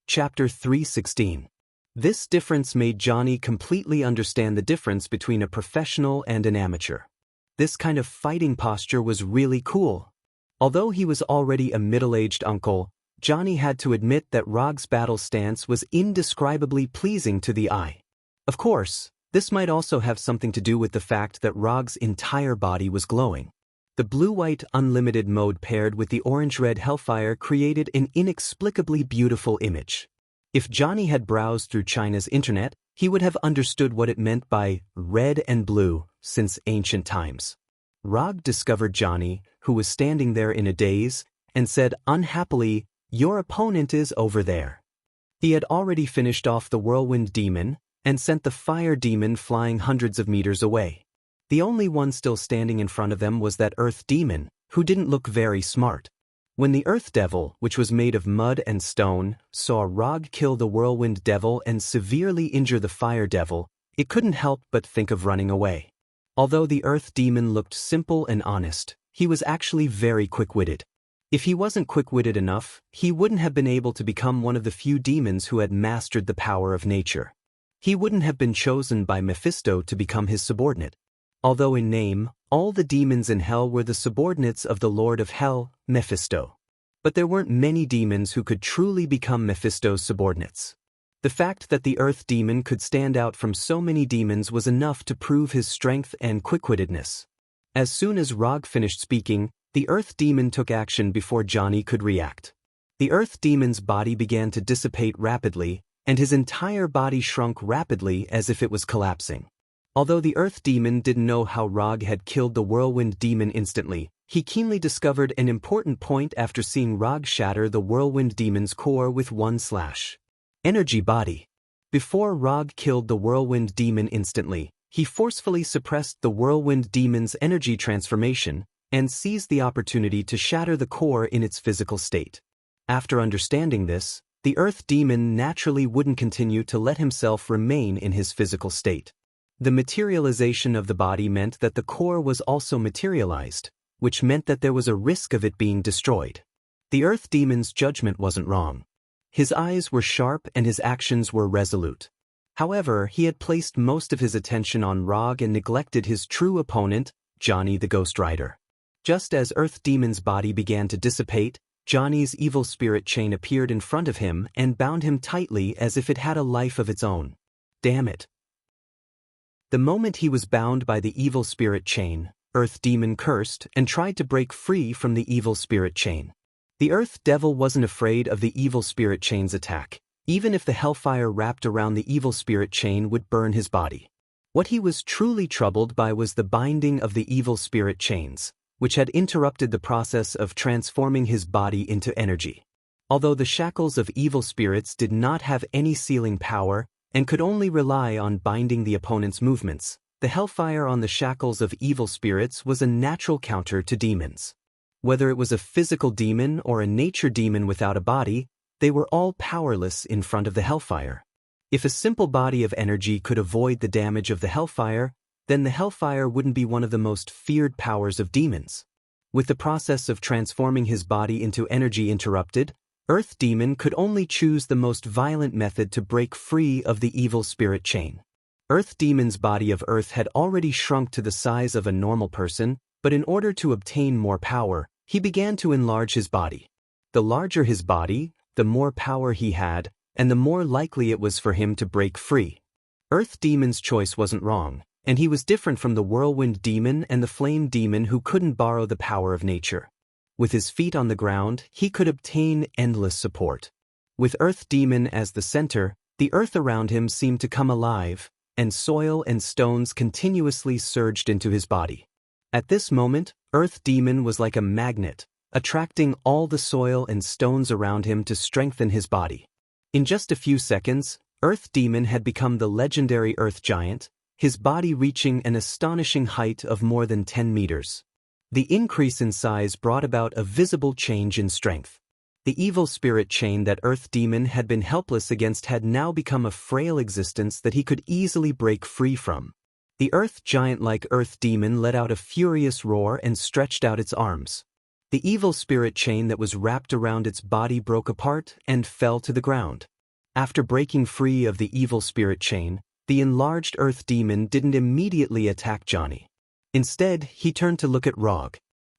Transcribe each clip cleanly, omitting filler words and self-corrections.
Chapter 316. This difference made Johnny completely understand the difference between a professional and an amateur. This kind of fighting posture was really cool. Although he was already a middle-aged uncle, Johnny had to admit that Rog's battle stance was indescribably pleasing to the eye. Of course, this might also have something to do with the fact that Rog's entire body was glowing. The blue-white unlimited mode paired with the orange-red hellfire created an inexplicably beautiful image. If Johnny had browsed through China's internet, he would have understood what it meant by red and blue since ancient times. Rog discovered Johnny, who was standing there in a daze, and said unhappily, "Your opponent is over there." He had already finished off the whirlwind demon and sent the fire demon flying hundreds of meters away. The only one still standing in front of them was that earth demon, who didn't look very smart. When the earth devil, which was made of mud and stone, saw Rog kill the whirlwind devil and severely injure the fire devil, it couldn't help but think of running away. Although the earth demon looked simple and honest, he was actually very quick-witted. If he wasn't quick-witted enough, he wouldn't have been able to become one of the few demons who had mastered the power of nature. He wouldn't have been chosen by Mephisto to become his subordinate. Although in name, all the demons in hell were the subordinates of the Lord of Hell, Mephisto. But there weren't many demons who could truly become Mephisto's subordinates. The fact that the earth demon could stand out from so many demons was enough to prove his strength and quick-wittedness. As soon as Rog finished speaking, the earth demon took action before Johnny could react. The earth demon's body began to dissipate rapidly, and his entire body shrunk rapidly as if it was collapsing. Although the earth demon didn't know how Rog had killed the whirlwind demon instantly, he keenly discovered an important point after seeing Rog shatter the whirlwind demon's core with one slash. Energy body. Before Rog killed the whirlwind demon instantly, he forcefully suppressed the whirlwind demon's energy transformation and seized the opportunity to shatter the core in its physical state. After understanding this, the earth demon naturally wouldn't continue to let himself remain in his physical state. The materialization of the body meant that the core was also materialized, which meant that there was a risk of it being destroyed. The earth demon's judgment wasn't wrong. His eyes were sharp and his actions were resolute. However, he had placed most of his attention on Rog and neglected his true opponent, Johnny the Ghost Rider. Just as Earth Demon's body began to dissipate, Johnny's evil spirit chain appeared in front of him and bound him tightly as if it had a life of its own. Damn it. The moment he was bound by the evil spirit chain, Earth Demon cursed and tried to break free from the evil spirit chain. The Earth Devil wasn't afraid of the evil spirit chain's attack, even if the hellfire wrapped around the evil spirit chain would burn his body. What he was truly troubled by was the binding of the evil spirit chains, which had interrupted the process of transforming his body into energy. Although the shackles of evil spirits did not have any sealing power and could only rely on binding the opponent's movements, the hellfire on the shackles of evil spirits was a natural counter to demons. Whether it was a physical demon or a nature demon without a body, they were all powerless in front of the hellfire. If a simple body of energy could avoid the damage of the hellfire, then the hellfire wouldn't be one of the most feared powers of demons. With the process of transforming his body into energy interrupted, Earth Demon could only choose the most violent method to break free of the evil spirit chain. Earth Demon's body of earth had already shrunk to the size of a normal person, but in order to obtain more power, he began to enlarge his body. The larger his body, the more power he had, and the more likely it was for him to break free. Earth Demon's choice wasn't wrong, and he was different from the Whirlwind Demon and the Flame Demon who couldn't borrow the power of nature. With his feet on the ground, he could obtain endless support. With Earth Demon as the center, the earth around him seemed to come alive, and soil and stones continuously surged into his body. At this moment, Earth Demon was like a magnet, attracting all the soil and stones around him to strengthen his body. In just a few seconds, Earth Demon had become the legendary Earth Giant, his body reaching an astonishing height of more than 10 meters. The increase in size brought about a visible change in strength. The evil spirit chain that Earth Demon had been helpless against had now become a frail existence that he could easily break free from. The Earth Giant-like Earth Demon let out a furious roar and stretched out its arms. The evil spirit chain that was wrapped around its body broke apart and fell to the ground. After breaking free of the evil spirit chain, the enlarged earth demon didn't immediately attack Johnny. Instead, he turned to look at Rog.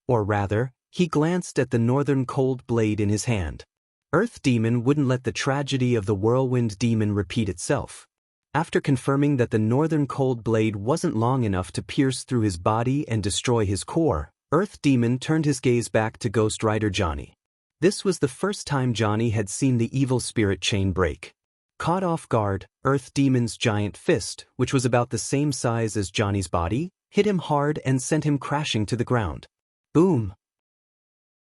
Or rather, he glanced at the northern cold blade in his hand. Earth demon wouldn't let the tragedy of the whirlwind demon repeat itself. After confirming that the northern cold blade wasn't long enough to pierce through his body and destroy his core, Earth demon turned his gaze back to Ghost Rider Johnny. This was the first time Johnny had seen the evil spirit chain break. Caught off guard, Earth demon's giant fist, which was about the same size as Johnny's body, hit him hard and sent him crashing to the ground. Boom!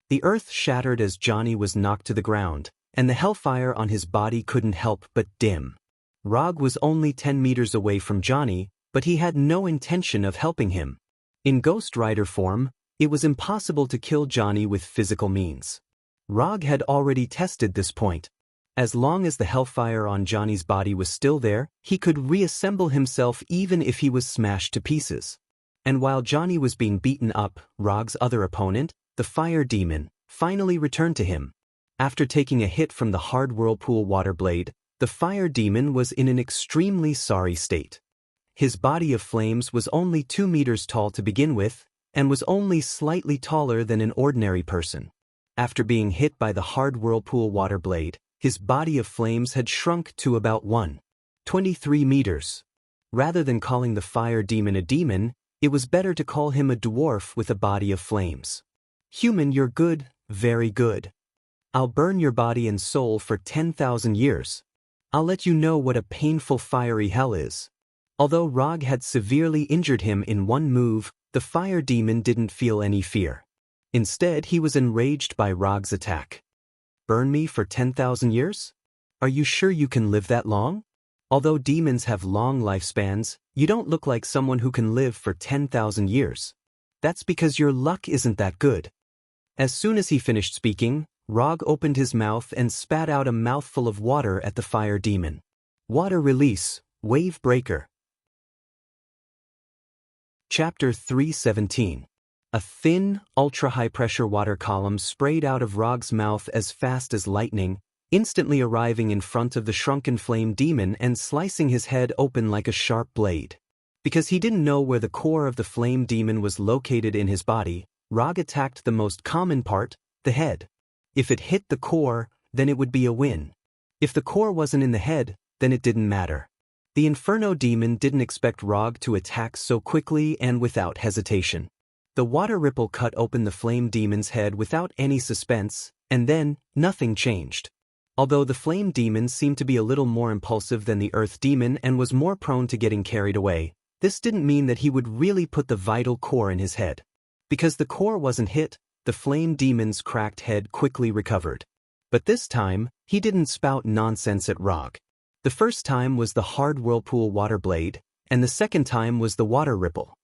The earth shattered as Johnny was knocked to the ground, and the hellfire on his body couldn't help but dim. Rog was only 10 meters away from Johnny, but he had no intention of helping him. In Ghost Rider form, it was impossible to kill Johnny with physical means. Rog had already tested this point. As long as the hellfire on Johnny's body was still there, he could reassemble himself even if he was smashed to pieces. And while Johnny was being beaten up, Rog's other opponent, the fire demon, finally returned to him. After taking a hit from the hard whirlpool water blade, the fire demon was in an extremely sorry state. His body of flames was only 2 meters tall to begin with, and was only slightly taller than an ordinary person. After being hit by the hard whirlpool water blade, his body of flames had shrunk to about 1.23 meters. Rather than calling the fire demon a demon, it was better to call him a dwarf with a body of flames. Human, you're good, very good. I'll burn your body and soul for 10,000 years. I'll let you know what a painful fiery hell is. Although Rog had severely injured him in one move, the fire demon didn't feel any fear. Instead, he was enraged by Rog's attack. Burn me for 10,000 years? Are you sure you can live that long? Although demons have long lifespans, you don't look like someone who can live for 10,000 years. That's because your luck isn't that good. As soon as he finished speaking, Rog opened his mouth and spat out a mouthful of water at the fire demon. Water release, wave breaker. Chapter 317. A thin, ultra-high-pressure water column sprayed out of Rog's mouth as fast as lightning, instantly arriving in front of the shrunken flame demon and slicing his head open like a sharp blade. Because he didn't know where the core of the flame demon was located in his body, Rog attacked the most common part, the head. If it hit the core, then it would be a win. If the core wasn't in the head, then it didn't matter. The Inferno demon didn't expect Rog to attack so quickly and without hesitation. The water ripple cut open the flame demon's head without any suspense, and then, nothing changed. Although the flame demon seemed to be a little more impulsive than the earth demon and was more prone to getting carried away, this didn't mean that he would really put the vital core in his head. Because the core wasn't hit, the flame demon's cracked head quickly recovered. But this time, he didn't spout nonsense at Rog. The first time was the hard whirlpool water blade, and the second time was the water ripple.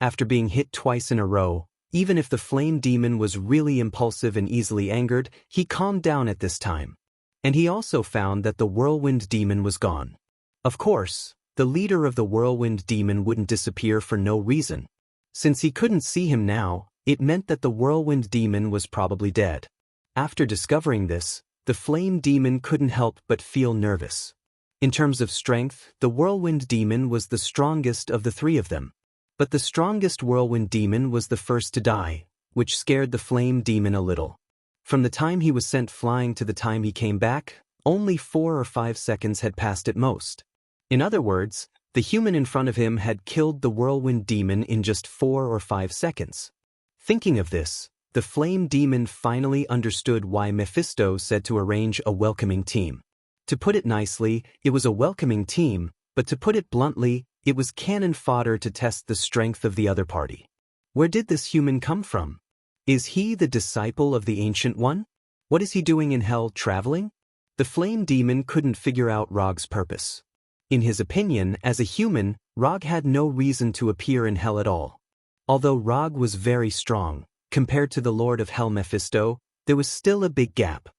After being hit twice in a row, even if the flame demon was really impulsive and easily angered, he calmed down at this time. And he also found that the whirlwind demon was gone. Of course, the leader of the whirlwind demon wouldn't disappear for no reason. Since he couldn't see him now, it meant that the whirlwind demon was probably dead. After discovering this, the flame demon couldn't help but feel nervous. In terms of strength, the whirlwind demon was the strongest of the three of them. But the strongest whirlwind demon was the first to die, which scared the flame demon a little. From the time he was sent flying to the time he came back, only 4 or 5 seconds had passed at most. In other words, the human in front of him had killed the whirlwind demon in just 4 or 5 seconds. Thinking of this, the flame demon finally understood why Mephisto said to arrange a welcoming team. To put it nicely, it was a welcoming team, but to put it bluntly, it was cannon fodder to test the strength of the other party. Where did this human come from? Is he the disciple of the Ancient One? What is he doing in hell, traveling? The flame demon couldn't figure out Rog's purpose. In his opinion, as a human, Rog had no reason to appear in hell at all. Although Rog was very strong, compared to the Lord of Hell Mephisto, there was still a big gap.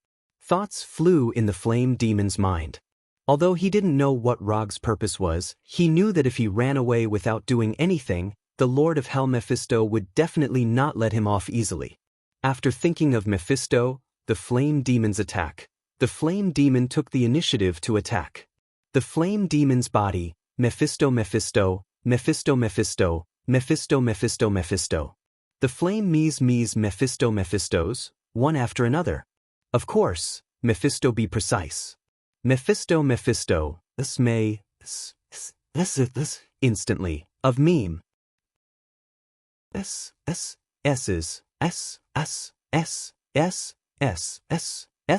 Thoughts flew in the flame demon's mind. Although he didn't know what Rog's purpose was, he knew that if he ran away without doing anything, the Lord of Hell Mephisto would definitely not let him off easily. After thinking of Mephisto, the flame demon's attack, the flame demon took the initiative to attack. The flame demon's body, Mephisto Mephisto, Mephisto Mephisto, Mephisto Mephisto Mephisto. The flame Mies Mephisto Mephistos, one after another. Of course, Mephisto be precise. Mephisto Mephisto, instantly, of meme.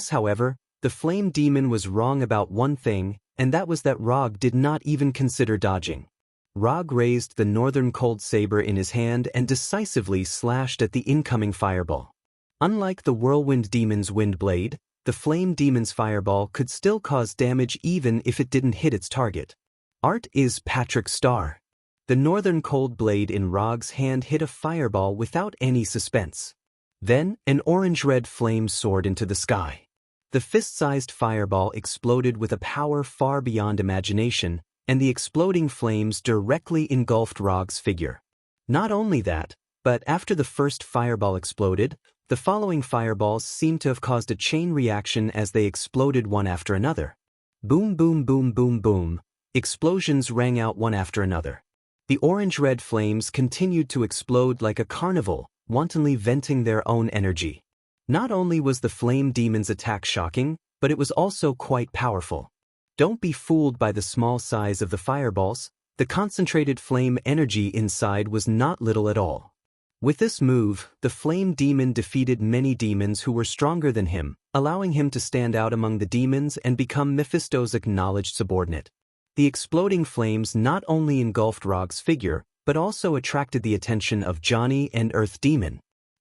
However, the flame demon was wrong about one thing, and that was that Rog did not even consider dodging. Rog raised the northern cold saber in his hand and decisively slashed at the incoming fireball. Unlike the whirlwind demon's wind blade, the flame demon's fireball could still cause damage even if it didn't hit its target. Art is Patrick Starr. The northern cold blade in Rog's hand hit a fireball without any suspense. Then, an orange-red flame soared into the sky. The fist-sized fireball exploded with a power far beyond imagination, and the exploding flames directly engulfed Rog's figure. Not only that, but after the first fireball exploded, the following fireballs seemed to have caused a chain reaction as they exploded one after another. Boom boom boom boom boom. Explosions rang out one after another. The orange-red flames continued to explode like a carnival, wantonly venting their own energy. Not only was the flame demon's attack shocking, but it was also quite powerful. Don't be fooled by the small size of the fireballs. The concentrated flame energy inside was not little at all. With this move, the flame demon defeated many demons who were stronger than him, allowing him to stand out among the demons and become Mephisto's acknowledged subordinate. The exploding flames not only engulfed Rog's figure, but also attracted the attention of Johnny and Earth Demon.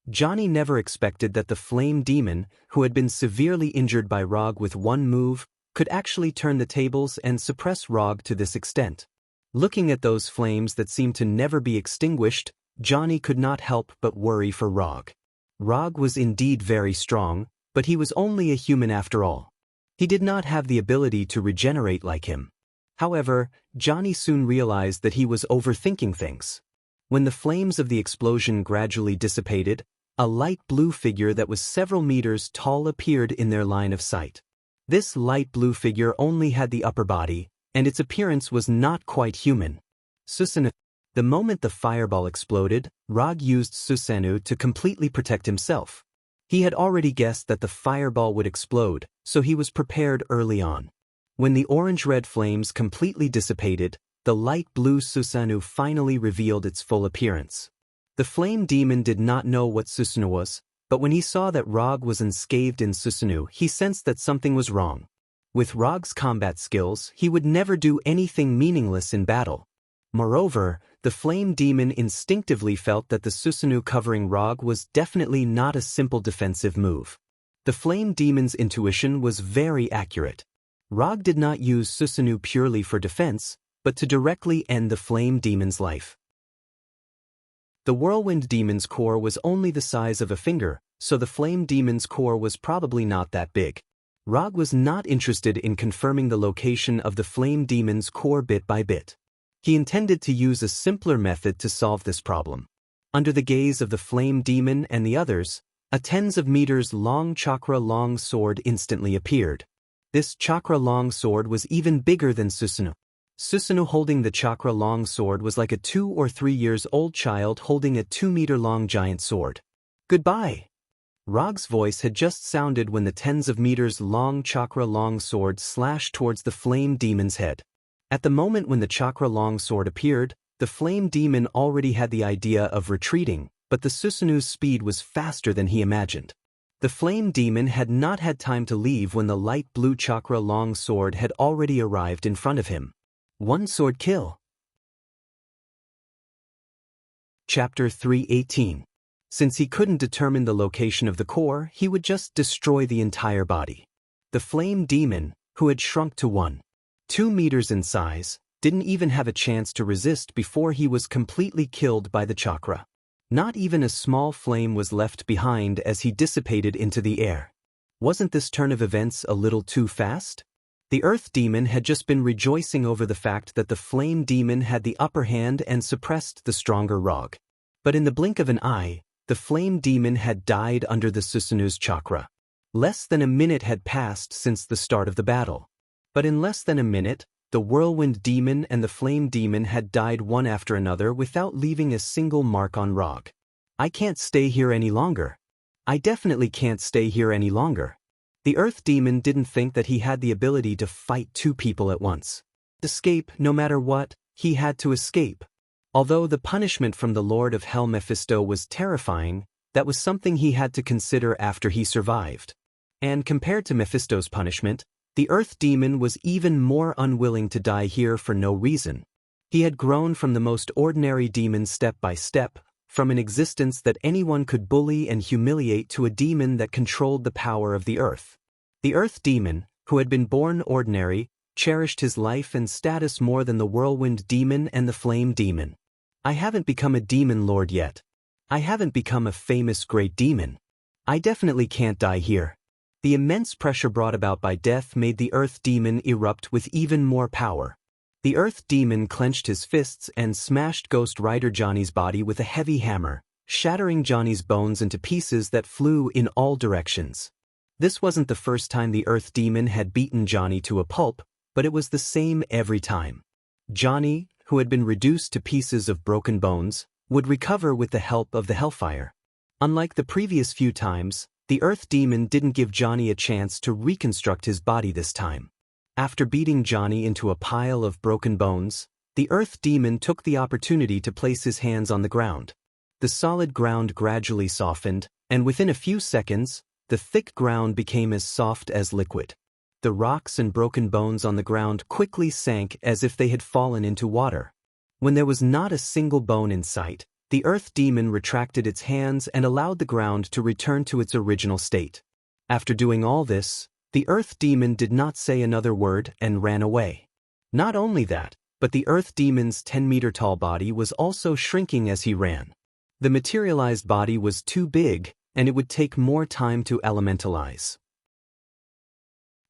Johnny never expected that the flame demon, who had been severely injured by Rog with one move, could actually turn the tables and suppress Rog to this extent. Looking at those flames that seemed to never be extinguished, Johnny could not help but worry for Rog. Rog was indeed very strong, but he was only a human after all. He did not have the ability to regenerate like him. However, Johnny soon realized that he was overthinking things. When the flames of the explosion gradually dissipated, a light blue figure that was several meters tall appeared in their line of sight. This light blue figure only had the upper body, and its appearance was not quite human. Susanoo. The moment the fireball exploded, Rog used Susanoo to completely protect himself. He had already guessed that the fireball would explode, so he was prepared early on. When the orange-red flames completely dissipated, the light blue Susanoo finally revealed its full appearance. The flame demon did not know what Susanoo was, but when he saw that Rog was enscathed in Susanoo, he sensed that something was wrong. With Rog's combat skills, he would never do anything meaningless in battle. Moreover, the flame demon instinctively felt that the Susanoo covering Rog was definitely not a simple defensive move. The flame demon's intuition was very accurate. Rog did not use Susanoo purely for defense, but to directly end the flame demon's life. The whirlwind demon's core was only the size of a finger, so the flame demon's core was probably not that big. Rog was not interested in confirming the location of the flame demon's core bit by bit. He intended to use a simpler method to solve this problem. Under the gaze of the flame demon and the others, a tens of meters long chakra-long sword instantly appeared. This chakra-long sword was even bigger than Susanoo. Susanoo holding the chakra-long sword was like a 2 or 3 years old child holding a 2-meter-long giant sword. Goodbye! Rog's voice had just sounded when the tens of meters long chakra-long sword slashed towards the flame demon's head. At the moment when the chakra-long sword appeared, the flame demon already had the idea of retreating, but the Susanoo's speed was faster than he imagined. The flame demon had not had time to leave when the light blue chakra-long sword had already arrived in front of him. One sword kill. Chapter 3:18. Since he couldn't determine the location of the core, he would just destroy the entire body. The flame demon, who had shrunk to 1.2 meters in size, didn't even have a chance to resist before he was completely killed by the chakra. Not even a small flame was left behind as he dissipated into the air. Wasn't this turn of events a little too fast? The Earth Demon had just been rejoicing over the fact that the Flame Demon had the upper hand and suppressed the stronger Rog. But in the blink of an eye, the Flame Demon had died under the Susanoo's chakra. Less than a minute had passed since the start of the battle. But in less than a minute, the whirlwind demon and the flame demon had died one after another without leaving a single mark on Rog. I can't stay here any longer. I definitely can't stay here any longer. The earth demon didn't think that he had the ability to fight two people at once. Escape, no matter what, he had to escape. Although the punishment from the Lord of Hell Mephisto was terrifying, that was something he had to consider after he survived. And compared to Mephisto's punishment, the earth demon was even more unwilling to die here for no reason. He had grown from the most ordinary demon step by step, from an existence that anyone could bully and humiliate to a demon that controlled the power of the earth. The earth demon, who had been born ordinary, cherished his life and status more than the whirlwind demon and the flame demon. I haven't become a demon lord yet. I haven't become a famous great demon. I definitely can't die here. The immense pressure brought about by death made the earth demon erupt with even more power. The earth demon clenched his fists and smashed Ghost Rider Johnny's body with a heavy hammer, shattering Johnny's bones into pieces that flew in all directions. This wasn't the first time the earth demon had beaten Johnny to a pulp, but it was the same every time. Johnny, who had been reduced to pieces of broken bones, would recover with the help of the hellfire. Unlike the previous few times, the earth demon didn't give Johnny a chance to reconstruct his body this time. After beating Johnny into a pile of broken bones, the earth demon took the opportunity to place his hands on the ground. The solid ground gradually softened, and within a few seconds, the thick ground became as soft as liquid. The rocks and broken bones on the ground quickly sank as if they had fallen into water. When there was not a single bone in sight, the earth demon retracted its hands and allowed the ground to return to its original state. After doing all this, the earth demon did not say another word and ran away. Not only that, but the earth demon's 10-meter-tall body was also shrinking as he ran. The materialized body was too big, and it would take more time to elementalize.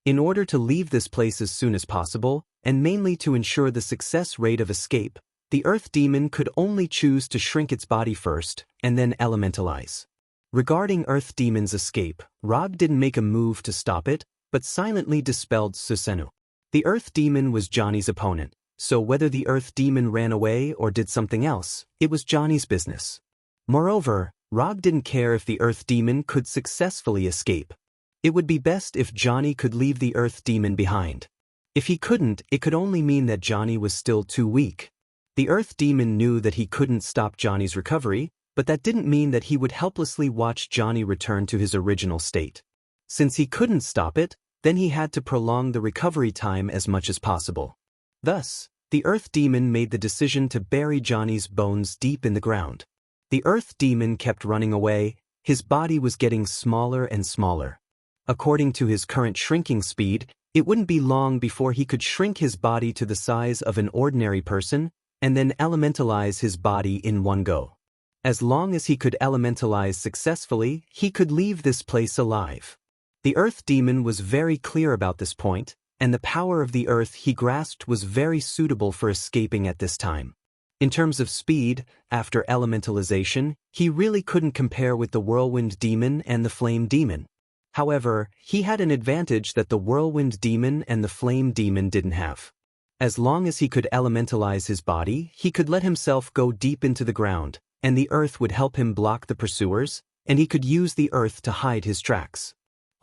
In order to leave this place as soon as possible, and mainly to ensure the success rate of escape, the earth demon could only choose to shrink its body first, and then elementalize. Regarding earth demon's escape, Rog didn't make a move to stop it, but silently dispelled Susanoo. The earth demon was Johnny's opponent, so whether the earth demon ran away or did something else, it was Johnny's business. Moreover, Rog didn't care if the earth demon could successfully escape. It would be best if Johnny could leave the earth demon behind. If he couldn't, it could only mean that Johnny was still too weak. The earth demon knew that he couldn't stop Johnny's recovery, but that didn't mean that he would helplessly watch Johnny return to his original state. Since he couldn't stop it, then he had to prolong the recovery time as much as possible. Thus, the earth demon made the decision to bury Johnny's bones deep in the ground. The earth demon kept running away, his body was getting smaller and smaller. According to his current shrinking speed, it wouldn't be long before he could shrink his body to the size of an ordinary person, and then elementalize his body in one go. As long as he could elementalize successfully, he could leave this place alive. The earth demon was very clear about this point, and the power of the earth he grasped was very suitable for escaping at this time. In terms of speed, after elementalization, he really couldn't compare with the whirlwind demon and the flame demon. However, he had an advantage that the whirlwind demon and the flame demon didn't have. As long as he could elementalize his body, he could let himself go deep into the ground, and the earth would help him block the pursuers, and he could use the earth to hide his tracks.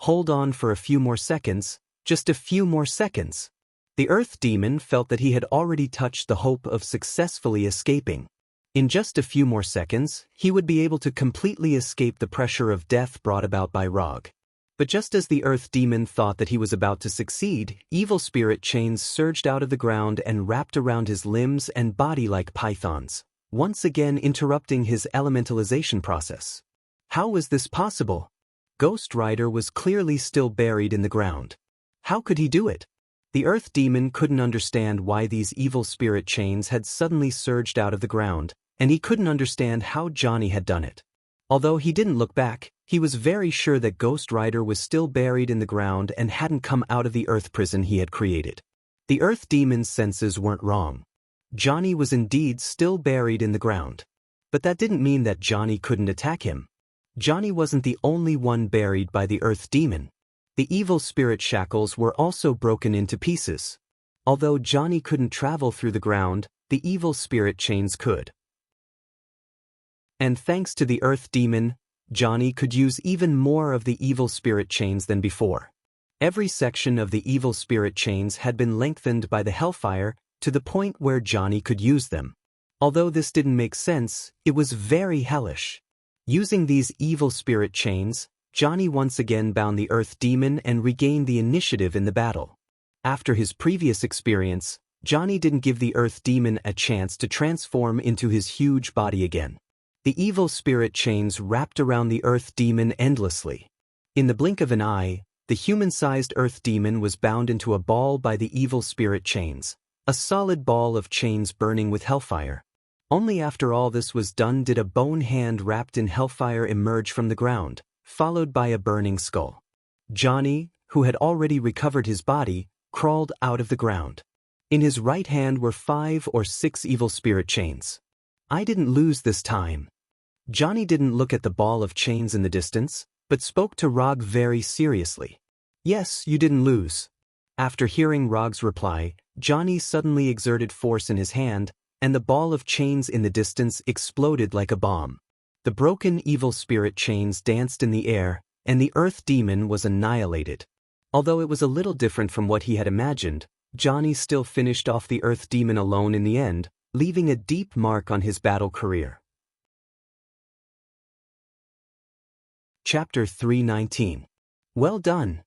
Hold on for a few more seconds, just a few more seconds. The earth demon felt that he had already touched the hope of successfully escaping. In just a few more seconds, he would be able to completely escape the pressure of death brought about by Rog. But just as the earth demon thought that he was about to succeed, evil spirit chains surged out of the ground and wrapped around his limbs and body like pythons, once again interrupting his elementalization process. How was this possible? Ghost Rider was clearly still buried in the ground. How could he do it? The earth demon couldn't understand why these evil spirit chains had suddenly surged out of the ground, and he couldn't understand how Johnny had done it. Although he didn't look back, he was very sure that Ghost Rider was still buried in the ground and hadn't come out of the earth prison he had created. The earth demon's senses weren't wrong. Johnny was indeed still buried in the ground. But that didn't mean that Johnny couldn't attack him. Johnny wasn't the only one buried by the Earth Demon. The evil spirit shackles were also broken into pieces. Although Johnny couldn't travel through the ground, the evil spirit chains could. And thanks to the Earth Demon, Johnny could use even more of the evil spirit chains than before. Every section of the evil spirit chains had been lengthened by the hellfire to the point where Johnny could use them. Although this didn't make sense, it was very hellish. Using these evil spirit chains, Johnny once again bound the Earth Demon and regained the initiative in the battle. After his previous experience, Johnny didn't give the Earth Demon a chance to transform into his huge body again. The evil spirit chains wrapped around the Earth Demon endlessly. In the blink of an eye, the human-sized Earth Demon was bound into a ball by the evil spirit chains, a solid ball of chains burning with hellfire. Only after all this was done did a bone hand wrapped in hellfire emerge from the ground, followed by a burning skull. Johnny, who had already recovered his body, crawled out of the ground. In his right hand were 5 or 6 evil spirit chains. I didn't lose this time. Johnny didn't look at the ball of chains in the distance, but spoke to Rog very seriously. Yes, you didn't lose. After hearing Rog's reply, Johnny suddenly exerted force in his hand, and the ball of chains in the distance exploded like a bomb. The broken evil spirit chains danced in the air, and the Earth Demon was annihilated. Although it was a little different from what he had imagined, Johnny still finished off the Earth Demon alone in the end, leaving a deep mark on his battle career. Chapter 319. Well done.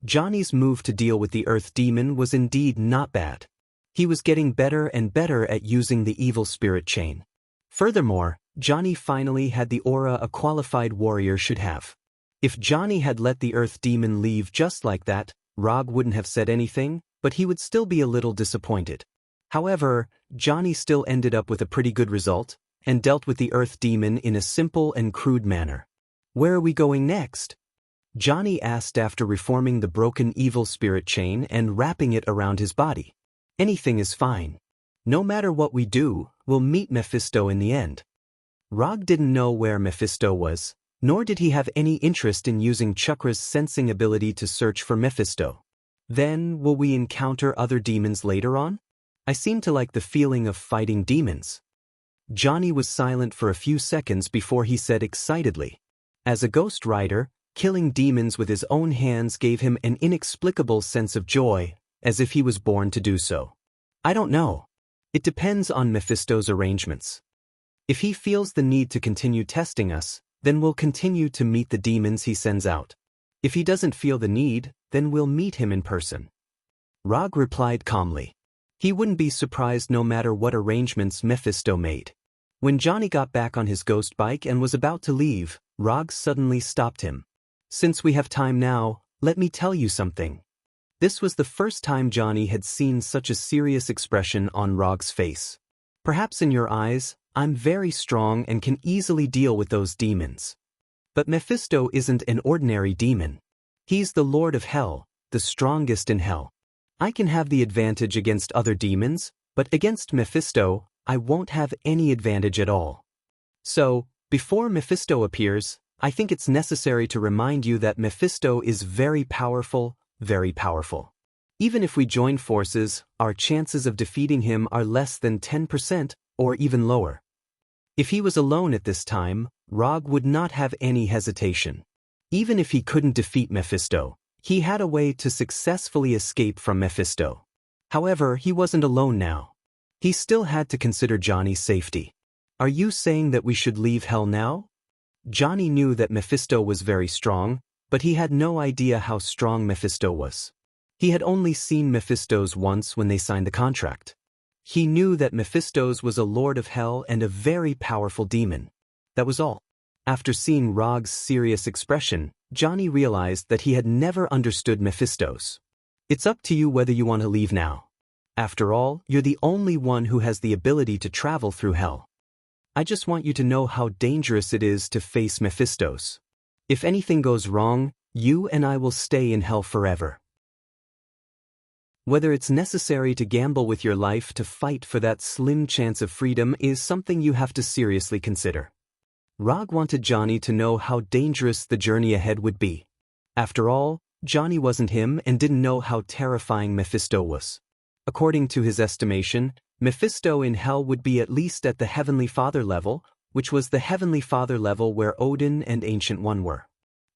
Johnny's move to deal with the Earth Demon was indeed not bad. He was getting better and better at using the evil spirit chain. Furthermore, Johnny finally had the aura a qualified warrior should have. If Johnny had let the Earth Demon leave just like that, Rog wouldn't have said anything, but he would still be a little disappointed. However, Johnny still ended up with a pretty good result, and dealt with the Earth Demon in a simple and crude manner. Where are we going next? Johnny asked after reforming the broken evil spirit chain and wrapping it around his body. Anything is fine. No matter what we do, we'll meet Mephisto in the end. Rog didn't know where Mephisto was, nor did he have any interest in using Chakra's sensing ability to search for Mephisto. Then, will we encounter other demons later on? I seem to like the feeling of fighting demons. Johnny was silent for a few seconds before he said excitedly. As a ghost rider, killing demons with his own hands gave him an inexplicable sense of joy, as if he was born to do so. I don't know. It depends on Mephisto's arrangements. If he feels the need to continue testing us, then we'll continue to meet the demons he sends out. If he doesn't feel the need, then we'll meet him in person. Rog replied calmly. He wouldn't be surprised no matter what arrangements Mephisto made. When Johnny got back on his ghost bike and was about to leave, Rog suddenly stopped him. Since we have time now, let me tell you something. This was the first time Johnny had seen such a serious expression on Rog's face. Perhaps in your eyes, I'm very strong and can easily deal with those demons. But Mephisto isn't an ordinary demon. He's the Lord of Hell, the strongest in hell. I can have the advantage against other demons, but against Mephisto, I won't have any advantage at all. So, before Mephisto appears, I think it's necessary to remind you that Mephisto is very powerful, very powerful. Even if we join forces, our chances of defeating him are less than 10% or even lower. If he was alone at this time, Rog would not have any hesitation. Even if he couldn't defeat Mephisto, he had a way to successfully escape from Mephisto. However, he wasn't alone now. He still had to consider Johnny's safety. Are you saying that we should leave hell now? Johnny knew that Mephisto was very strong, but he had no idea how strong Mephisto was. He had only seen Mephisto's once when they signed the contract. He knew that Mephisto's was a lord of hell and a very powerful demon. That was all. After seeing Rog's serious expression, Johnny realized that he had never understood Mephisto's. It's up to you whether you want to leave now. After all, you're the only one who has the ability to travel through hell. I just want you to know how dangerous it is to face Mephisto's. If anything goes wrong, you and I will stay in hell forever. Whether it's necessary to gamble with your life to fight for that slim chance of freedom is something you have to seriously consider. Rog wanted Johnny to know how dangerous the journey ahead would be. After all, Johnny wasn't him and didn't know how terrifying Mephisto was. According to his estimation, Mephisto in hell would be at least at the Heavenly Father level, which was the Heavenly Father level where Odin and Ancient One were.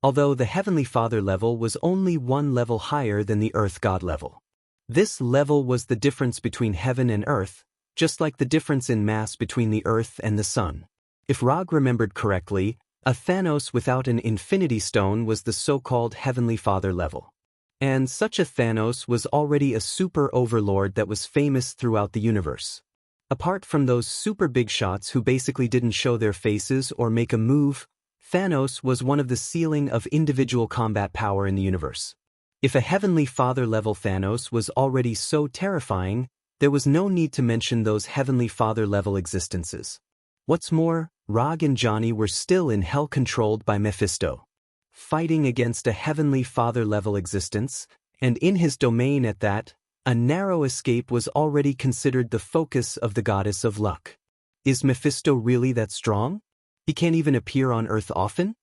Although the Heavenly Father level was only one level higher than the Earth God level. This level was the difference between heaven and earth, just like the difference in mass between the Earth and the Sun. If Rog remembered correctly, a Thanos without an Infinity Stone was the so-called Heavenly Father level. And such a Thanos was already a super overlord that was famous throughout the universe. Apart from those super big shots who basically didn't show their faces or make a move, Thanos was one of the ceiling of individual combat power in the universe. If a Heavenly Father level Thanos was already so terrifying, there was no need to mention those Heavenly Father level existences. What's more, Rog and Johnny were still in hell controlled by Mephisto, fighting against a Heavenly Father level existence, and in his domain at that, a narrow escape was already considered the focus of the goddess of luck. Is Mephisto really that strong? He can't even appear on Earth often?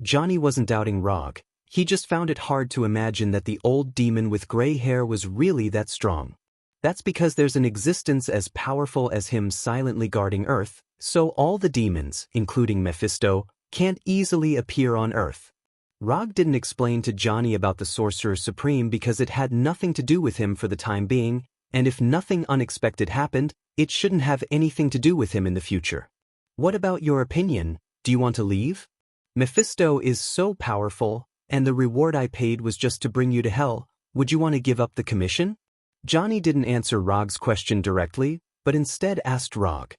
Johnny wasn't doubting Rog, he just found it hard to imagine that the old demon with gray hair was really that strong. That's because there's an existence as powerful as him silently guarding Earth, so all the demons, including Mephisto, can't easily appear on Earth. Rog didn't explain to Johnny about the Sorcerer Supreme because it had nothing to do with him for the time being, and if nothing unexpected happened, it shouldn't have anything to do with him in the future. What about your opinion? Do you want to leave? Mephisto is so powerful, and the reward I paid was just to bring you to hell. Would you want to give up the commission? Johnny didn't answer Rog's question directly, but instead asked Rog.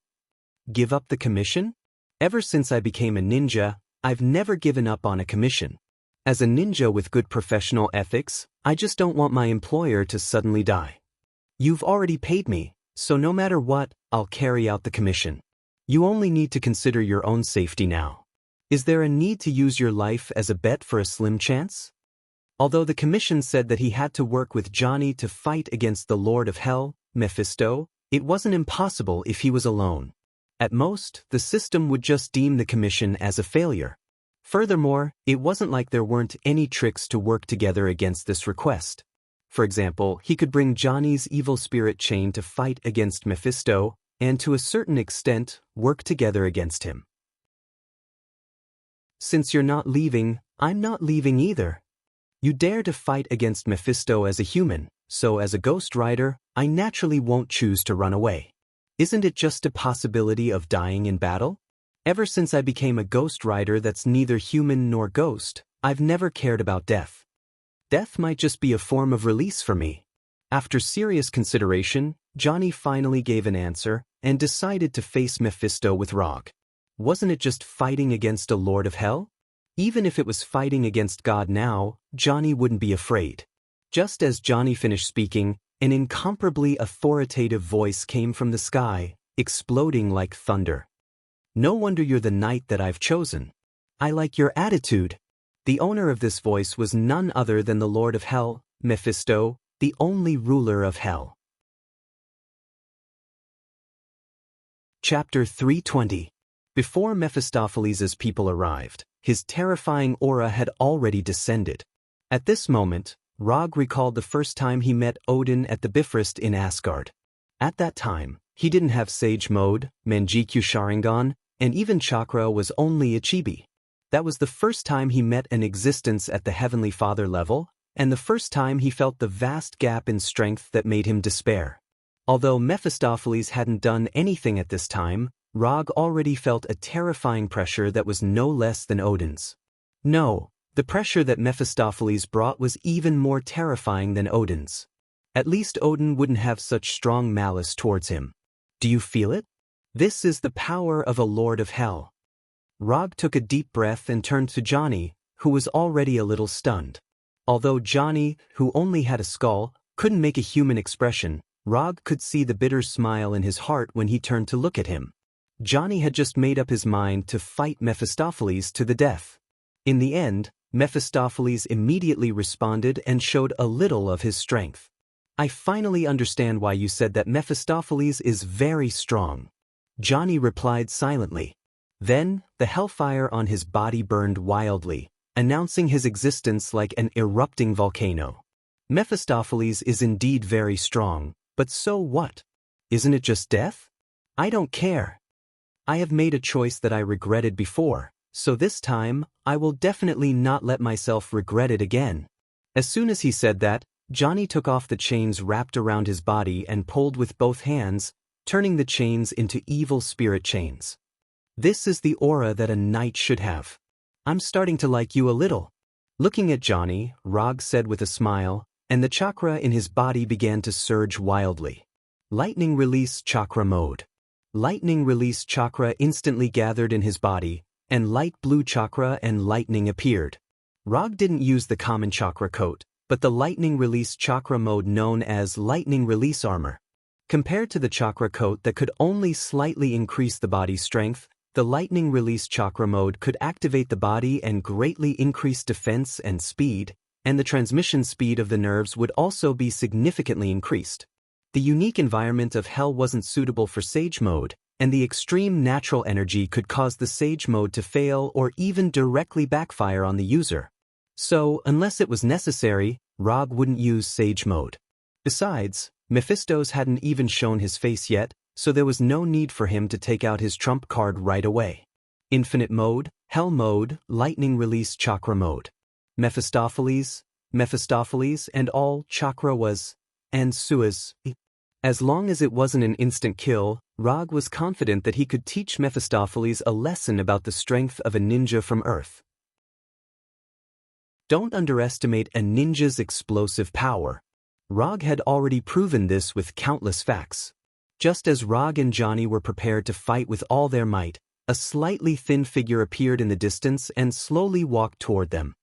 Give up the commission? Ever since I became a ninja, I've never given up on a commission. As a ninja with good professional ethics, I just don't want my employer to suddenly die. You've already paid me, so no matter what, I'll carry out the commission. You only need to consider your own safety now. Is there a need to use your life as a bet for a slim chance? Although the commission said that he had to work with Johnny to fight against the Lord of Hell, Mephisto, it wasn't impossible if he was alone. At most, the system would just deem the commission as a failure. Furthermore, it wasn't like there weren't any tricks to work together against this request. For example, he could bring Johnny's evil spirit chain to fight against Mephisto, and to a certain extent, work together against him. Since you're not leaving, I'm not leaving either. You dare to fight against Mephisto as a human, so as a Ghost Rider, I naturally won't choose to run away. Isn't it just a possibility of dying in battle? Ever since I became a Ghost Rider that's neither human nor ghost, I've never cared about death. Death might just be a form of release for me. After serious consideration, Johnny finally gave an answer and decided to face Mephisto with Rog. Wasn't it just fighting against a Lord of Hell? Even if it was fighting against God now, Johnny wouldn't be afraid. Just as Johnny finished speaking, an incomparably authoritative voice came from the sky, exploding like thunder. No wonder you're the knight that I've chosen. I like your attitude. The owner of this voice was none other than the Lord of Hell, Mephisto, the only ruler of Hell. Chapter 320. Before Mephistopheles' people arrived, his terrifying aura had already descended. At this moment, Rog recalled the first time he met Odin at the Bifrost in Asgard. At that time, he didn't have Sage Mode, Manjikyu Sharingan, and even Chakra was only a chibi. That was the first time he met an existence at the Heavenly Father level, and the first time he felt the vast gap in strength that made him despair. Although Mephistopheles hadn't done anything at this time, Rog already felt a terrifying pressure that was no less than Odin's. No, the pressure that Mephistopheles brought was even more terrifying than Odin's. At least Odin wouldn't have such strong malice towards him. Do you feel it? This is the power of a Lord of Hell. Rog took a deep breath and turned to Johnny, who was already a little stunned. Although Johnny, who only had a skull, couldn't make a human expression, Rog could see the bitter smile in his heart when he turned to look at him. Johnny had just made up his mind to fight Mephistopheles to the death. In the end, Mephistopheles immediately responded and showed a little of his strength. I finally understand why you said that Mephistopheles is very strong. Johnny replied silently. Then, the hellfire on his body burned wildly, announcing his existence like an erupting volcano. Mephistopheles is indeed very strong, but so what? Isn't it just death? I don't care. I have made a choice that I regretted before, so this time, I will definitely not let myself regret it again. As soon as he said that, Johnny took off the chains wrapped around his body and pulled with both hands, turning the chains into evil spirit chains. This is the aura that a knight should have. I'm starting to like you a little. Looking at Johnny, Rog said with a smile, and the chakra in his body began to surge wildly. Lightning Release Chakra Mode. Lightning Release Chakra instantly gathered in his body, and light blue chakra and lightning appeared. Rog didn't use the common chakra coat, but the Lightning Release Chakra mode known as Lightning Release Armor. Compared to the chakra coat that could only slightly increase the body's strength, the Lightning Release Chakra mode could activate the body and greatly increase defense and speed, and the transmission speed of the nerves would also be significantly increased. The unique environment of Hell wasn't suitable for Sage mode, and the extreme natural energy could cause the Sage mode to fail or even directly backfire on the user. So, unless it was necessary, Rog wouldn't use Sage mode. Besides, Mephistos hadn't even shown his face yet, so there was no need for him to take out his trump card right away. Infinite mode, Hell mode, Lightning Release Chakra mode. Mephistopheles, and all chakra was, and Suez. As long as it wasn't an instant kill, Rog was confident that he could teach Mephistopheles a lesson about the strength of a ninja from Earth. Don't underestimate a ninja's explosive power. Rog had already proven this with countless facts. Just as Rog and Johnny were prepared to fight with all their might, a slightly thin figure appeared in the distance and slowly walked toward them.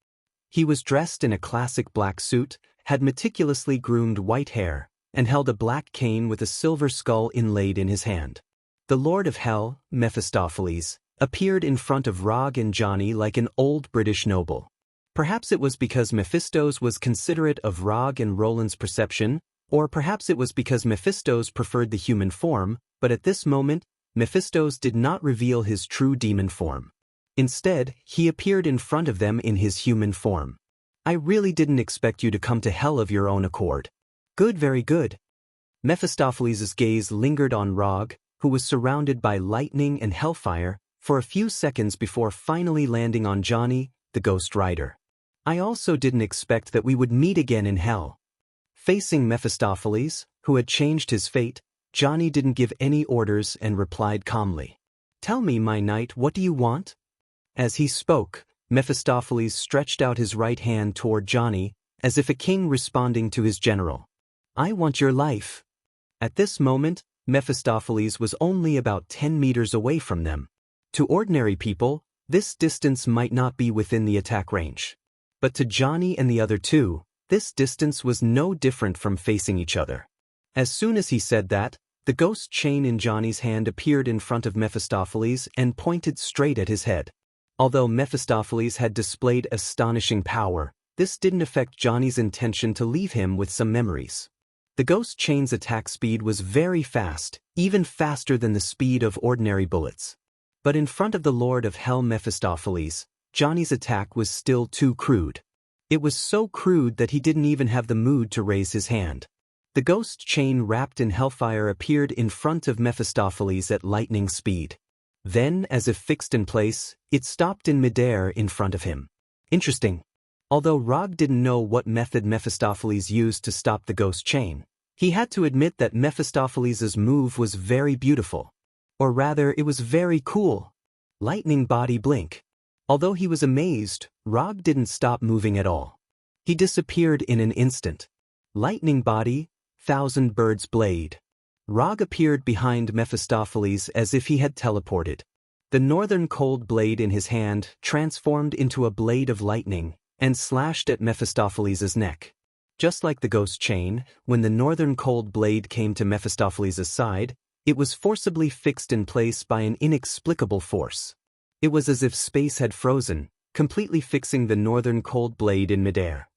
He was dressed in a classic black suit, had meticulously groomed white hair, and held a black cane with a silver skull inlaid in his hand. The Lord of Hell, Mephistopheles, appeared in front of Rog and Johnny like an old British noble. Perhaps it was because Mephistos was considerate of Rog and Roland's perception, or perhaps it was because Mephistos preferred the human form, but at this moment, Mephistos did not reveal his true demon form. Instead, he appeared in front of them in his human form. I really didn't expect you to come to Hell of your own accord. Good, very good. Mephistopheles' gaze lingered on Rog, who was surrounded by lightning and hellfire, for a few seconds before finally landing on Johnny, the Ghost Rider. I also didn't expect that we would meet again in Hell. Facing Mephistopheles, who had changed his fate, Johnny didn't give any orders and replied calmly. Tell me, my knight, what do you want? As he spoke, Mephistopheles stretched out his right hand toward Johnny, as if a king responding to his general. I want your life. At this moment, Mephistopheles was only about 10 meters away from them. To ordinary people, this distance might not be within the attack range. But to Johnny and the other two, this distance was no different from facing each other. As soon as he said that, the ghost chain in Johnny's hand appeared in front of Mephistopheles and pointed straight at his head. Although Mephistopheles had displayed astonishing power, this didn't affect Johnny's intention to leave him with some memories. The ghost chain's attack speed was very fast, even faster than the speed of ordinary bullets. But in front of the Lord of Hell Mephistopheles, Johnny's attack was still too crude. It was so crude that he didn't even have the mood to raise his hand. The ghost chain wrapped in hellfire appeared in front of Mephistopheles at lightning speed. Then, as if fixed in place, it stopped in midair in front of him. Interesting. Although Rog didn't know what method Mephistopheles used to stop the ghost chain, he had to admit that Mephistopheles' move was very beautiful. Or rather, it was very cool. Lightning body blink. Although he was amazed, Rog didn't stop moving at all. He disappeared in an instant. Lightning body, thousand birds blade. Rog appeared behind Mephistopheles as if he had teleported. The northern cold blade in his hand transformed into a blade of lightning and slashed at Mephistopheles' neck. Just like the ghost chain, when the northern cold blade came to Mephistopheles' side, it was forcibly fixed in place by an inexplicable force. It was as if space had frozen, completely fixing the northern cold blade in midair.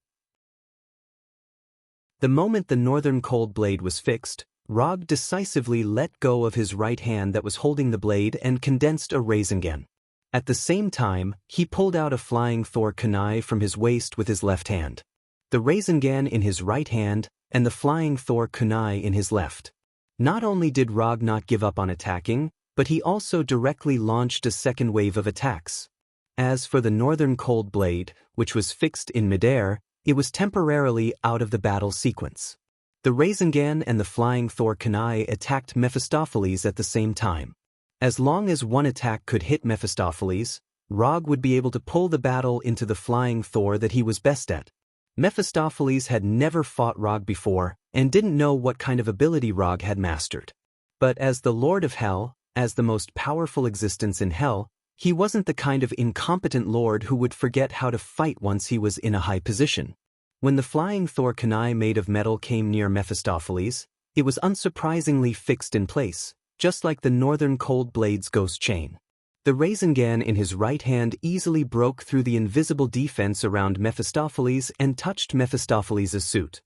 The moment the northern cold blade was fixed, Rog decisively let go of his right hand that was holding the blade and condensed a Rasengan. At the same time, he pulled out a flying Thor kunai from his waist with his left hand. The Rasengan in his right hand, and the flying Thor kunai in his left. Not only did Rog not give up on attacking, but he also directly launched a second wave of attacks. As for the Northern Cold Blade, which was fixed in midair, it was temporarily out of the battle sequence. The Rasengan and the flying Thor kunai attacked Mephistopheles at the same time. As long as one attack could hit Mephistopheles, Rog would be able to pull the battle into the flying Thor that he was best at. Mephistopheles had never fought Rog before and didn't know what kind of ability Rog had mastered. But as the Lord of Hell, as the most powerful existence in Hell, he wasn't the kind of incompetent lord who would forget how to fight once he was in a high position. When the flying Thor kunai made of metal came near Mephistopheles, it was unsurprisingly fixed in place, just like the Northern Cold Blade's ghost chain. The Rasengan in his right hand easily broke through the invisible defense around Mephistopheles and touched Mephistopheles' suit.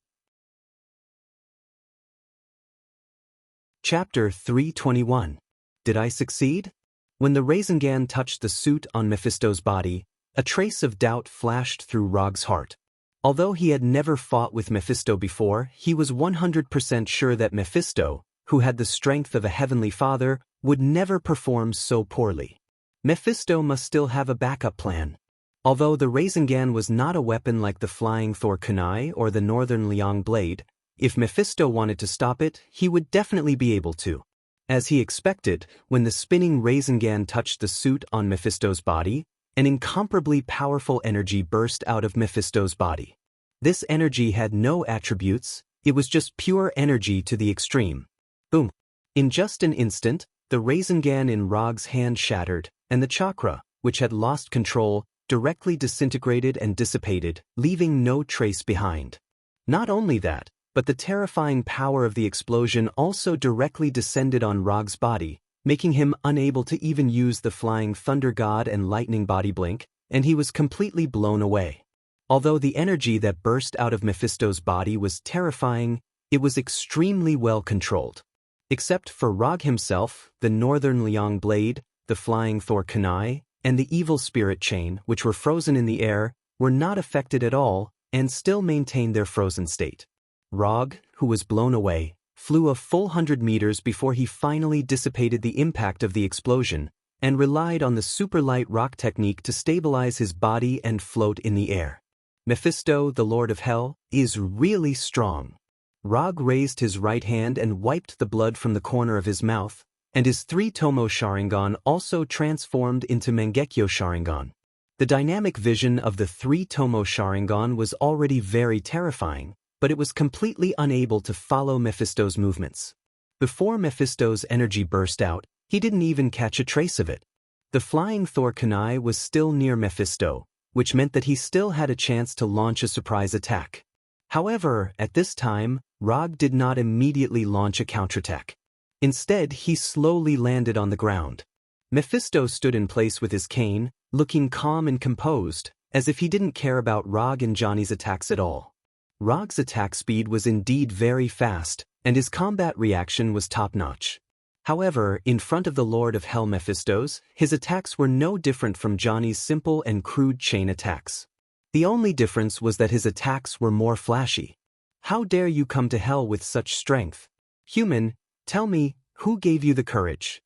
Chapter 321. Did I succeed? When the Rasengan touched the suit on Mephisto's body, a trace of doubt flashed through Rog's heart. Although he had never fought with Mephisto before, he was 100% sure that Mephisto, who had the strength of a heavenly father, would never perform so poorly. Mephisto must still have a backup plan. Although the Rasengan was not a weapon like the flying Thor kunai or the Northern Liang blade, if Mephisto wanted to stop it, he would definitely be able to. As he expected, when the spinning Rasengan touched the suit on Mephisto's body, an incomparably powerful energy burst out of Mephisto's body. This energy had no attributes, it was just pure energy to the extreme. Boom! In just an instant, the Rasengan in Rog's hand shattered, and the chakra, which had lost control, directly disintegrated and dissipated, leaving no trace behind. Not only that, but the terrifying power of the explosion also directly descended on Rog's body, making him unable to even use the flying thunder god and lightning body blink, and he was completely blown away. Although the energy that burst out of Mephisto's body was terrifying, it was extremely well controlled. Except for Rog himself, the Northern Liang blade, the flying Thor kunai, and the evil spirit chain, which were frozen in the air, were not affected at all and still maintained their frozen state. Rog, who was blown away, flew a full 100 meters before he finally dissipated the impact of the explosion and relied on the super light rock technique to stabilize his body and float in the air. Mephisto, the Lord of Hell, is really strong. Rog raised his right hand and wiped the blood from the corner of his mouth, and his 3-tomo Sharingan also transformed into Mangekyo Sharingan. The dynamic vision of the 3-tomo Sharingan was already very terrifying, but it was completely unable to follow Mephisto's movements. Before Mephisto's energy burst out, he didn't even catch a trace of it. The flying Thor kunai was still near Mephisto, which meant that he still had a chance to launch a surprise attack. However, at this time, Rog did not immediately launch a counterattack. Instead, he slowly landed on the ground. Mephisto stood in place with his cane, looking calm and composed, as if he didn't care about Rog and Johnny's attacks at all. Rog's attack speed was indeed very fast, and his combat reaction was top-notch. However, in front of the Lord of Hell Mephisto's, his attacks were no different from Johnny's simple and crude chain attacks. The only difference was that his attacks were more flashy. How dare you come to hell with such strength? Human, tell me, who gave you the courage?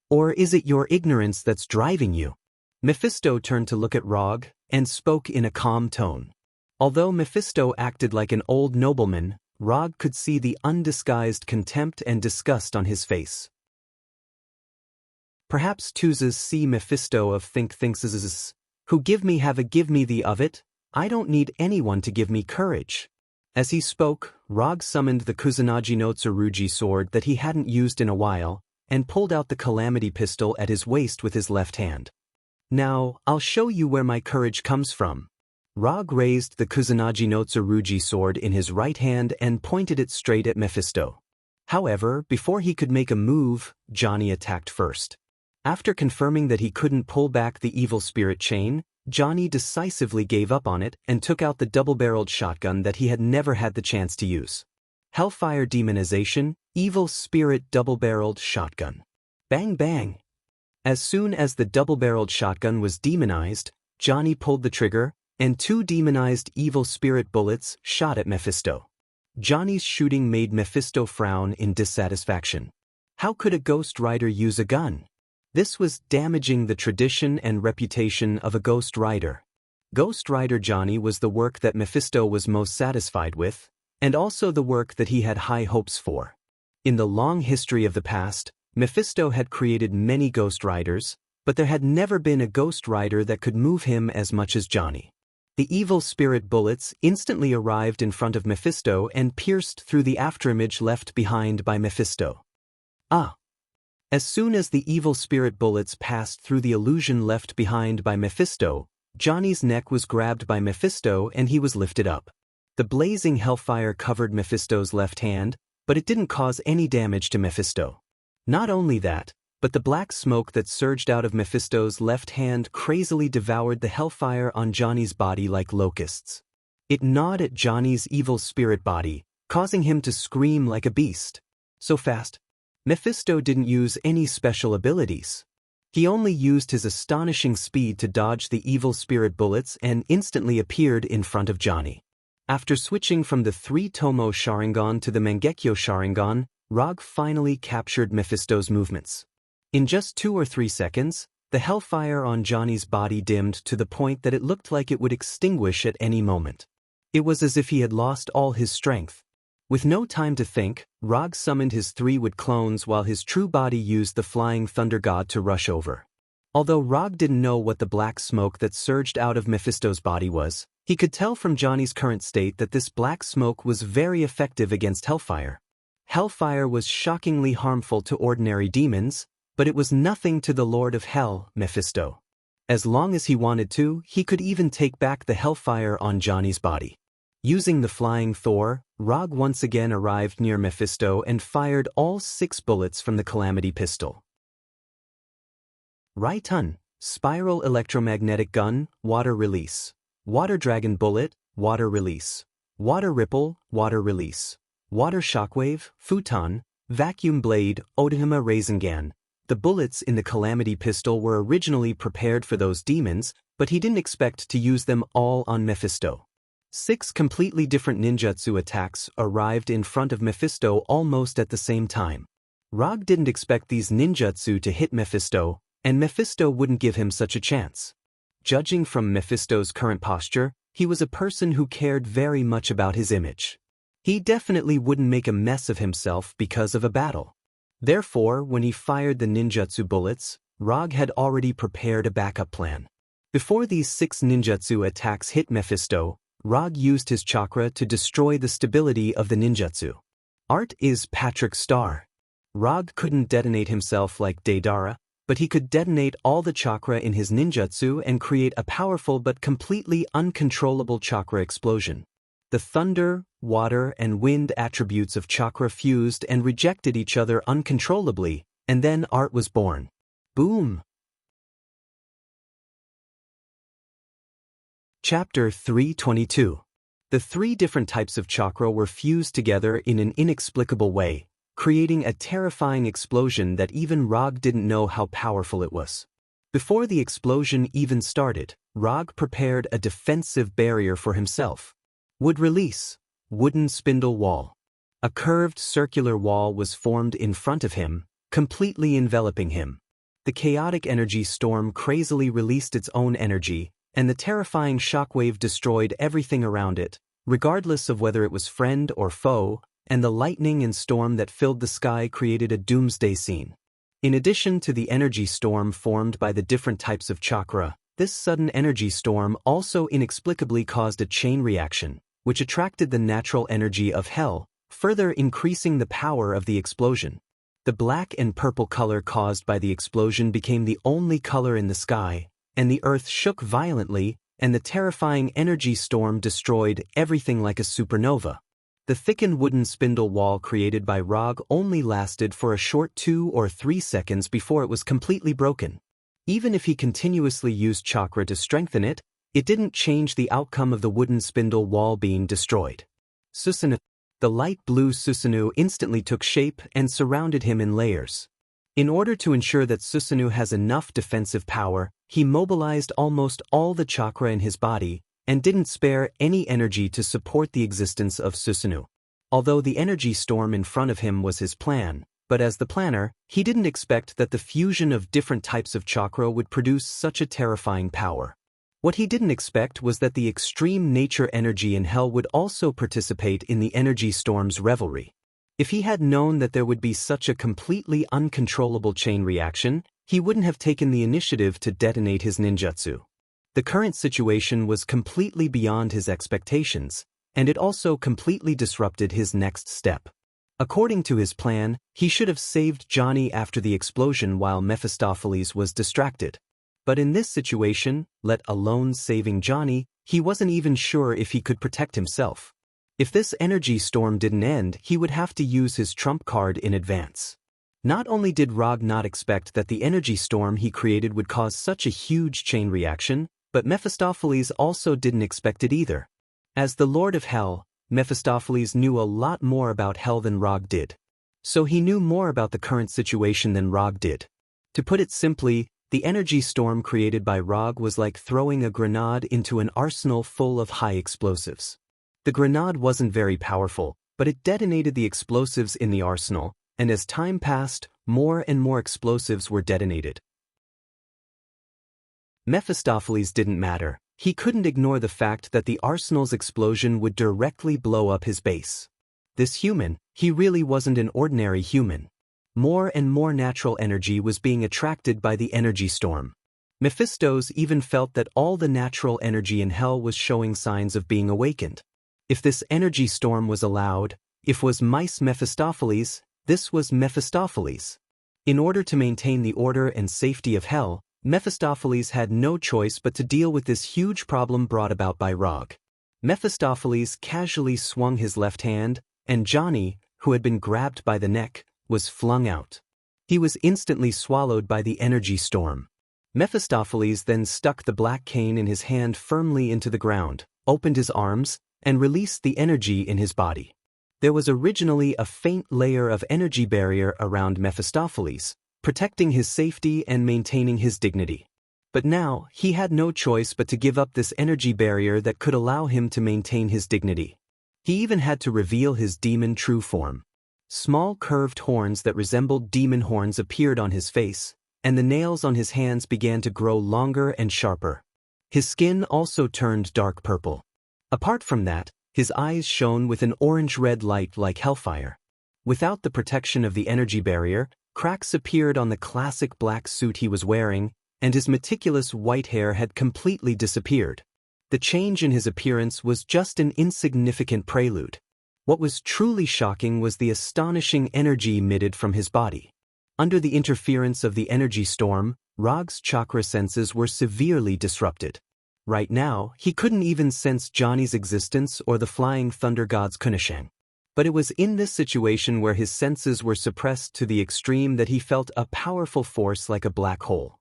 Or is it your ignorance that's driving you? Mephisto turned to look at Rog and spoke in a calm tone. Although Mephisto acted like an old nobleman, Rog could see the undisguised contempt and disgust on his face. Perhaps Tuzes see Mephisto of thinks who give me the of it, I don't need anyone to give me courage. As he spoke, Rog summoned the Kusanagi no Tsurugi sword that he hadn't used in a while, and pulled out the calamity pistol at his waist with his left hand. Now, I'll show you where my courage comes from. Rog raised the Kusanagi no Tsurugi sword in his right hand and pointed it straight at Mephisto. However, before he could make a move, Johnny attacked first. After confirming that he couldn't pull back the evil spirit chain, Johnny decisively gave up on it and took out the double-barreled shotgun that he had never had the chance to use. Hellfire Demonization, Evil Spirit Double-Barreled Shotgun. Bang bang! As soon as the double-barreled shotgun was demonized, Johnny pulled the trigger, and 2 demonized evil spirit bullets shot at Mephisto. Johnny's shooting made Mephisto frown in dissatisfaction. How could a Ghost Rider use a gun? This was damaging the tradition and reputation of a Ghost Rider. Ghost Rider Johnny was the work that Mephisto was most satisfied with, and also the work that he had high hopes for. In the long history of the past, Mephisto had created many Ghost Riders, but there had never been a Ghost Rider that could move him as much as Johnny. The evil spirit bullets instantly arrived in front of Mephisto and pierced through the afterimage left behind by Mephisto. As soon as the evil spirit bullets passed through the illusion left behind by Mephisto, Johnny's neck was grabbed by Mephisto and he was lifted up. The blazing hellfire covered Mephisto's left hand, but it didn't cause any damage to Mephisto. Not only that, but the black smoke that surged out of Mephisto's left hand crazily devoured the hellfire on Johnny's body like locusts. It gnawed at Johnny's evil spirit body, causing him to scream like a beast. So fast, Mephisto didn't use any special abilities. He only used his astonishing speed to dodge the evil spirit bullets and instantly appeared in front of Johnny. After switching from the 3-Tomo Sharingan to the Mangekyo Sharingan, Rog finally captured Mephisto's movements. In just 2 or 3 seconds, the hellfire on Johnny's body dimmed to the point that it looked like it would extinguish at any moment. It was as if he had lost all his strength. With no time to think, Rog summoned his 3 Wood clones while his true body used the Flying Thunder God to rush over. Although Rog didn't know what the black smoke that surged out of Mephisto's body was, he could tell from Johnny's current state that this black smoke was very effective against hellfire. Hellfire was shockingly harmful to ordinary demons, but it was nothing to the Lord of Hell, Mephisto. As long as he wanted to, he could even take back the hellfire on Johnny's body. Using the Flying Thor, Rog once again arrived near Mephisto and fired all 6 bullets from the Calamity Pistol. Raitun, Spiral Electromagnetic Gun, Water Release. Water Dragon Bullet, Water Release. Water Ripple, Water Release. Water Shockwave, Futon, Vacuum Blade, Odahima Rasengan. The bullets in the Calamity Pistol were originally prepared for those demons, but he didn't expect to use them all on Mephisto. 6 completely different ninjutsu attacks arrived in front of Mephisto almost at the same time. Rog didn't expect these ninjutsu to hit Mephisto, and Mephisto wouldn't give him such a chance. Judging from Mephisto's current posture, he was a person who cared very much about his image. He definitely wouldn't make a mess of himself because of a battle. Therefore, when he fired the ninjutsu bullets, Rog had already prepared a backup plan. Before these 6 ninjutsu attacks hit Mephisto, Rog used his chakra to destroy the stability of the ninjutsu. Art is Patrick Star. Rog couldn't detonate himself like Deidara, but he could detonate all the chakra in his ninjutsu and create a powerful but completely uncontrollable chakra explosion. The thunder, water, and wind attributes of chakra fused and rejected each other uncontrollably, and then Art was born. Boom! Chapter 322. The 3 different types of chakra were fused together in an inexplicable way, creating a terrifying explosion that even Rog didn't know how powerful it was. Before the explosion even started, Rog prepared a defensive barrier for himself. Wood Release. Wooden Spindle Wall. A curved circular wall was formed in front of him, completely enveloping him. The chaotic energy storm crazily released its own energy, and the terrifying shockwave destroyed everything around it, regardless of whether it was friend or foe, and the lightning and storm that filled the sky created a doomsday scene. In addition to the energy storm formed by the different types of chakra, this sudden energy storm also inexplicably caused a chain reaction, which attracted the natural energy of hell, further increasing the power of the explosion. The black and purple color caused by the explosion became the only color in the sky, and the earth shook violently, and the terrifying energy storm destroyed everything like a supernova. The thickened wooden spindle wall created by Rog only lasted for a short 2 or 3 seconds before it was completely broken. Even if he continuously used chakra to strengthen it, it didn't change the outcome of the wooden spindle wall being destroyed. Susana. The light blue Susanoo instantly took shape and surrounded him in layers. In order to ensure that Susanoo has enough defensive power, he mobilized almost all the chakra in his body and didn't spare any energy to support the existence of Susanoo. Although the energy storm in front of him was his plan, but as the planner, he didn't expect that the fusion of different types of chakra would produce such a terrifying power. What he didn't expect was that the extreme nature energy in hell would also participate in the energy storm's revelry. If he had known that there would be such a completely uncontrollable chain reaction, he wouldn't have taken the initiative to detonate his ninjutsu. The current situation was completely beyond his expectations, and it also completely disrupted his next step. According to his plan, he should have saved Johnny after the explosion while Mephistopheles was distracted. But in this situation, let alone saving Johnny, he wasn't even sure if he could protect himself. If this energy storm didn't end, he would have to use his trump card in advance. Not only did Rog not expect that the energy storm he created would cause such a huge chain reaction, but Mephistopheles also didn't expect it either. As the Lord of Hell, Mephistopheles knew a lot more about hell than Rog did. So he knew more about the current situation than Rog did. To put it simply, the energy storm created by Rog was like throwing a grenade into an arsenal full of high explosives. The grenade wasn't very powerful, but it detonated the explosives in the arsenal, and as time passed, more and more explosives were detonated. Mephistopheles didn't matter. He couldn't ignore the fact that the arsenal's explosion would directly blow up his base. This human, he really wasn't an ordinary human. More and more natural energy was being attracted by the energy storm. Mephistos even felt that all the natural energy in hell was showing signs of being awakened. If this energy storm was allowed, if was Mice Mephistopheles, this was Mephistopheles. In order to maintain the order and safety of hell, Mephistopheles had no choice but to deal with this huge problem brought about by Rog. Mephistopheles casually swung his left hand, and Johnny, who had been grabbed by the neck, was flung out. He was instantly swallowed by the energy storm. Mephistopheles then stuck the black cane in his hand firmly into the ground, opened his arms, and released the energy in his body. There was originally a faint layer of energy barrier around Mephistopheles, protecting his safety and maintaining his dignity. But now, he had no choice but to give up this energy barrier that could allow him to maintain his dignity. He even had to reveal his demon true form. Small curved horns that resembled demon horns appeared on his face, and the nails on his hands began to grow longer and sharper. His skin also turned dark purple. Apart from that, his eyes shone with an orange-red light like hellfire. Without the protection of the energy barrier, cracks appeared on the classic black suit he was wearing, and his meticulous white hair had completely disappeared. The change in his appearance was just an insignificant prelude. What was truly shocking was the astonishing energy emitted from his body. Under the interference of the energy storm, Rog's chakra senses were severely disrupted. Right now, he couldn't even sense Johnny's existence or the flying thunder god's Kunishang. But it was in this situation where his senses were suppressed to the extreme that he felt a powerful force like a black hole.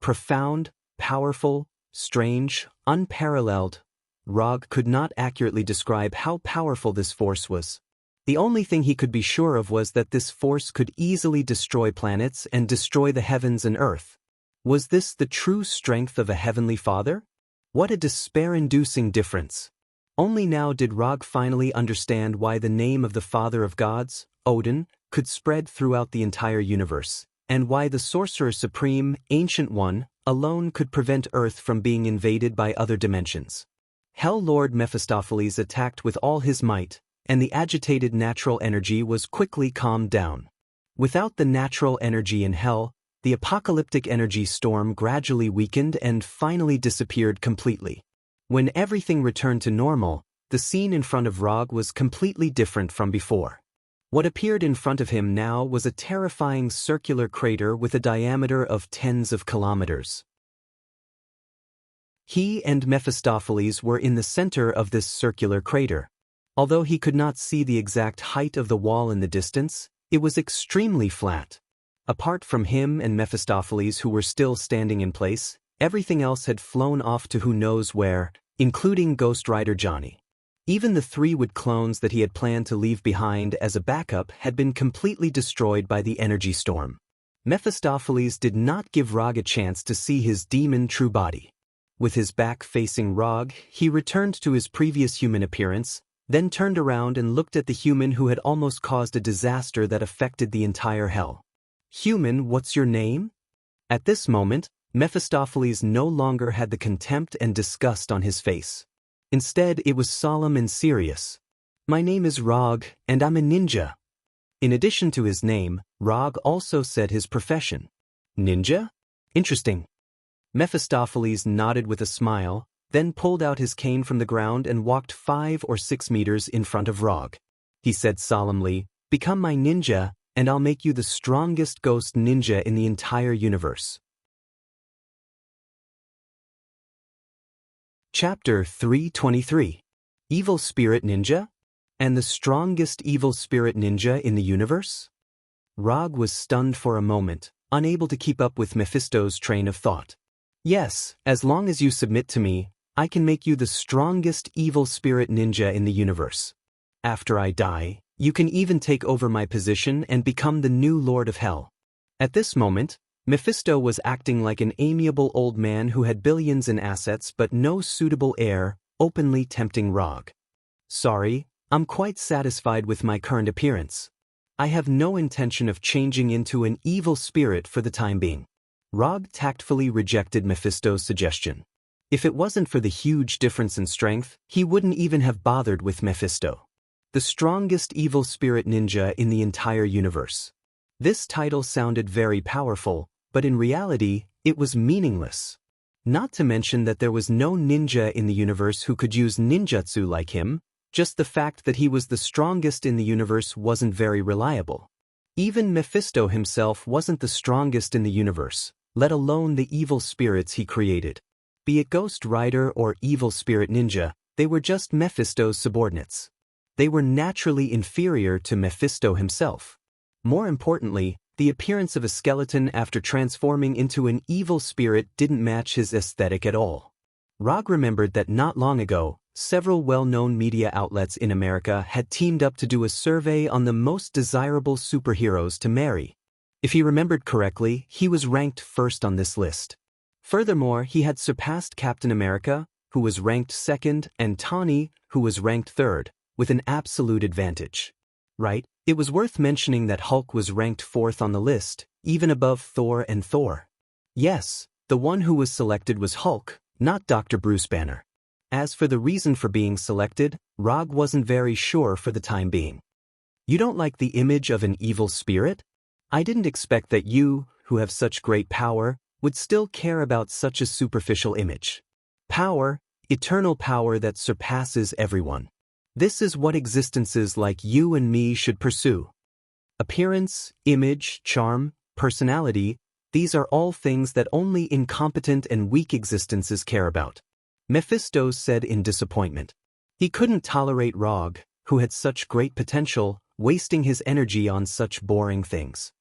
Profound, powerful, strange, unparalleled. Rog could not accurately describe how powerful this force was. The only thing he could be sure of was that this force could easily destroy planets and destroy the heavens and earth. Was this the true strength of a heavenly father? What a despair-inducing difference. Only now did Rog finally understand why the name of the Father of Gods, Odin, could spread throughout the entire universe, and why the Sorcerer Supreme, Ancient One, alone could prevent Earth from being invaded by other dimensions. Hell Lord Mephistopheles attacked with all his might, and the agitated natural energy was quickly calmed down. Without the natural energy in hell, the apocalyptic energy storm gradually weakened and finally disappeared completely. When everything returned to normal, the scene in front of Rog was completely different from before. What appeared in front of him now was a terrifying circular crater with a diameter of tens of kilometers. He and Mephistopheles were in the center of this circular crater. Although he could not see the exact height of the wall in the distance, it was extremely flat. Apart from him and Mephistopheles, who were still standing in place, everything else had flown off to who knows where, including Ghost Rider Johnny. Even the 3 wood clones that he had planned to leave behind as a backup had been completely destroyed by the energy storm. Mephistopheles did not give Rog a chance to see his demon true body. With his back facing Rog, he returned to his previous human appearance, then turned around and looked at the human who had almost caused a disaster that affected the entire hell. "Human, what's your name?" At this moment, Mephistopheles no longer had the contempt and disgust on his face. Instead, it was solemn and serious. "My name is Rog, and I'm a ninja." In addition to his name, Rog also said his profession. "Ninja? Interesting." Mephistopheles nodded with a smile, then pulled out his cane from the ground and walked 5 or 6 meters in front of Rog. He said solemnly, "Become my ninja, and I'll make you the strongest ghost ninja in the entire universe." Chapter 323. Evil Spirit Ninja? And the strongest evil spirit ninja in the universe? Rog was stunned for a moment, unable to keep up with Mephisto's train of thought. "Yes, as long as you submit to me, I can make you the strongest evil spirit ninja in the universe. After I die, you can even take over my position and become the new Lord of Hell." At this moment, Mephisto was acting like an amiable old man who had billions in assets but no suitable heir, openly tempting Rog. "Sorry, I'm quite satisfied with my current appearance. I have no intention of changing into an evil spirit for the time being." Rog tactfully rejected Mephisto's suggestion. If it wasn't for the huge difference in strength, he wouldn't even have bothered with Mephisto. The strongest evil spirit ninja in the entire universe. This title sounded very powerful, but in reality, it was meaningless. Not to mention that there was no ninja in the universe who could use ninjutsu like him. Just the fact that he was the strongest in the universe wasn't very reliable. Even Mephisto himself wasn't the strongest in the universe, let alone the evil spirits he created. Be it Ghost Rider or Evil Spirit Ninja, they were just Mephisto's subordinates. They were naturally inferior to Mephisto himself. More importantly, the appearance of a skeleton after transforming into an evil spirit didn't match his aesthetic at all. Rog remembered that not long ago, several well-known media outlets in America had teamed up to do a survey on the most desirable superheroes to marry. If he remembered correctly, he was ranked first on this list. Furthermore, he had surpassed Captain America, who was ranked second, and Tawny, who was ranked third, with an absolute advantage. Right? It was worth mentioning that Hulk was ranked 4th on the list, even above Thor and Thor. Yes, the one who was selected was Hulk, not Dr. Bruce Banner. As for the reason for being selected, Rog wasn't very sure for the time being. "You don't like the image of an evil spirit? I didn't expect that you, who have such great power, would still care about such a superficial image. Power, eternal power that surpasses everyone. This is what existences like you and me should pursue. Appearance, image, charm, personality, these are all things that only incompetent and weak existences care about," Mephisto said in disappointment. He couldn't tolerate Rog, who had such great potential, wasting his energy on such boring things.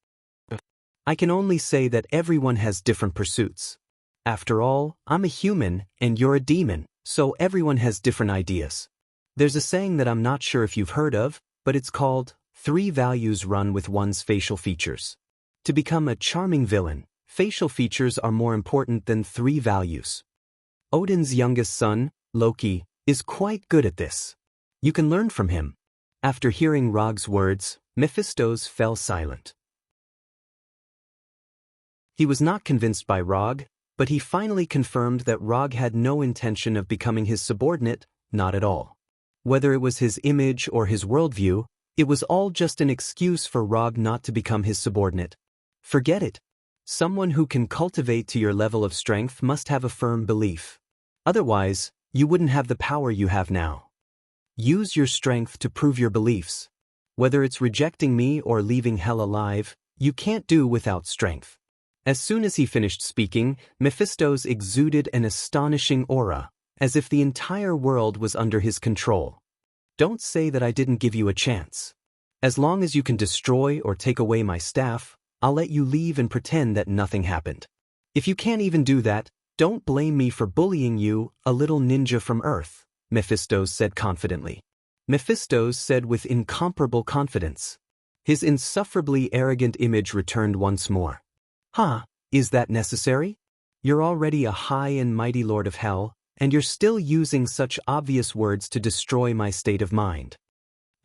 "I can only say that everyone has different pursuits. After all, I'm a human, and you're a demon, so everyone has different ideas. There's a saying that I'm not sure if you've heard of, but it's called, 3 values run with one's facial features. To become a charming villain, facial features are more important than 3 values. Odin's youngest son, Loki, is quite good at this. You can learn from him." After hearing Rog's words, Mephisto's fell silent. He was not convinced by Rog, but he finally confirmed that Rog had no intention of becoming his subordinate, not at all. Whether it was his image or his worldview, it was all just an excuse for Rog not to become his subordinate. Forget it. Someone who can cultivate to your level of strength must have a firm belief. Otherwise, you wouldn't have the power you have now. Use your strength to prove your beliefs. Whether it's rejecting me or leaving hell alive, you can't do without strength. As soon as he finished speaking, Mephisto's exuded an astonishing aura, as if the entire world was under his control. "Don't say that I didn't give you a chance. As long as you can destroy or take away my staff, I'll let you leave and pretend that nothing happened. If you can't even do that, don't blame me for bullying you, a little ninja from Earth. Mephistos said confidently. Mephistos said with incomparable confidence. His insufferably arrogant image returned once more. Huh, is that necessary? You're already a high and mighty lord of hell, and you're still using such obvious words to destroy my state of mind.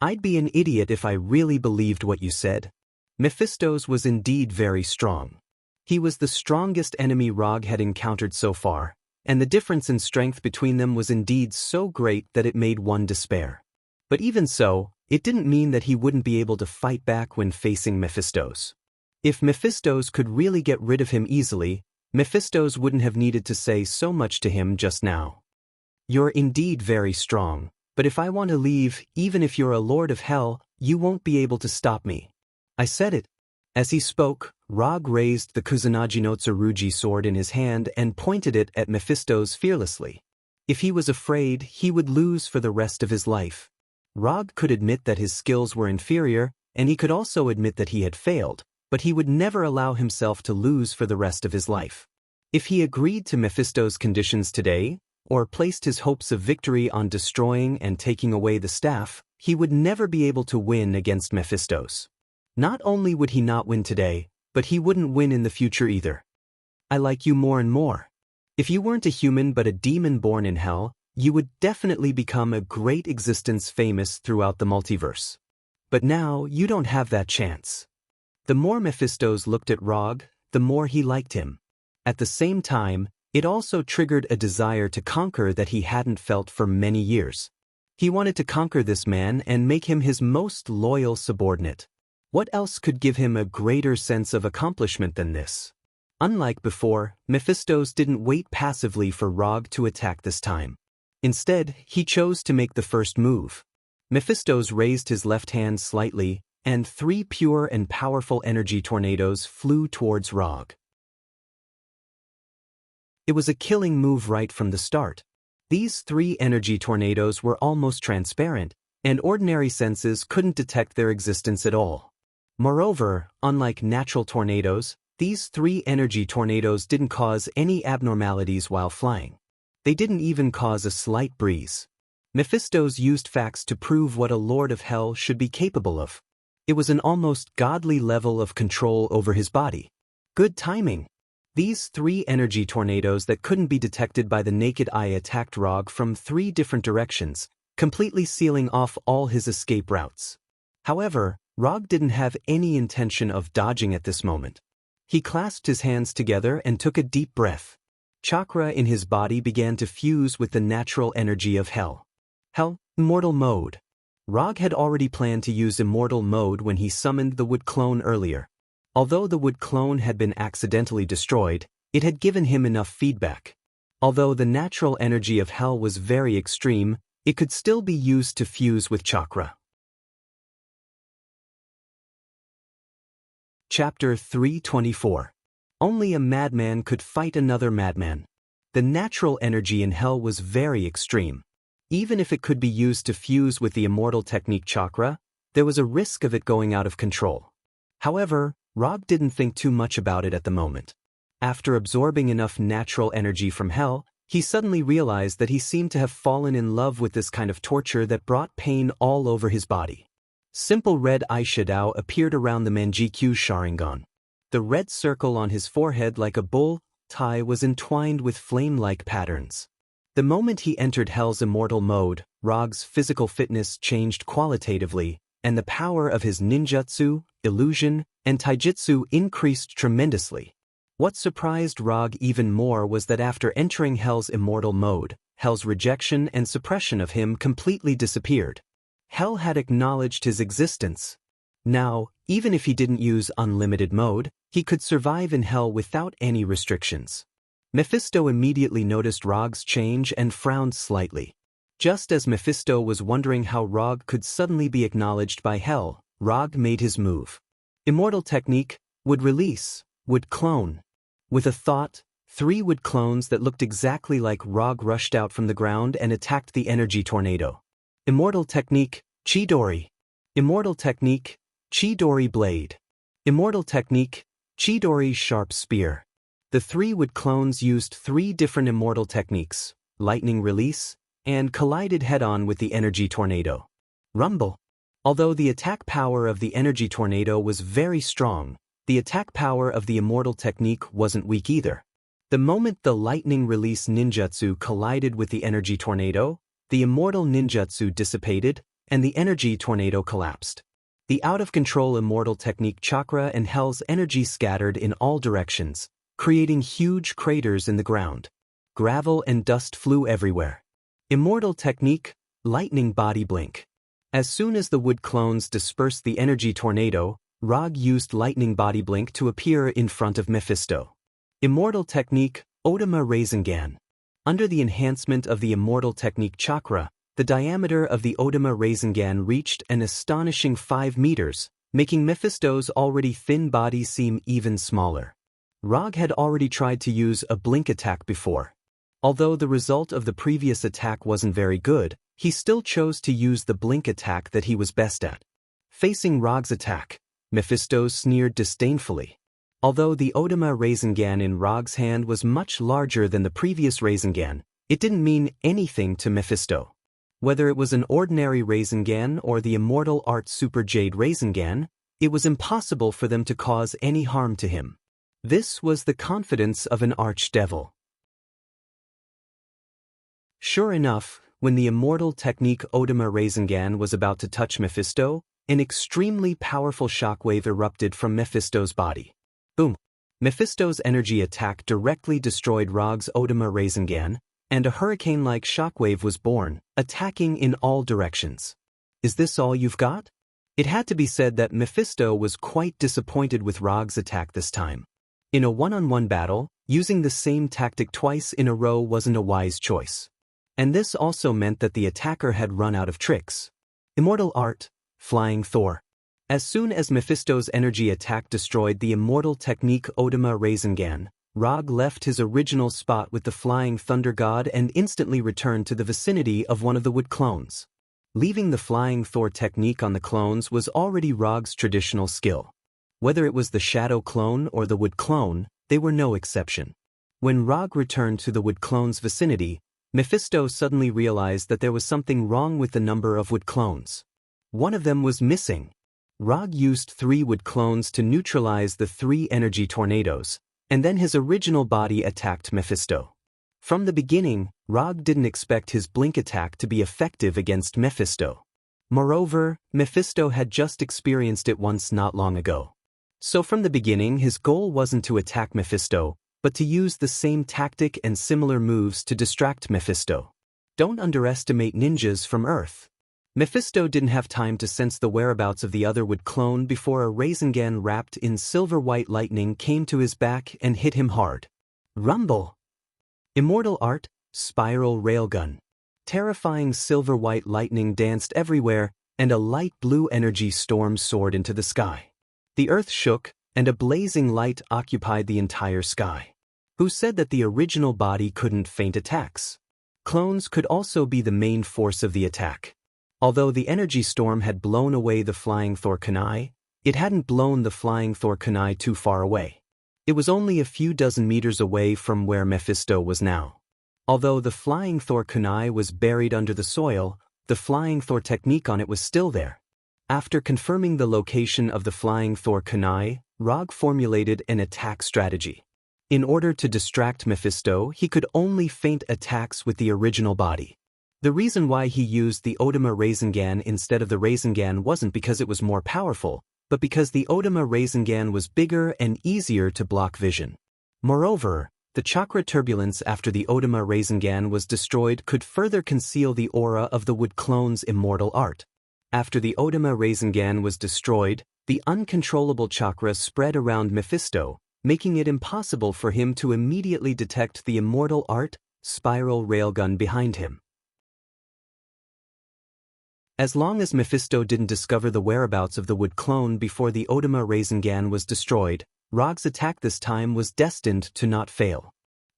I'd be an idiot if I really believed what you said. Mephistos was indeed very strong. He was the strongest enemy Rog had encountered so far, and the difference in strength between them was indeed so great that it made one despair. But even so, it didn't mean that he wouldn't be able to fight back when facing Mephistos. If Mephistos could really get rid of him easily, Mephistos wouldn't have needed to say so much to him just now. You're indeed very strong, but if I want to leave, even if you're a lord of hell, you won't be able to stop me. I said it. As he spoke, Rog raised the Kusanagi no Tsurugi sword in his hand and pointed it at Mephistos fearlessly. If he was afraid, he would lose for the rest of his life. Rog could admit that his skills were inferior, and he could also admit that he had failed, but he would never allow himself to lose for the rest of his life. If he agreed to Mephistos' conditions today, or placed his hopes of victory on destroying and taking away the staff, he would never be able to win against Mephistos. Not only would he not win today, but he wouldn't win in the future either. I like you more and more. If you weren't a human but a demon born in hell, you would definitely become a great existence famous throughout the multiverse. But now, you don't have that chance. The more Mephistos looked at Rog, the more he liked him. At the same time, it also triggered a desire to conquer that he hadn't felt for many years. He wanted to conquer this man and make him his most loyal subordinate. What else could give him a greater sense of accomplishment than this? Unlike before, Mephistos didn't wait passively for Rog to attack this time. Instead, he chose to make the first move. Mephistos raised his left hand slightly, and 3 pure and powerful energy tornadoes flew towards Rog. It was a killing move right from the start. These 3 energy tornadoes were almost transparent, and ordinary senses couldn't detect their existence at all. Moreover, unlike natural tornadoes, these 3 energy tornadoes didn't cause any abnormalities while flying. They didn't even cause a slight breeze. Mephistos used facts to prove what a lord of hell should be capable of. It was an almost godly level of control over his body. Good timing. These 3 energy tornadoes that couldn't be detected by the naked eye attacked Rog from 3 different directions, completely sealing off all his escape routes. However, Rog didn't have any intention of dodging at this moment. He clasped his hands together and took a deep breath. Chakra in his body began to fuse with the natural energy of hell. Immortal mode. Rog had already planned to use immortal mode when he summoned the wood clone earlier. Although the wood clone had been accidentally destroyed, it had given him enough feedback. Although the natural energy of hell was very extreme, it could still be used to fuse with chakra. Chapter 324. Only a madman could fight another madman. The natural energy in hell was very extreme. Even if it could be used to fuse with the immortal technique chakra, there was a risk of it going out of control. However, Rog didn't think too much about it at the moment. After absorbing enough natural energy from hell, he suddenly realized that he seemed to have fallen in love with this kind of torture that brought pain all over his body. Simple red eyeshadow appeared around the Manjikyu Sharingan. The red circle on his forehead like a bull tie was entwined with flame-like patterns. The moment he entered Hell's immortal mode, Rog's physical fitness changed qualitatively, and the power of his ninjutsu, illusion, and taijutsu increased tremendously. What surprised Rog even more was that after entering Hell's immortal mode, Hell's rejection and suppression of him completely disappeared. Hell had acknowledged his existence. Now, even if he didn't use unlimited mode, he could survive in Hell without any restrictions. Mephisto immediately noticed Rog's change and frowned slightly. Just as Mephisto was wondering how Rog could suddenly be acknowledged by Hell, Rog made his move. Immortal technique, would release, would clone. With a thought, 3 wood clones that looked exactly like Rog rushed out from the ground and attacked the energy tornado. Immortal technique, Chidori. Immortal technique, Chidori blade. Immortal technique, Chidori sharp spear. The 3 wood clones used 3 different immortal techniques: lightning release, and collided head-on with the energy tornado. Rumble. Although the attack power of the energy tornado was very strong, the attack power of the immortal technique wasn't weak either. The moment the lightning release ninjutsu collided with the energy tornado, the immortal ninjutsu dissipated, and the energy tornado collapsed. The out-of-control immortal technique chakra and hell's energy scattered in all directions, creating huge craters in the ground. Gravel and dust flew everywhere. Immortal technique, lightning body blink. As soon as the wood clones dispersed the energy tornado, Rog used lightning body blink to appear in front of Mephisto. Immortal technique, Odama Rasengan. Under the enhancement of the immortal technique chakra, the diameter of the Odama Rasengan reached an astonishing 5 meters, making Mephisto's already thin body seem even smaller. Rog had already tried to use a blink attack before. Although the result of the previous attack wasn't very good, he still chose to use the blink attack that he was best at. Facing Rog's attack, Mephisto sneered disdainfully. Although the Odama Rasengan in Rog's hand was much larger than the previous Rasengan, it didn't mean anything to Mephisto. Whether it was an ordinary Rasengan or the Immortal Art Super Jade Rasengan, it was impossible for them to cause any harm to him. This was the confidence of an archdevil. Sure enough, when the immortal technique Odama Rasengan was about to touch Mephisto, an extremely powerful shockwave erupted from Mephisto's body. Boom! Mephisto's energy attack directly destroyed Rog's Odama Rasengan, and a hurricane-like shockwave was born, attacking in all directions. Is this all you've got? It had to be said that Mephisto was quite disappointed with Rog's attack this time. In a one-on-one battle, using the same tactic twice in a row wasn't a wise choice. And this also meant that the attacker had run out of tricks. Immortal Art, Flying Thor. As soon as Mephisto's energy attack destroyed the immortal technique Odama Rasengan, Rog left his original spot with the Flying Thunder God and instantly returned to the vicinity of one of the wood clones. Leaving the Flying Thor technique on the clones was already Rog's traditional skill. Whether it was the Shadow clone or the wood clone, they were no exception. When Rog returned to the wood clone's vicinity, Mephisto suddenly realized that there was something wrong with the number of wood clones. One of them was missing. Rog used 3 wood clones to neutralize the 3 energy tornadoes, and then his original body attacked Mephisto. From the beginning, Rog didn't expect his blink attack to be effective against Mephisto. Moreover, Mephisto had just experienced it once not long ago. So from the beginning, his goal wasn't to attack Mephisto, but to use the same tactic and similar moves to distract Mephisto. Don't underestimate ninjas from Earth. Mephisto didn't have time to sense the whereabouts of the other wood clone before a Rasengan wrapped in silver-white lightning came to his back and hit him hard. Rumble! Immortal Art, Spiral Railgun. Terrifying silver-white lightning danced everywhere, and a light blue energy storm soared into the sky. The earth shook, and a blazing light occupied the entire sky. Who said that the original body couldn't feint attacks? Clones could also be the main force of the attack. Although the energy storm had blown away the Flying Thor Kunai, it hadn't blown the Flying Thor Kunai too far away. It was only a few dozen meters away from where Mephisto was now. Although the Flying Thor Kunai was buried under the soil, the Flying Thor technique on it was still there. After confirming the location of the Flying Thor Kunai, Rog formulated an attack strategy. In order to distract Mephisto, he could only feint attacks with the original body. The reason why he used the Odama Rasengan instead of the Rasengan wasn't because it was more powerful, but because the Odama Rasengan was bigger and easier to block vision. Moreover, the chakra turbulence after the Odama Rasengan was destroyed could further conceal the aura of the wood clone's immortal art. After the Odama Rasengan was destroyed, the uncontrollable chakra spread around Mephisto, making it impossible for him to immediately detect the immortal art, Spiral Railgun behind him. As long as Mephisto didn't discover the whereabouts of the wood clone before the Odama Rasengan was destroyed, Rog's attack this time was destined to not fail.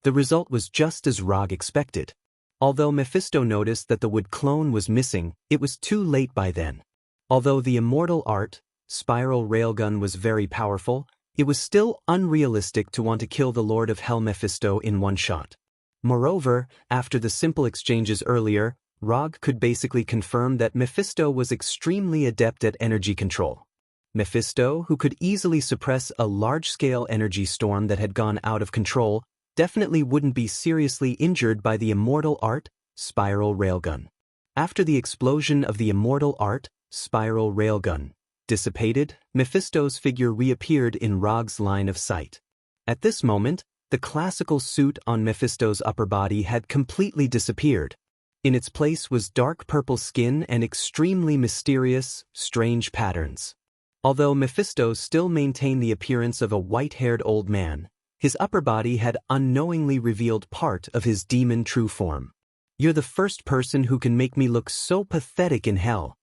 The result was just as Rog expected. Although Mephisto noticed that the wood clone was missing, it was too late by then. Although the immortal art, Spiral Railgun was very powerful, it was still unrealistic to want to kill the Lord of Hell Mephisto in one shot. Moreover, after the simple exchanges earlier, Rog could basically confirm that Mephisto was extremely adept at energy control. Mephisto, who could easily suppress a large-scale energy storm that had gone out of control, definitely wouldn't be seriously injured by the immortal art, spiral railgun. After the explosion of the immortal art, spiral railgun dissipated, Mephisto's figure reappeared in Rog's line of sight. At this moment, the classical suit on Mephisto's upper body had completely disappeared. In its place was dark purple skin and extremely mysterious, strange patterns. Although Mephisto still maintained the appearance of a white-haired old man, his upper body had unknowingly revealed part of his demon true form. "You're the first person who can make me look so pathetic in hell.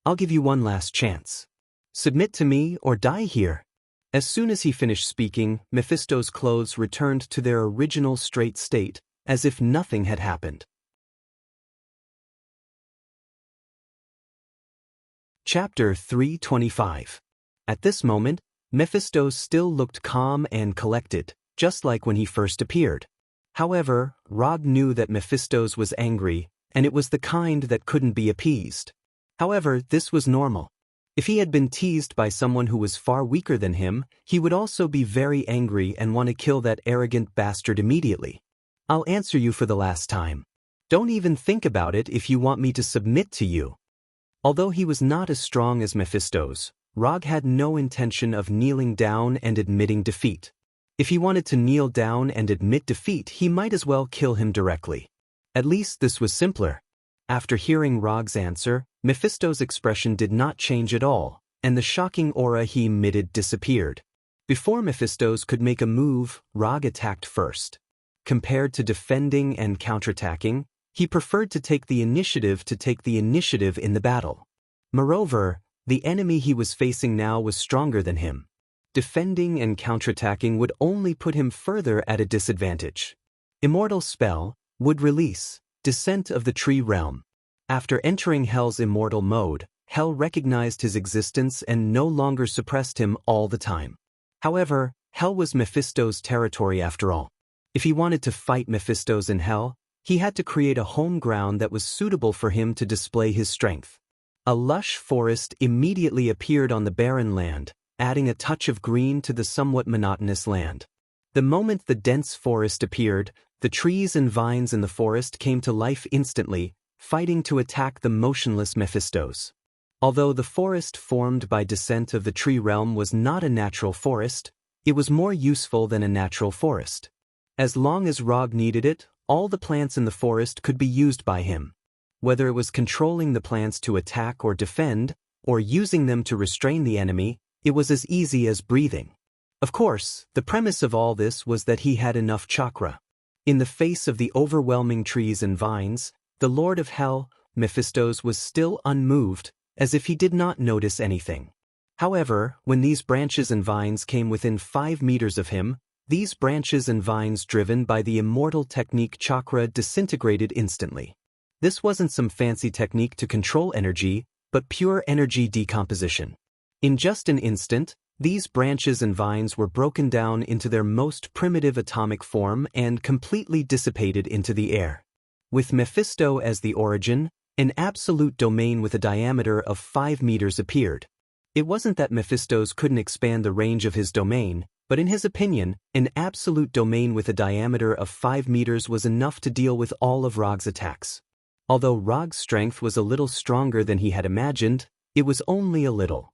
I'll give you one last chance. Submit to me or die here." As soon as he finished speaking, Mephisto's clothes returned to their original straight state, as if nothing had happened. Chapter 325. At this moment, Mephisto still looked calm and collected, just like when he first appeared. However, Rog knew that Mephisto's was angry, and it was the kind that couldn't be appeased. However, this was normal. If he had been teased by someone who was far weaker than him, he would also be very angry and want to kill that arrogant bastard immediately. "I'll answer you for the last time. Don't even think about it if you want me to submit to you." Although he was not as strong as Mephisto's, Rog had no intention of kneeling down and admitting defeat. If he wanted to kneel down and admit defeat, he might as well kill him directly. At least this was simpler. After hearing Rog's answer, Mephisto's expression did not change at all, and the shocking aura he emitted disappeared. Before Mephisto's could make a move, Rog attacked first. Compared to defending and counterattacking, he preferred to take the initiative in the battle. Moreover, the enemy he was facing now was stronger than him. Defending and counterattacking would only put him further at a disadvantage. Immortal spell would release Descent of the Tree Realm. After entering Hell's immortal mode, Hell recognized his existence and no longer suppressed him all the time. However, Hell was Mephisto's territory after all. If he wanted to fight Mephisto's in Hell, he had to create a home ground that was suitable for him to display his strength. A lush forest immediately appeared on the barren land, adding a touch of green to the somewhat monotonous land. The moment the dense forest appeared, the trees and vines in the forest came to life instantly, fighting to attack the motionless Mephistos. Although the forest formed by descent of the tree realm was not a natural forest, it was more useful than a natural forest. As long as Rog needed it, all the plants in the forest could be used by him. Whether it was controlling the plants to attack or defend, or using them to restrain the enemy, it was as easy as breathing. Of course, the premise of all this was that he had enough chakra. In the face of the overwhelming trees and vines, the Lord of Hell, Mephistos, was still unmoved, as if he did not notice anything. However, when these branches and vines came within 5 meters of him, these branches and vines driven by the immortal technique chakra disintegrated instantly. This wasn't some fancy technique to control energy, but pure energy decomposition. In just an instant, these branches and vines were broken down into their most primitive atomic form and completely dissipated into the air. With Mephisto as the origin, an absolute domain with a diameter of 5 meters appeared. It wasn't that Mephisto's couldn't expand the range of his domain, but in his opinion, an absolute domain with a diameter of 5 meters was enough to deal with all of Rog's attacks. Although Rog's strength was a little stronger than he had imagined, it was only a little.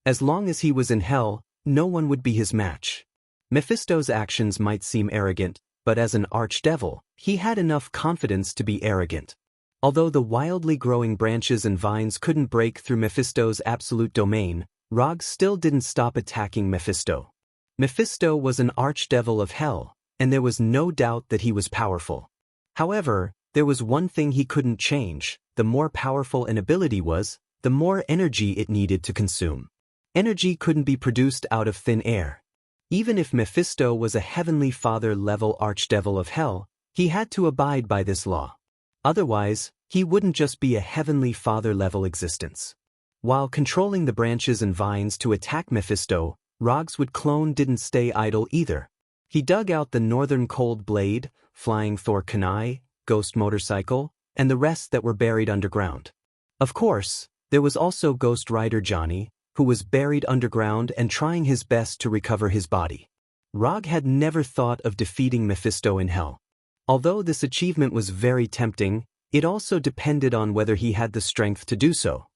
As long as he was in Hell, no one would be his match. Mephisto's actions might seem arrogant, but as an archdevil, he had enough confidence to be arrogant. Although the wildly growing branches and vines couldn't break through Mephisto's absolute domain, Rog still didn't stop attacking Mephisto. Mephisto was an archdevil of Hell, and there was no doubt that he was powerful. However, there was one thing he couldn't change: the more powerful an ability was, the more energy it needed to consume. Energy couldn't be produced out of thin air. Even if Mephisto was a Heavenly Father-level archdevil of Hell, he had to abide by this law. Otherwise, he wouldn't just be a Heavenly Father-level existence. While controlling the branches and vines to attack Mephisto, Rog's wood clone didn't stay idle either. He dug out the northern cold blade, flying Thor kunai, ghost motorcycle, and the rest that were buried underground. Of course, there was also Ghost Rider Johnny, who was buried underground and trying his best to recover his body. Rog had never thought of defeating Mephisto in hell. Although this achievement was very tempting, it also depended on whether he had the strength to do so.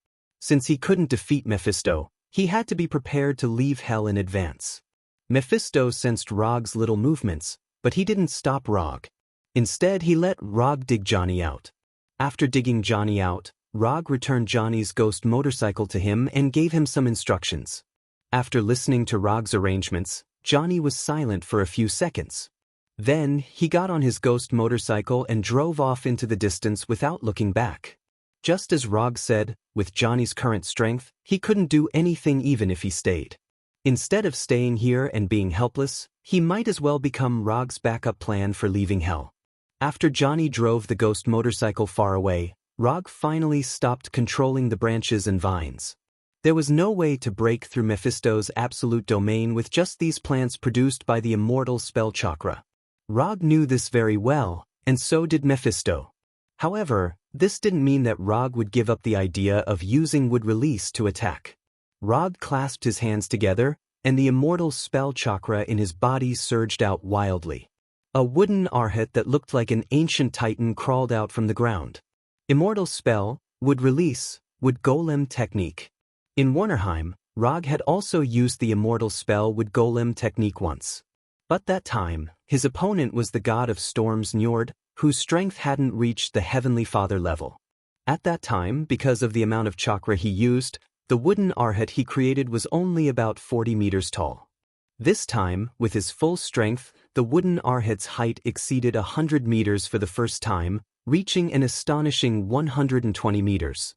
Since he couldn't defeat Mephisto, he had to be prepared to leave hell in advance. Mephisto sensed Rog's little movements, but he didn't stop Rog. Instead, he let Rog dig Johnny out. After digging Johnny out, Rog returned Johnny's ghost motorcycle to him and gave him some instructions. After listening to Rog's arrangements, Johnny was silent for a few seconds. Then, he got on his ghost motorcycle and drove off into the distance without looking back. Just as Rog said, with Johnny's current strength, he couldn't do anything even if he stayed. Instead of staying here and being helpless, he might as well become Rog's backup plan for leaving hell. After Johnny drove the ghost motorcycle far away, Rog finally stopped controlling the branches and vines. There was no way to break through Mephisto's absolute domain with just these plants produced by the immortal spell chakra. Rog knew this very well, and so did Mephisto. However, this didn't mean that Rog would give up the idea of using wood release to attack. Rog clasped his hands together, and the immortal spell chakra in his body surged out wildly. A wooden arhat that looked like an ancient titan crawled out from the ground. Immortal spell, wood release, wood golem technique. In Warnerheim, Rog had also used the immortal spell wood golem technique once. But that time, his opponent was the god of storms Njord, whose strength hadn't reached the Heavenly Father level. At that time, because of the amount of chakra he used, the wooden arhat he created was only about 40 meters tall. This time, with his full strength, the wooden arhat's height exceeded 100 meters for the first time, reaching an astonishing 120 meters.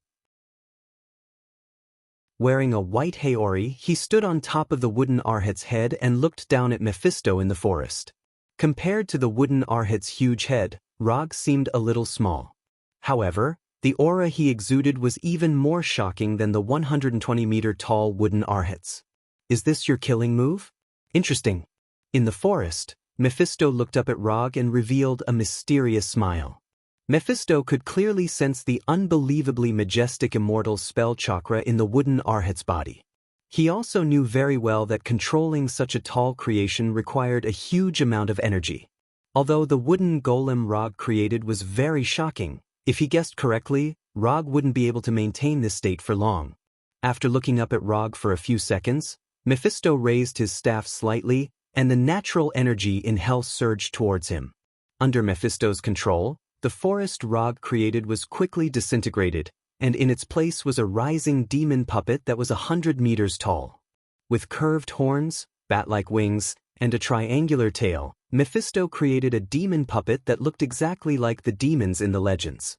Wearing a white haori, he stood on top of the wooden arhat's head and looked down at Mephisto in the forest. Compared to the wooden arhat's huge head, Rog seemed a little small. However, the aura he exuded was even more shocking than the 120-meter-tall wooden arhats. Is this your killing move? Interesting. In the forest, Mephisto looked up at Rog and revealed a mysterious smile. Mephisto could clearly sense the unbelievably majestic immortal spell chakra in the wooden arhat's body. He also knew very well that controlling such a tall creation required a huge amount of energy. Although the wooden golem Rog created was very shocking, if he guessed correctly, Rog wouldn't be able to maintain this state for long. After looking up at Rog for a few seconds, Mephisto raised his staff slightly, and the natural energy in hell surged towards him. Under Mephisto's control, the forest Rog created was quickly disintegrated, and in its place was a rising demon puppet that was 100 meters tall. With curved horns, bat-like wings, and a triangular tail, Mephisto created a demon puppet that looked exactly like the demons in the legends.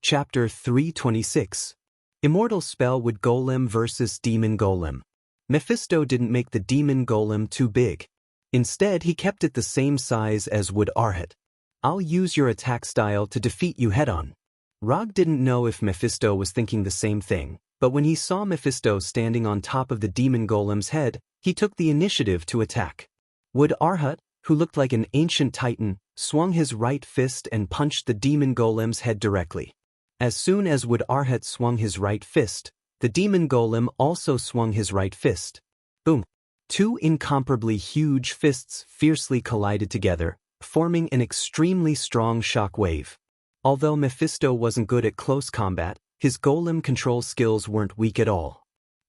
Chapter 326. Immortal Spell Wood Golem vs. Demon Golem. Mephisto didn't make the demon golem too big. Instead, he kept it the same size as Wood Arhat. I'll use your attack style to defeat you head-on. Rog didn't know if Mephisto was thinking the same thing, but when he saw Mephisto standing on top of the demon golem's head, he took the initiative to attack. Wood Arhat, who looked like an ancient titan, swung his right fist and punched the demon golem's head directly. As soon as Wood Arhat swung his right fist, the demon golem also swung his right fist. Boom! Two incomparably huge fists fiercely collided together, forming an extremely strong shock wave. Although Mephisto wasn't good at close combat, his golem control skills weren't weak at all.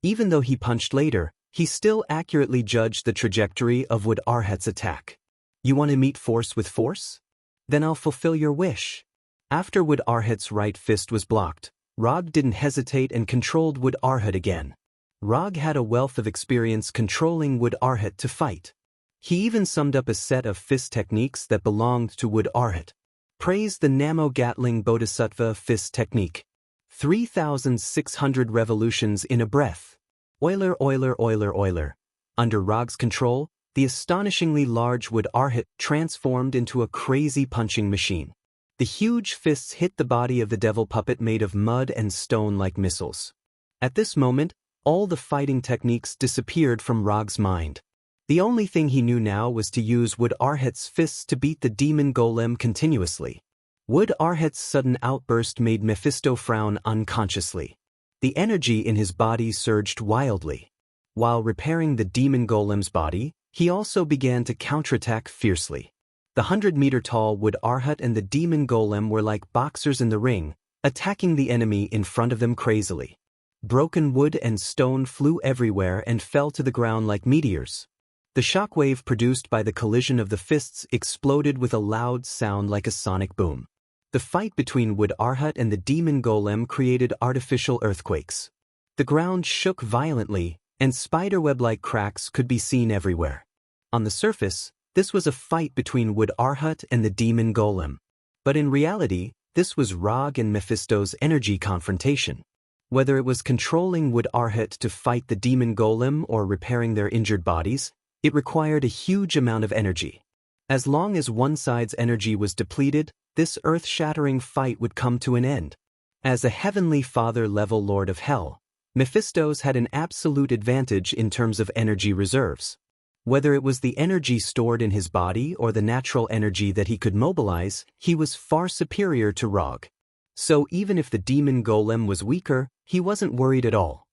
Even though he punched later, he still accurately judged the trajectory of Wood Arhat's attack. You want to meet force with force? Then I'll fulfill your wish. After Wood Arhat's right fist was blocked, Rog didn't hesitate and controlled Wood Arhat again. Rog had a wealth of experience controlling Wood Arhat to fight. He even summed up a set of fist techniques that belonged to Wood Arhat. Praise the Namo Gatling Bodhisattva fist technique. 3,600 revolutions in a breath. Euler, Euler, Euler, Euler. Under Rog's control, the astonishingly large Wood Arhat transformed into a crazy punching machine. The huge fists hit the body of the devil puppet made of mud and stone like missiles. At this moment, all the fighting techniques disappeared from Rog's mind. The only thing he knew now was to use Wood Arhet's fists to beat the demon golem continuously. Wood Arhet's sudden outburst made Mephisto frown unconsciously. The energy in his body surged wildly. While repairing the demon golem's body, he also began to counterattack fiercely. The 100-meter-tall Wood Arhet and the demon golem were like boxers in the ring, attacking the enemy in front of them crazily. Broken wood and stone flew everywhere and fell to the ground like meteors. The shockwave produced by the collision of the fists exploded with a loud sound like a sonic boom. The fight between Wood Arhet and the demon golem created artificial earthquakes. The ground shook violently, and spiderweb-like cracks could be seen everywhere. On the surface, this was a fight between Wood Arhet and the demon golem. But in reality, this was Rog and Mephisto's energy confrontation. Whether it was controlling Wood Arhet to fight the demon golem or repairing their injured bodies, it required a huge amount of energy. As long as one side's energy was depleted, this earth-shattering fight would come to an end. As a Heavenly Father-level Lord of Hell, Mephisto's had an absolute advantage in terms of energy reserves. Whether it was the energy stored in his body or the natural energy that he could mobilize, he was far superior to Rog. So even if the demon golem was weaker, he wasn't worried at all.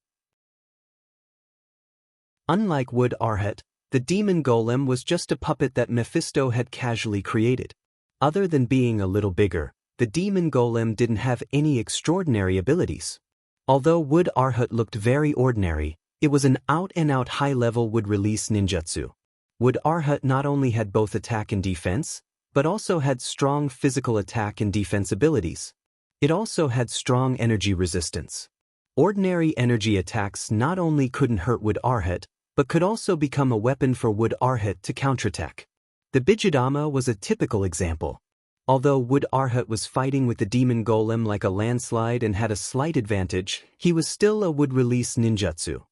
Unlike Wood Arhet, the demon golem was just a puppet that Mephisto had casually created. Other than being a little bigger, the demon golem didn't have any extraordinary abilities. Although Wood Arhet looked very ordinary, it was an out-and-out high-level wood-release ninjutsu. Wood Arhet not only had both attack and defense, but also had strong physical attack and defense abilities. It also had strong energy resistance. Ordinary energy attacks not only couldn't hurt Wood Arhet, but could also become a weapon for Wood Arhet to counterattack. The Bijidama was a typical example. Although Wood Arhet was fighting with the demon golem like a landslide and had a slight advantage, he was still a wood-release ninjutsu.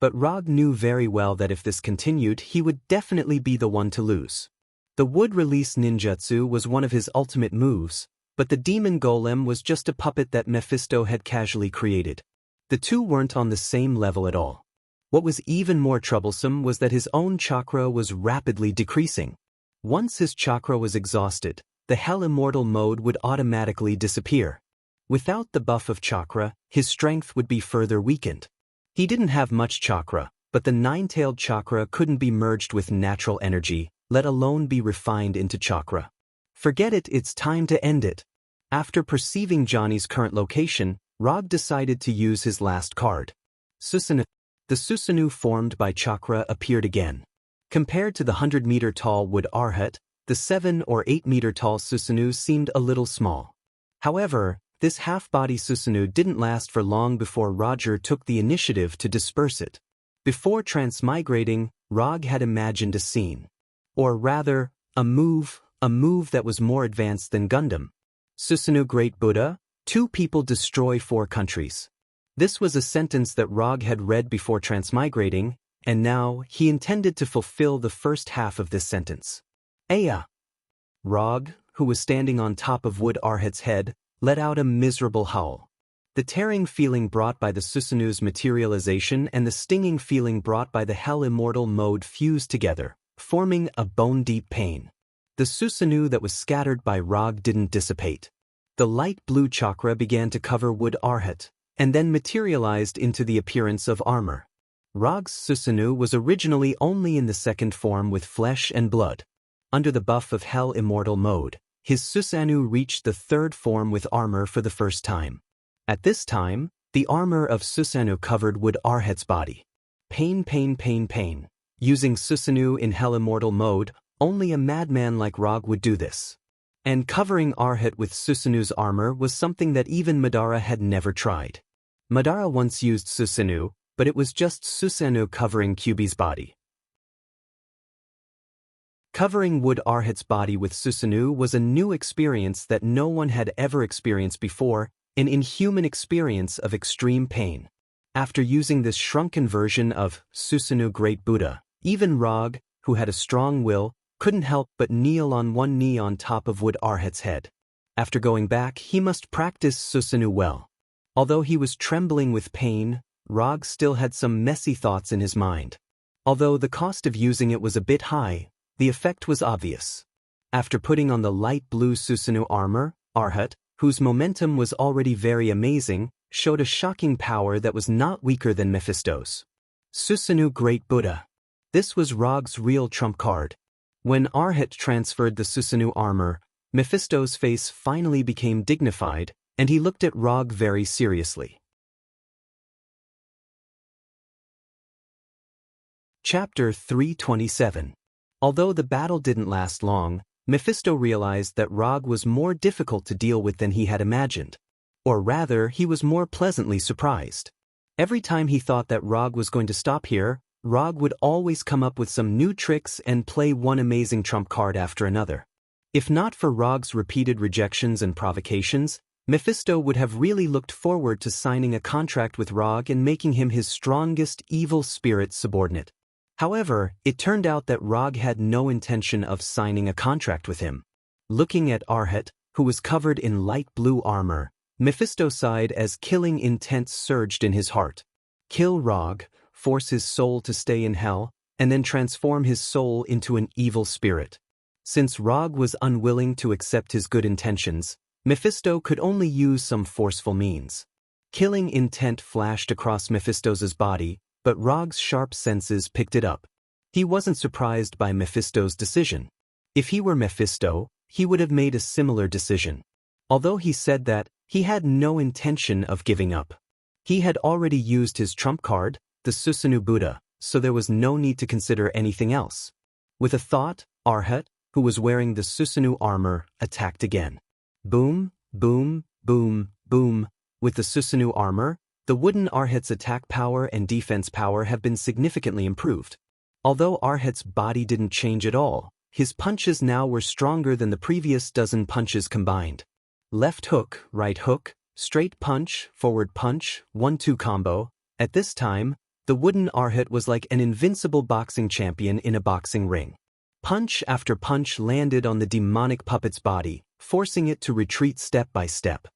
But Rog knew very well that if this continued, he would definitely be the one to lose. The wood-release ninjutsu was one of his ultimate moves, but the demon golem was just a puppet that Mephisto had casually created. The two weren't on the same level at all. What was even more troublesome was that his own chakra was rapidly decreasing. Once his chakra was exhausted, the Hell Immortal mode would automatically disappear. Without the buff of chakra, his strength would be further weakened. He didn't have much chakra, but the nine-tailed chakra couldn't be merged with natural energy, let alone be refined into chakra. Forget it, it's time to end it. After perceiving Johnny's current location, Rog decided to use his last card. Susanoo. The Susanoo formed by chakra appeared again. Compared to the 100-meter-tall Wood Arhet, the 7 or 8-meter-tall Susanoo seemed a little small. However, this half-body Susanoo didn't last for long before Roger took the initiative to disperse it. Before transmigrating, Rog had imagined a scene. Or rather, a move that was more advanced than Gundam. Susanoo Great Buddha, 2 people destroy 4 countries. This was a sentence that Rog had read before transmigrating, and now he intended to fulfill the first half of this sentence. Aya! Rog, who was standing on top of Wood Arhet's head, let out a miserable howl. The tearing feeling brought by the Susanoo's materialization and the stinging feeling brought by the Hell Immortal mode fused together, forming a bone-deep pain. The Susanoo that was scattered by Rog didn't dissipate. The light blue chakra began to cover Wood Arhet, and then materialized into the appearance of armor. Rog's Susanoo was originally only in the second form with flesh and blood. Under the buff of Hell Immortal mode, his Susanoo reached the third form with armor for the first time. At this time, the armor of Susanoo covered Wood Arhet's body. Pain, pain, pain, pain. Using Susanoo in Hell Immortal mode, only a madman like Rog would do this. And covering Arhet with Susanoo's armor was something that even Madara had never tried. Madara once used Susanoo, but it was just Susanoo covering Kyuubi's body. Covering Wood Arhet's body with Susanoo was a new experience that no one had ever experienced before, an inhuman experience of extreme pain. After using this shrunken version of Susanoo Great Buddha, even Rog, who had a strong will, couldn't help but kneel on one knee on top of Wood Arhet's head. After going back, he must practice Susanoo well. Although he was trembling with pain, Rog still had some messy thoughts in his mind. Although the cost of using it was a bit high, the effect was obvious. After putting on the light blue Susanoo armor, Arhat, whose momentum was already very amazing, showed a shocking power that was not weaker than Mephisto's. Susanoo Great Buddha. This was Rog's real trump card. When Arhat transferred the Susanoo armor, Mephisto's face finally became dignified, and he looked at Rog very seriously. Chapter 327. Although the battle didn't last long, Mephisto realized that Rog was more difficult to deal with than he had imagined. Or rather, he was more pleasantly surprised. Every time he thought that Rog was going to stop here, Rog would always come up with some new tricks and play one amazing trump card after another. If not for Rog's repeated rejections and provocations, Mephisto would have really looked forward to signing a contract with Rog and making him his strongest evil spirit subordinate. However, it turned out that Rog had no intention of signing a contract with him. Looking at Arhat, who was covered in light blue armor, Mephisto sighed as killing intent surged in his heart. Kill Rog, force his soul to stay in hell, and then transform his soul into an evil spirit. Since Rog was unwilling to accept his good intentions, Mephisto could only use some forceful means. Killing intent flashed across Mephisto's body, but Rog's sharp senses picked it up. He wasn't surprised by Mephisto's decision. If he were Mephisto, he would have made a similar decision. Although he said that, he had no intention of giving up. He had already used his trump card, the Susanoo Buddha, so there was no need to consider anything else. With a thought, Arhat, who was wearing the Susanoo armor, attacked again. Boom, boom, boom, boom. With the Susanoo armor, the wooden Arhat's attack power and defense power have been significantly improved. Although Arhat's body didn't change at all, his punches now were stronger than the previous dozen punches combined. Left hook, right hook, straight punch, forward punch, 1-2 combo. At this time, the wooden Arhat was like an invincible boxing champion in a boxing ring. Punch after punch landed on the demonic puppet's body, forcing it to retreat step by step.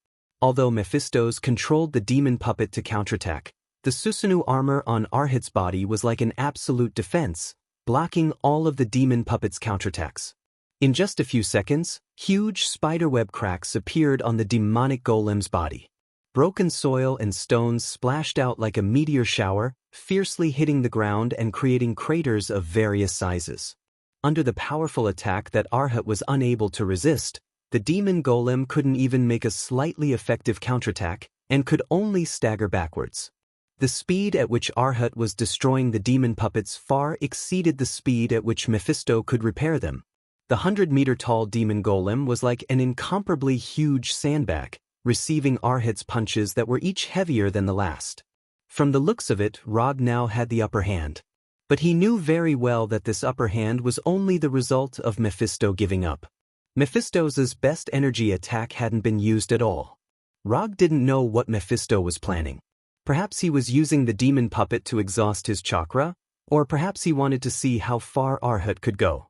Although Mephisto's controlled the demon puppet to counterattack, the Susanoo armor on Arhat's body was like an absolute defense, blocking all of the demon puppet's counterattacks. In just a few seconds, huge spiderweb cracks appeared on the demonic golem's body. Broken soil and stones splashed out like a meteor shower, fiercely hitting the ground and creating craters of various sizes. Under the powerful attack that Arhat was unable to resist, the demon golem couldn't even make a slightly effective counterattack and could only stagger backwards. The speed at which Arhat was destroying the demon puppets far exceeded the speed at which Mephisto could repair them. The 100-meter-tall demon golem was like an incomparably huge sandbag, receiving Arhat's punches that were each heavier than the last. From the looks of it, Rog now had the upper hand. But he knew very well that this upper hand was only the result of Mephisto giving up. Mephisto's best energy attack hadn't been used at all. Rog didn't know what Mephisto was planning. Perhaps he was using the demon puppet to exhaust his chakra, or perhaps he wanted to see how far Arhat could go.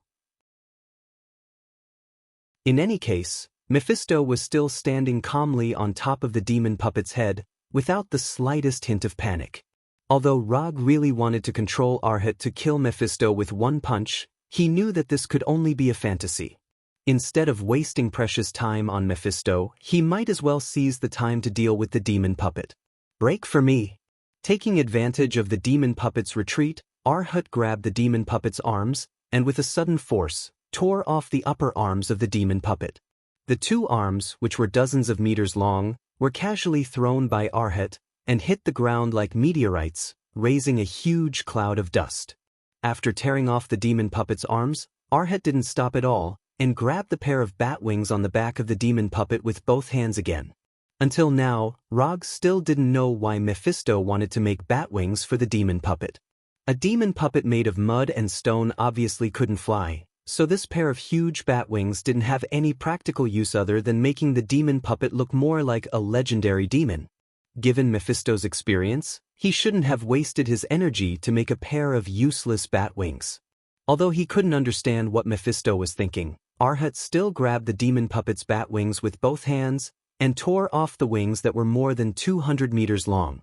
In any case, Mephisto was still standing calmly on top of the demon puppet's head, without the slightest hint of panic. Although Rog really wanted to control Arhat to kill Mephisto with one punch, he knew that this could only be a fantasy. Instead of wasting precious time on Mephisto, he might as well seize the time to deal with the demon puppet. Break for me. Taking advantage of the demon puppet's retreat, Arhat grabbed the demon puppet's arms, and with a sudden force, tore off the upper arms of the demon puppet. The two arms, which were dozens of meters long, were casually thrown by Arhat and hit the ground like meteorites, raising a huge cloud of dust. After tearing off the demon puppet's arms, Arhat didn't stop at all, and grabbed the pair of bat wings on the back of the demon puppet with both hands again. Until now, Rog still didn't know why Mephisto wanted to make bat wings for the demon puppet. A demon puppet made of mud and stone obviously couldn't fly, so this pair of huge bat wings didn't have any practical use other than making the demon puppet look more like a legendary demon. Given Mephisto's experience, he shouldn't have wasted his energy to make a pair of useless bat wings. Although he couldn't understand what Mephisto was thinking, Arhat still grabbed the demon puppet's bat wings with both hands and tore off the wings that were more than 200 meters long.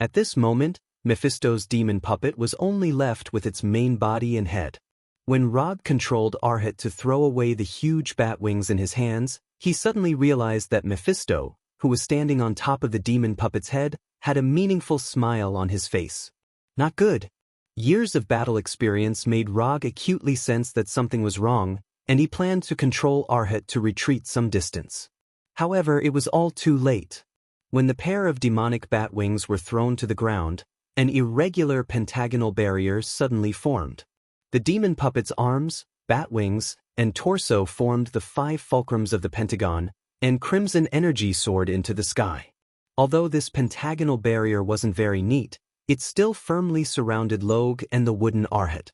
At this moment, Mephisto's demon puppet was only left with its main body and head. When Rog controlled Arhat to throw away the huge bat wings in his hands, he suddenly realized that Mephisto, who was standing on top of the demon puppet's head, had a meaningful smile on his face. Not good. Years of battle experience made Rog acutely sense that something was wrong, and he planned to control Arhat to retreat some distance. However, it was all too late. When the pair of demonic bat wings were thrown to the ground, an irregular pentagonal barrier suddenly formed. The demon puppet's arms, bat wings, and torso formed the 5 fulcrums of the pentagon, and crimson energy soared into the sky. Although this pentagonal barrier wasn't very neat, it still firmly surrounded Log and the wooden Arhat.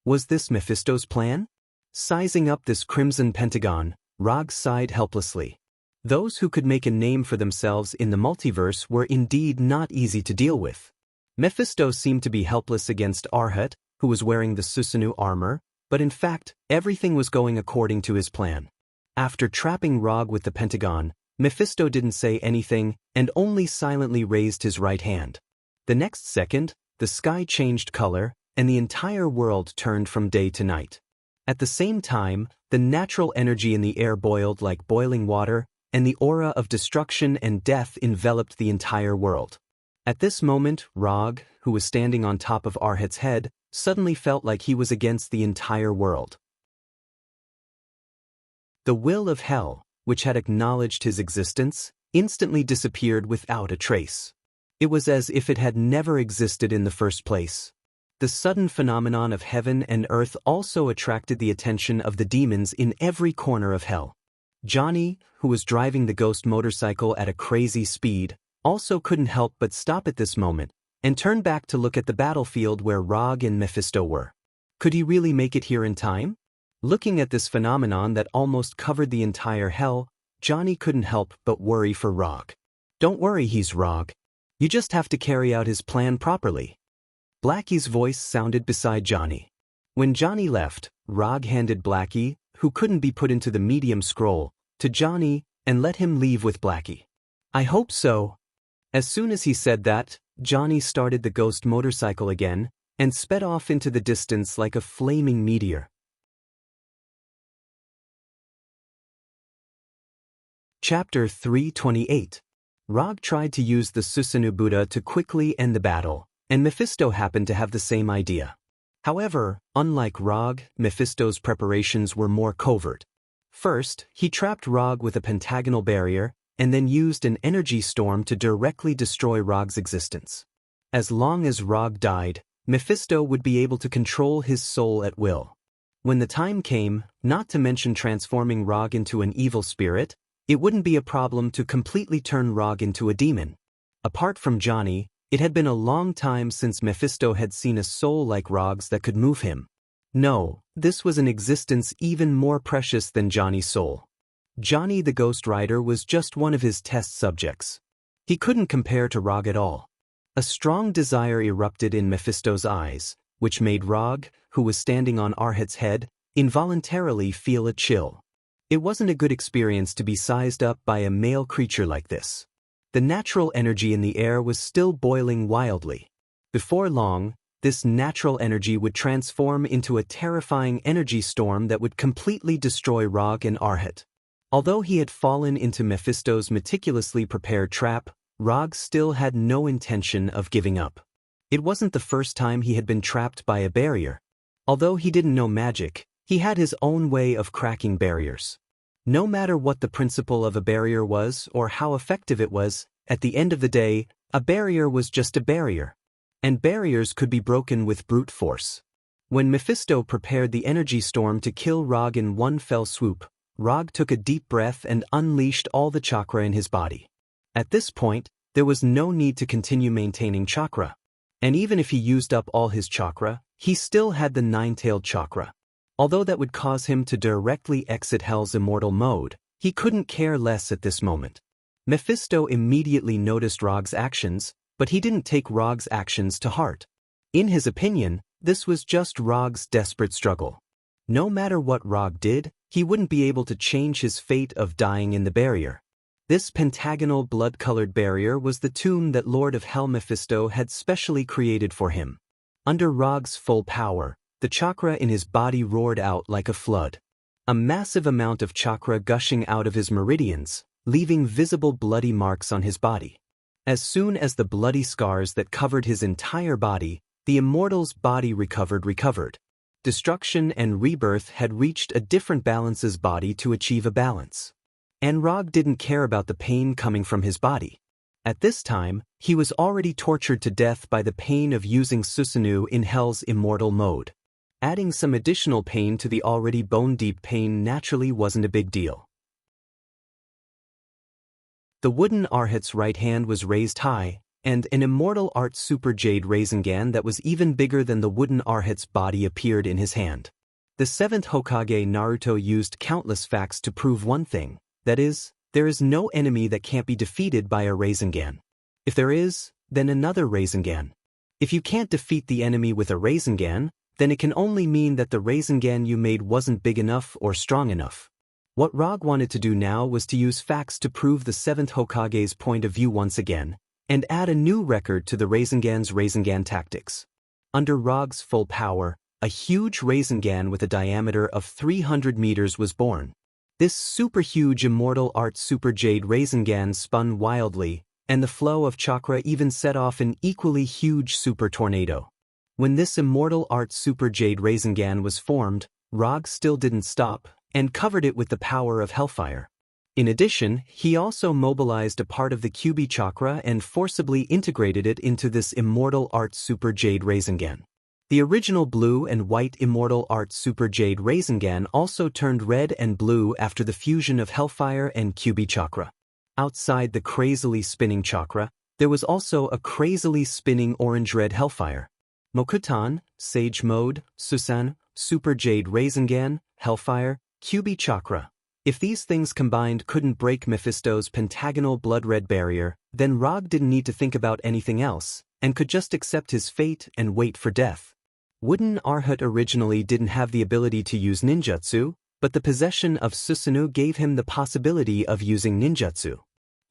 Was this Mephisto's plan? Sizing up this crimson pentagon, Rog sighed helplessly. Those who could make a name for themselves in the multiverse were indeed not easy to deal with. Mephisto seemed to be helpless against Arhat, who was wearing the Susanoo armor, but in fact, everything was going according to his plan. After trapping Rog with the pentagon, Mephisto didn't say anything and only silently raised his right hand. The next second, the sky changed color, and the entire world turned from day to night. At the same time, the natural energy in the air boiled like boiling water, and the aura of destruction and death enveloped the entire world. At this moment, Rog, who was standing on top of Arhat's head, suddenly felt like he was against the entire world. The will of hell, which had acknowledged his existence, instantly disappeared without a trace. It was as if it had never existed in the first place. The sudden phenomenon of heaven and earth also attracted the attention of the demons in every corner of hell. Johnny, who was driving the ghost motorcycle at a crazy speed, also couldn't help but stop at this moment, and turn back to look at the battlefield where Rog and Mephisto were. Could he really make it here in time? Looking at this phenomenon that almost covered the entire hell, Johnny couldn't help but worry for Rog. Don't worry, he's Rog. You just have to carry out his plan properly. Blackie's voice sounded beside Johnny. When Johnny left, Rog handed Blackie, who couldn't be put into the medium scroll, to Johnny and let him leave with Blackie. I hope so. As soon as he said that, Johnny started the ghost motorcycle again and sped off into the distance like a flaming meteor. Chapter 328. Rog tried to use the Susanoo Buddha to quickly end the battle, and Mephisto happened to have the same idea. However, unlike Rog, Mephisto's preparations were more covert. First, he trapped Rog with a pentagonal barrier, and then used an energy storm to directly destroy Rog's existence. As long as Rog died, Mephisto would be able to control his soul at will. When the time came, not to mention transforming Rog into an evil spirit, it wouldn't be a problem to completely turn Rog into a demon. Apart from Johnny, it had been a long time since Mephisto had seen a soul like Rog's that could move him. No, this was an existence even more precious than Johnny's soul. Johnny the Ghost Rider was just one of his test subjects. He couldn't compare to Rog at all. A strong desire erupted in Mephisto's eyes, which made Rog, who was standing on Arhat's head, involuntarily feel a chill. It wasn't a good experience to be sized up by a male creature like this. The natural energy in the air was still boiling wildly. Before long, this natural energy would transform into a terrifying energy storm that would completely destroy Rog and Arhat. Although he had fallen into Mephisto's meticulously prepared trap, Rog still had no intention of giving up. It wasn't the first time he had been trapped by a barrier. Although he didn't know magic, he had his own way of cracking barriers. No matter what the principle of a barrier was or how effective it was, at the end of the day, a barrier was just a barrier. And barriers could be broken with brute force. When Mephisto prepared the energy storm to kill Rog in one fell swoop, Rog took a deep breath and unleashed all the chakra in his body. At this point, there was no need to continue maintaining chakra. And even if he used up all his chakra, he still had the nine-tailed chakra. Although that would cause him to directly exit Hell's immortal mode, he couldn't care less at this moment. Mephisto immediately noticed Rog's actions, but he didn't take Rog's actions to heart. In his opinion, this was just Rog's desperate struggle. No matter what Rog did, he wouldn't be able to change his fate of dying in the barrier. This pentagonal blood-colored barrier was the tomb that Lord of Hell Mephisto had specially created for him. Under Rog's full power, the chakra in his body roared out like a flood. A massive amount of chakra gushing out of his meridians, leaving visible bloody marks on his body. As soon as the bloody scars that covered his entire body, the immortal's body recovered. Destruction and rebirth had reached a different balance's body to achieve a balance. And Rog didn't care about the pain coming from his body. At this time, he was already tortured to death by the pain of using Susanoo in Hell's immortal mode. Adding some additional pain to the already bone-deep pain naturally wasn't a big deal. The wooden Arhat's right hand was raised high, and an immortal art super jade Rasengan that was even bigger than the wooden Arhat's body appeared in his hand. The 7th Hokage Naruto used countless facts to prove one thing, that is, there is no enemy that can't be defeated by a Rasengan. If there is, then another Rasengan. If you can't defeat the enemy with a Rasengan, then it can only mean that the Rasengan you made wasn't big enough or strong enough. What Rog wanted to do now was to use facts to prove the 7th Hokage's point of view once again, and add a new record to the Rasengan's Rasengan tactics. Under Rog's full power, a huge Rasengan with a diameter of 300 meters was born. This super-huge immortal art super jade Rasengan spun wildly, and the flow of chakra even set off an equally huge super tornado. When this immortal art super jade Rasengan was formed, Rog still didn't stop, and covered it with the power of hellfire. In addition, he also mobilized a part of the Kyubi chakra and forcibly integrated it into this immortal art super jade Rasengan. The original blue and white immortal art super jade Rasengan also turned red and blue after the fusion of hellfire and Kyubi chakra. Outside the crazily spinning chakra, there was also a crazily spinning orange-red hellfire. Mokutan, Sage Mode, Susan, Super Jade Rasengan, Hellfire, Kyubi Chakra. If these things combined couldn't break Mephisto's pentagonal blood-red barrier, then Rog didn't need to think about anything else, and could just accept his fate and wait for death. Wooden Arhat originally didn't have the ability to use ninjutsu, but the possession of Susanoo gave him the possibility of using ninjutsu.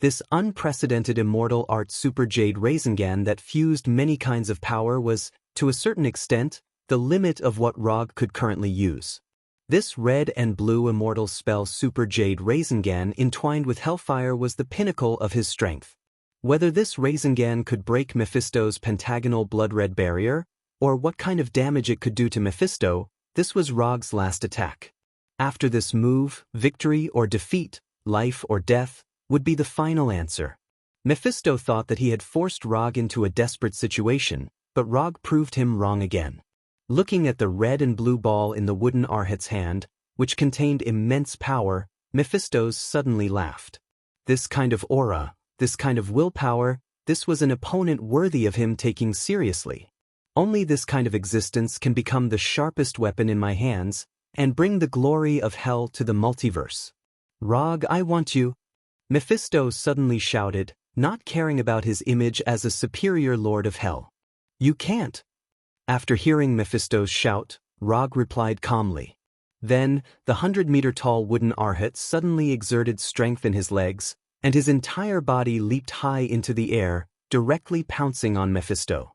This unprecedented immortal art super jade Rasengan that fused many kinds of power was, to a certain extent, the limit of what Rog could currently use. This red and blue immortal spell super jade Rasengan entwined with hellfire was the pinnacle of his strength. Whether this Rasengan could break Mephisto's pentagonal blood-red barrier, or what kind of damage it could do to Mephisto, this was Rog's last attack. After this move, victory or defeat, life or death, would be the final answer. Mephisto thought that he had forced Rog into a desperate situation, but Rog proved him wrong again. Looking at the red and blue ball in the wooden Arhat's hand, which contained immense power, Mephisto suddenly laughed. This kind of aura, this kind of willpower, this was an opponent worthy of him taking seriously. Only this kind of existence can become the sharpest weapon in my hands, and bring the glory of hell to the multiverse. Rog, I want you. Mephisto suddenly shouted, not caring about his image as a superior lord of hell. You can't. After hearing Mephisto's shout, Rog replied calmly. Then, the 100-meter-tall wooden Arhat suddenly exerted strength in his legs, and his entire body leaped high into the air, directly pouncing on Mephisto.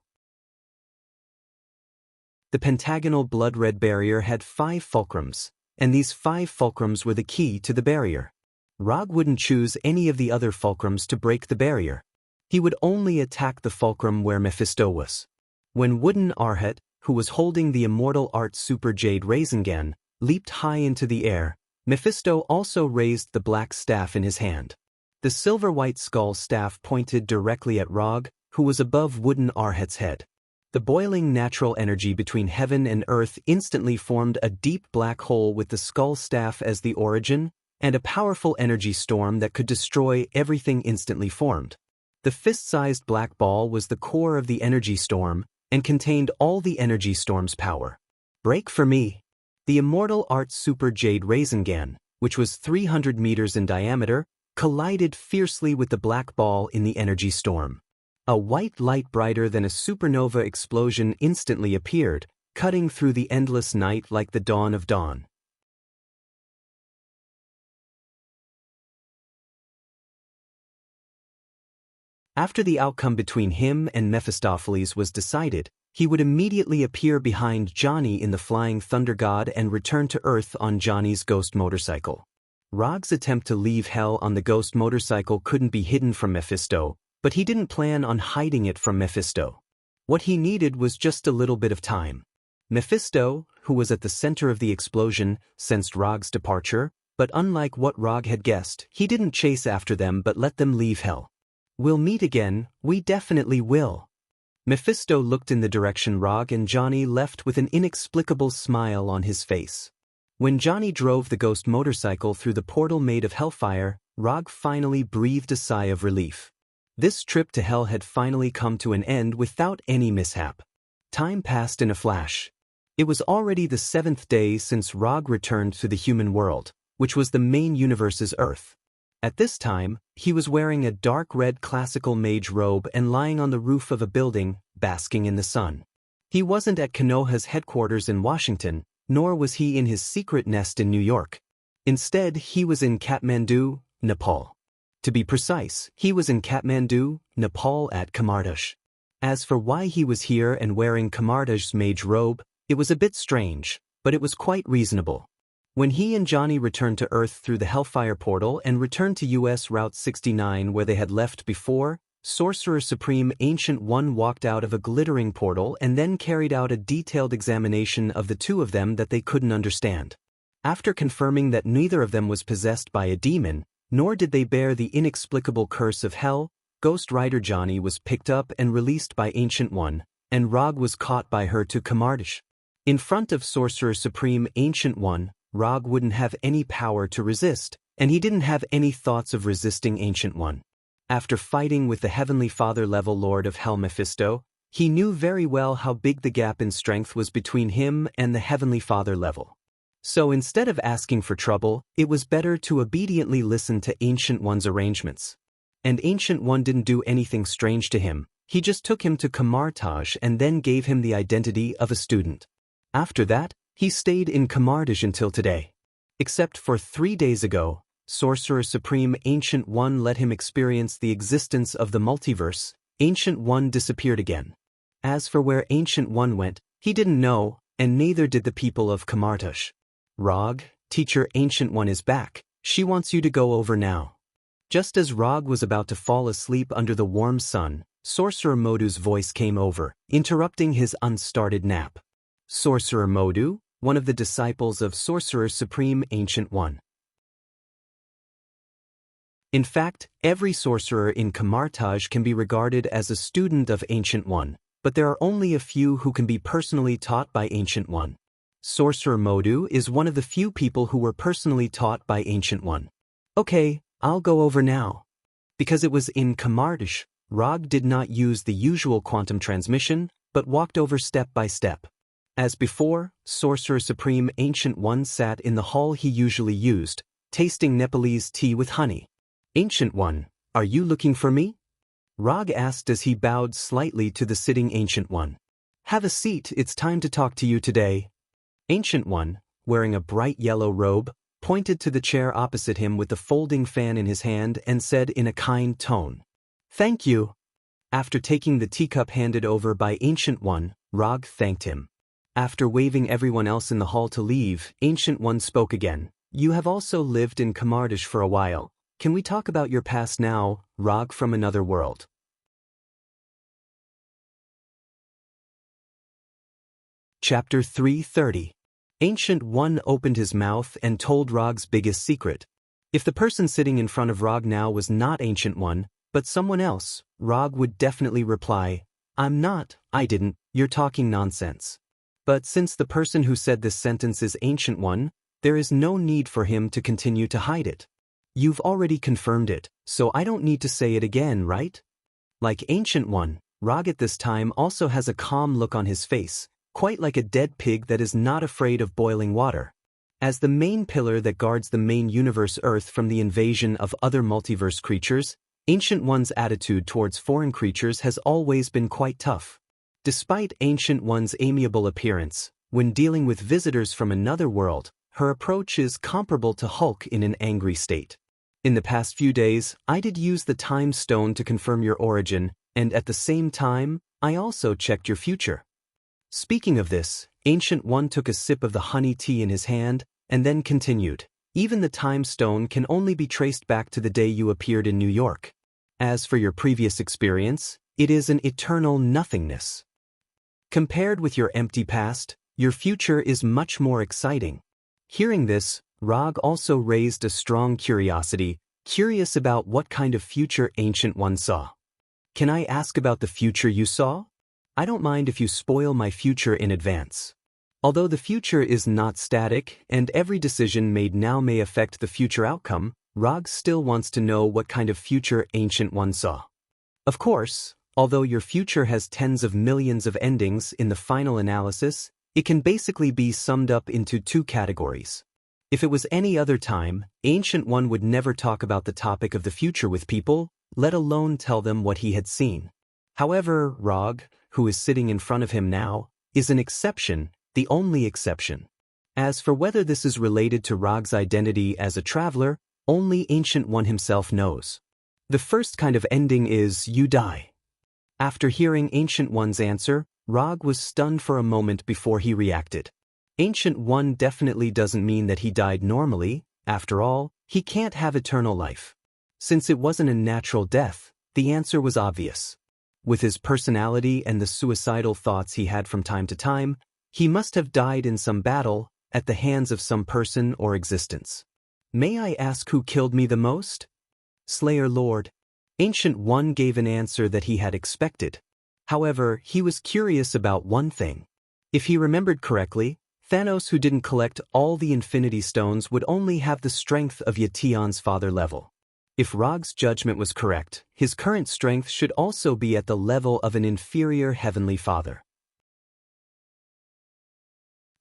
The pentagonal blood-red barrier had 5 fulcrums, and these 5 fulcrums were the key to the barrier. Rog wouldn't choose any of the other fulcrums to break the barrier. He would only attack the fulcrum where Mephisto was. When wooden Arhat, who was holding the immortal art super jade Rasengan, leaped high into the air, Mephisto also raised the black staff in his hand. The silver-white skull staff pointed directly at Rog, who was above wooden Arhat's head. The boiling natural energy between heaven and earth instantly formed a deep black hole with the skull staff as the origin, and a powerful energy storm that could destroy everything instantly formed. The fist-sized black ball was the core of the energy storm, and contained all the energy storm's power. Break for me. The immortal art super jade Rasengan, which was 300 meters in diameter, collided fiercely with the black ball in the energy storm. A white light brighter than a supernova explosion instantly appeared, cutting through the endless night like the dawn of dawn. After the outcome between him and Mephistopheles was decided, he would immediately appear behind Johnny in the Flying Thunder God and return to Earth on Johnny's ghost motorcycle. Rog's attempt to leave Hell on the ghost motorcycle couldn't be hidden from Mephisto, but he didn't plan on hiding it from Mephisto. What he needed was just a little bit of time. Mephisto, who was at the center of the explosion, sensed Rog's departure, but unlike what Rog had guessed, he didn't chase after them but let them leave Hell. "We'll meet again, we definitely will." Mephisto looked in the direction Rog and Johnny left with an inexplicable smile on his face. When Johnny drove the ghost motorcycle through the portal made of hellfire, Rog finally breathed a sigh of relief. This trip to Hell had finally come to an end without any mishap. Time passed in a flash. It was already the 7th day since Rog returned to the human world, which was the main universe's Earth. At this time, he was wearing a dark red classical mage robe and lying on the roof of a building, basking in the sun. He wasn't at Konoha's headquarters in Washington, nor was he in his secret nest in New York. Instead, he was in Kathmandu, Nepal. To be precise, he was in Kathmandu, Nepal at Kamardash. As for why he was here and wearing Kamardash's mage robe, it was a bit strange, but it was quite reasonable. When he and Johnny returned to Earth through the Hellfire portal and returned to US Route 69 where they had left before, Sorcerer Supreme Ancient One walked out of a glittering portal and then carried out a detailed examination of the two of them that they couldn't understand. After confirming that neither of them was possessed by a demon, nor did they bear the inexplicable curse of Hell, Ghost Rider Johnny was picked up and released by Ancient One, and Rog was caught by her to Kamardash. In front of Sorcerer Supreme Ancient One, Rog wouldn't have any power to resist, and he didn't have any thoughts of resisting Ancient One. After fighting with the Heavenly Father-level Lord of Hell Mephisto, he knew very well how big the gap in strength was between him and the Heavenly Father level. So instead of asking for trouble, it was better to obediently listen to Ancient One's arrangements. And Ancient One didn't do anything strange to him, he just took him to Kamardash and then gave him the identity of a student. After that, he stayed in Kamardash until today. Except for 3 days ago, Sorcerer Supreme Ancient One let him experience the existence of the multiverse. Ancient One disappeared again. As for where Ancient One went, he didn't know, and neither did the people of Kamardash. "Rog, Teacher Ancient One is back. She wants you to go over now." Just as Rog was about to fall asleep under the warm sun, Sorcerer Modu's voice came over, interrupting his unstarted nap. Sorcerer Modu, one of the disciples of Sorcerer Supreme Ancient One. In fact, every sorcerer in Kamardash can be regarded as a student of Ancient One, but there are only a few who can be personally taught by Ancient One. Sorcerer Modu is one of the few people who were personally taught by Ancient One. "Okay, I'll go over now." Because it was in Kamardash, Rog did not use the usual quantum transmission, but walked over step by step. As before, Sorcerer Supreme Ancient One sat in the hall he usually used, tasting Nepalese tea with honey. "Ancient One, are you looking for me?" Rog asked as he bowed slightly to the sitting Ancient One. "Have a seat, it's time to talk to you today." Ancient One, wearing a bright yellow robe, pointed to the chair opposite him with the folding fan in his hand and said in a kind tone, "Thank you." After taking the teacup handed over by Ancient One, Rog thanked him. After waving everyone else in the hall to leave, Ancient One spoke again. "You have also lived in Kamardash for a while. Can we talk about your past now, Rog from another world?" Chapter 330. Ancient One opened his mouth and told Rog's biggest secret. If the person sitting in front of Rog now was not Ancient One, but someone else, Rog would definitely reply, "I'm not, I didn't, you're talking nonsense." But since the person who said this sentence is Ancient One, there is no need for him to continue to hide it. You've already confirmed it, so I don't need to say it again, right? Like Ancient One, Rog at this time also has a calm look on his face, quite like a dead pig that is not afraid of boiling water. As the main pillar that guards the main universe Earth from the invasion of other multiverse creatures, Ancient One's attitude towards foreign creatures has always been quite tough. Despite Ancient One's amiable appearance, when dealing with visitors from another world, her approach is comparable to Hulk in an angry state. In the past few days, I did use the time stone to confirm your origin, and at the same time, I also checked your future. Speaking of this, Ancient One took a sip of the honey tea in his hand, and then continued. Even the time stone can only be traced back to the day you appeared in New York. As for your previous experience, it is an eternal nothingness. Compared with your empty past, your future is much more exciting. Hearing this, Rog also raised a strong curiosity, curious about what kind of future Ancient One saw. Can I ask about the future you saw? I don't mind if you spoil my future in advance. Although the future is not static and every decision made now may affect the future outcome, Rog still wants to know what kind of future Ancient One saw. Of course, although your future has tens of millions of endings in the final analysis, it can basically be summed up into two categories. If it was any other time, Ancient One would never talk about the topic of the future with people, let alone tell them what he had seen. However, Rog, who is sitting in front of him now, is an exception, the only exception. As for whether this is related to Rog's identity as a traveler, only Ancient One himself knows. The first kind of ending is you die. After hearing Ancient One's answer, Rog was stunned for a moment before he reacted. Ancient One definitely doesn't mean that he died normally. After all, he can't have eternal life. Since it wasn't a natural death, the answer was obvious. With his personality and the suicidal thoughts he had from time to time, he must have died in some battle, at the hands of some person or existence. May I ask who killed me the most? Slayer Lord. Ancient One gave an answer that he had expected. However, he was curious about one thing. If he remembered correctly, Thanos, who didn't collect all the Infinity Stones, would only have the strength of Yation's father level. If Rog's judgment was correct, his current strength should also be at the level of an inferior Heavenly Father.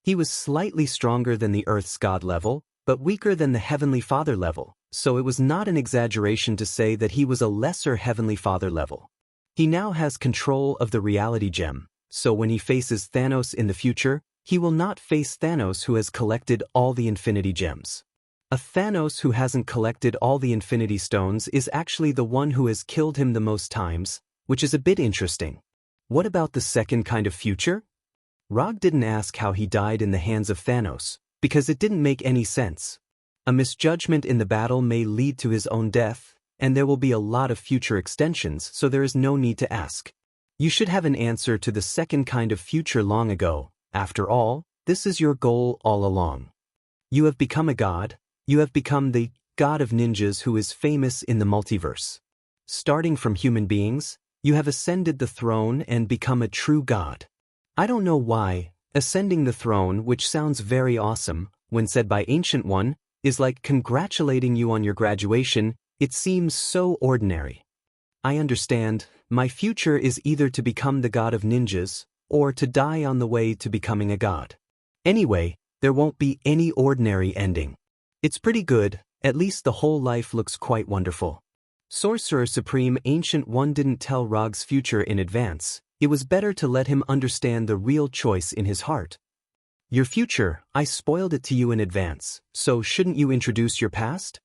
He was slightly stronger than the Earth's God level, but weaker than the Heavenly Father level, so it was not an exaggeration to say that he was a lesser Heavenly Father level. He now has control of the Reality Gem, so when he faces Thanos in the future, he will not face Thanos who has collected all the Infinity Gems. A Thanos who hasn't collected all the Infinity Stones is actually the one who has killed him the most times, which is a bit interesting. What about the second kind of future? Rog didn't ask how he died in the hands of Thanos, because it didn't make any sense. A misjudgment in the battle may lead to his own death, and there will be a lot of future extensions, so there is no need to ask. You should have an answer to the second kind of future long ago. After all, this is your goal all along. You have become a god. You have become the god of ninjas who is famous in the multiverse. Starting from human beings, you have ascended the throne and become a true god. I don't know why, ascending the throne, which sounds very awesome, when said by Ancient One, is like congratulating you on your graduation, it seems so ordinary. I understand, my future is either to become the god of ninjas, or to die on the way to becoming a god. Anyway, there won't be any ordinary ending. It's pretty good, at least the whole life looks quite wonderful. Sorcerer Supreme Ancient One didn't tell Rog's future in advance. It was better to let him understand the real choice in his heart. Your future, I spoiled it to you in advance, so shouldn't you introduce your past?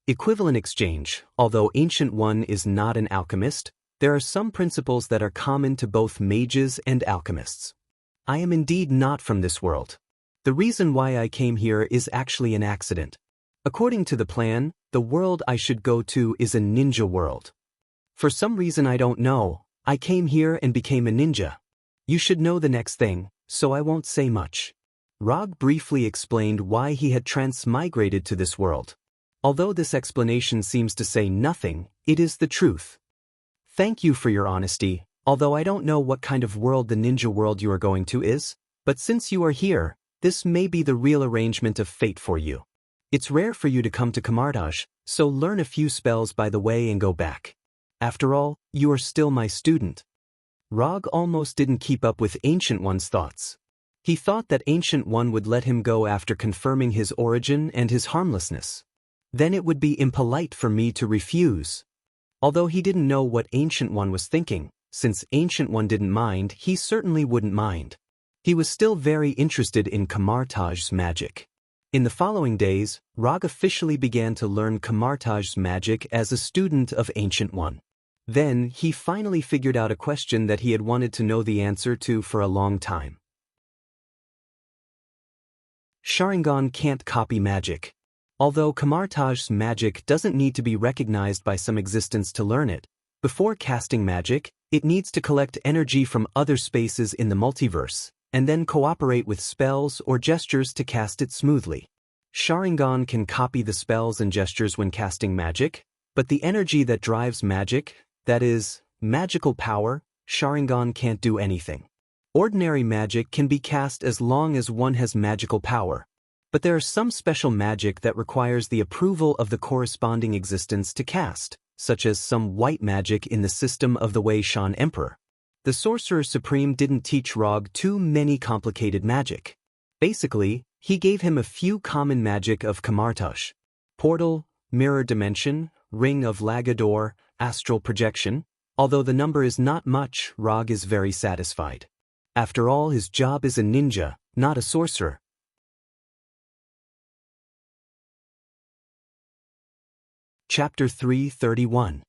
Equivalent exchange. Although Ancient One is not an alchemist, there are some principles that are common to both mages and alchemists. I am indeed not from this world. The reason why I came here is actually an accident. According to the plan, the world I should go to is a ninja world. For some reason I don't know, I came here and became a ninja. You should know the next thing, so I won't say much. Rog briefly explained why he had transmigrated to this world. Although this explanation seems to say nothing, it is the truth. Thank you for your honesty, although I don't know what kind of world the ninja world you are going to is, but since you are here, this may be the real arrangement of fate for you. It's rare for you to come to Camartage, so learn a few spells by the way and go back. After all, you are still my student. Rog almost didn't keep up with Ancient One's thoughts. He thought that Ancient One would let him go after confirming his origin and his harmlessness. Then it would be impolite for me to refuse. Although he didn't know what Ancient One was thinking, since Ancient One didn't mind, he certainly wouldn't mind. He was still very interested in Camartage's magic. In the following days, Rog officially began to learn Kamartaj's magic as a student of Ancient One. Then, he finally figured out a question that he had wanted to know the answer to for a long time. Sharingan can't copy magic. Although Kamartaj's magic doesn't need to be recognized by some existence to learn it, before casting magic, it needs to collect energy from other spaces in the multiverse, and then cooperate with spells or gestures to cast it smoothly. Sharingan can copy the spells and gestures when casting magic, but the energy that drives magic, that is, magical power, Sharingan can't do anything. Ordinary magic can be cast as long as one has magical power, but there is some special magic that requires the approval of the corresponding existence to cast, such as some white magic in the system of the Wei Shan Emperor. The Sorcerer Supreme didn't teach Rog too many complicated magic. Basically, he gave him a few common magic of Kamartaj: portal, mirror dimension, ring of Lagador, astral projection. Although the number is not much, Rog is very satisfied. After all, his job is a ninja, not a sorcerer. Chapter 331.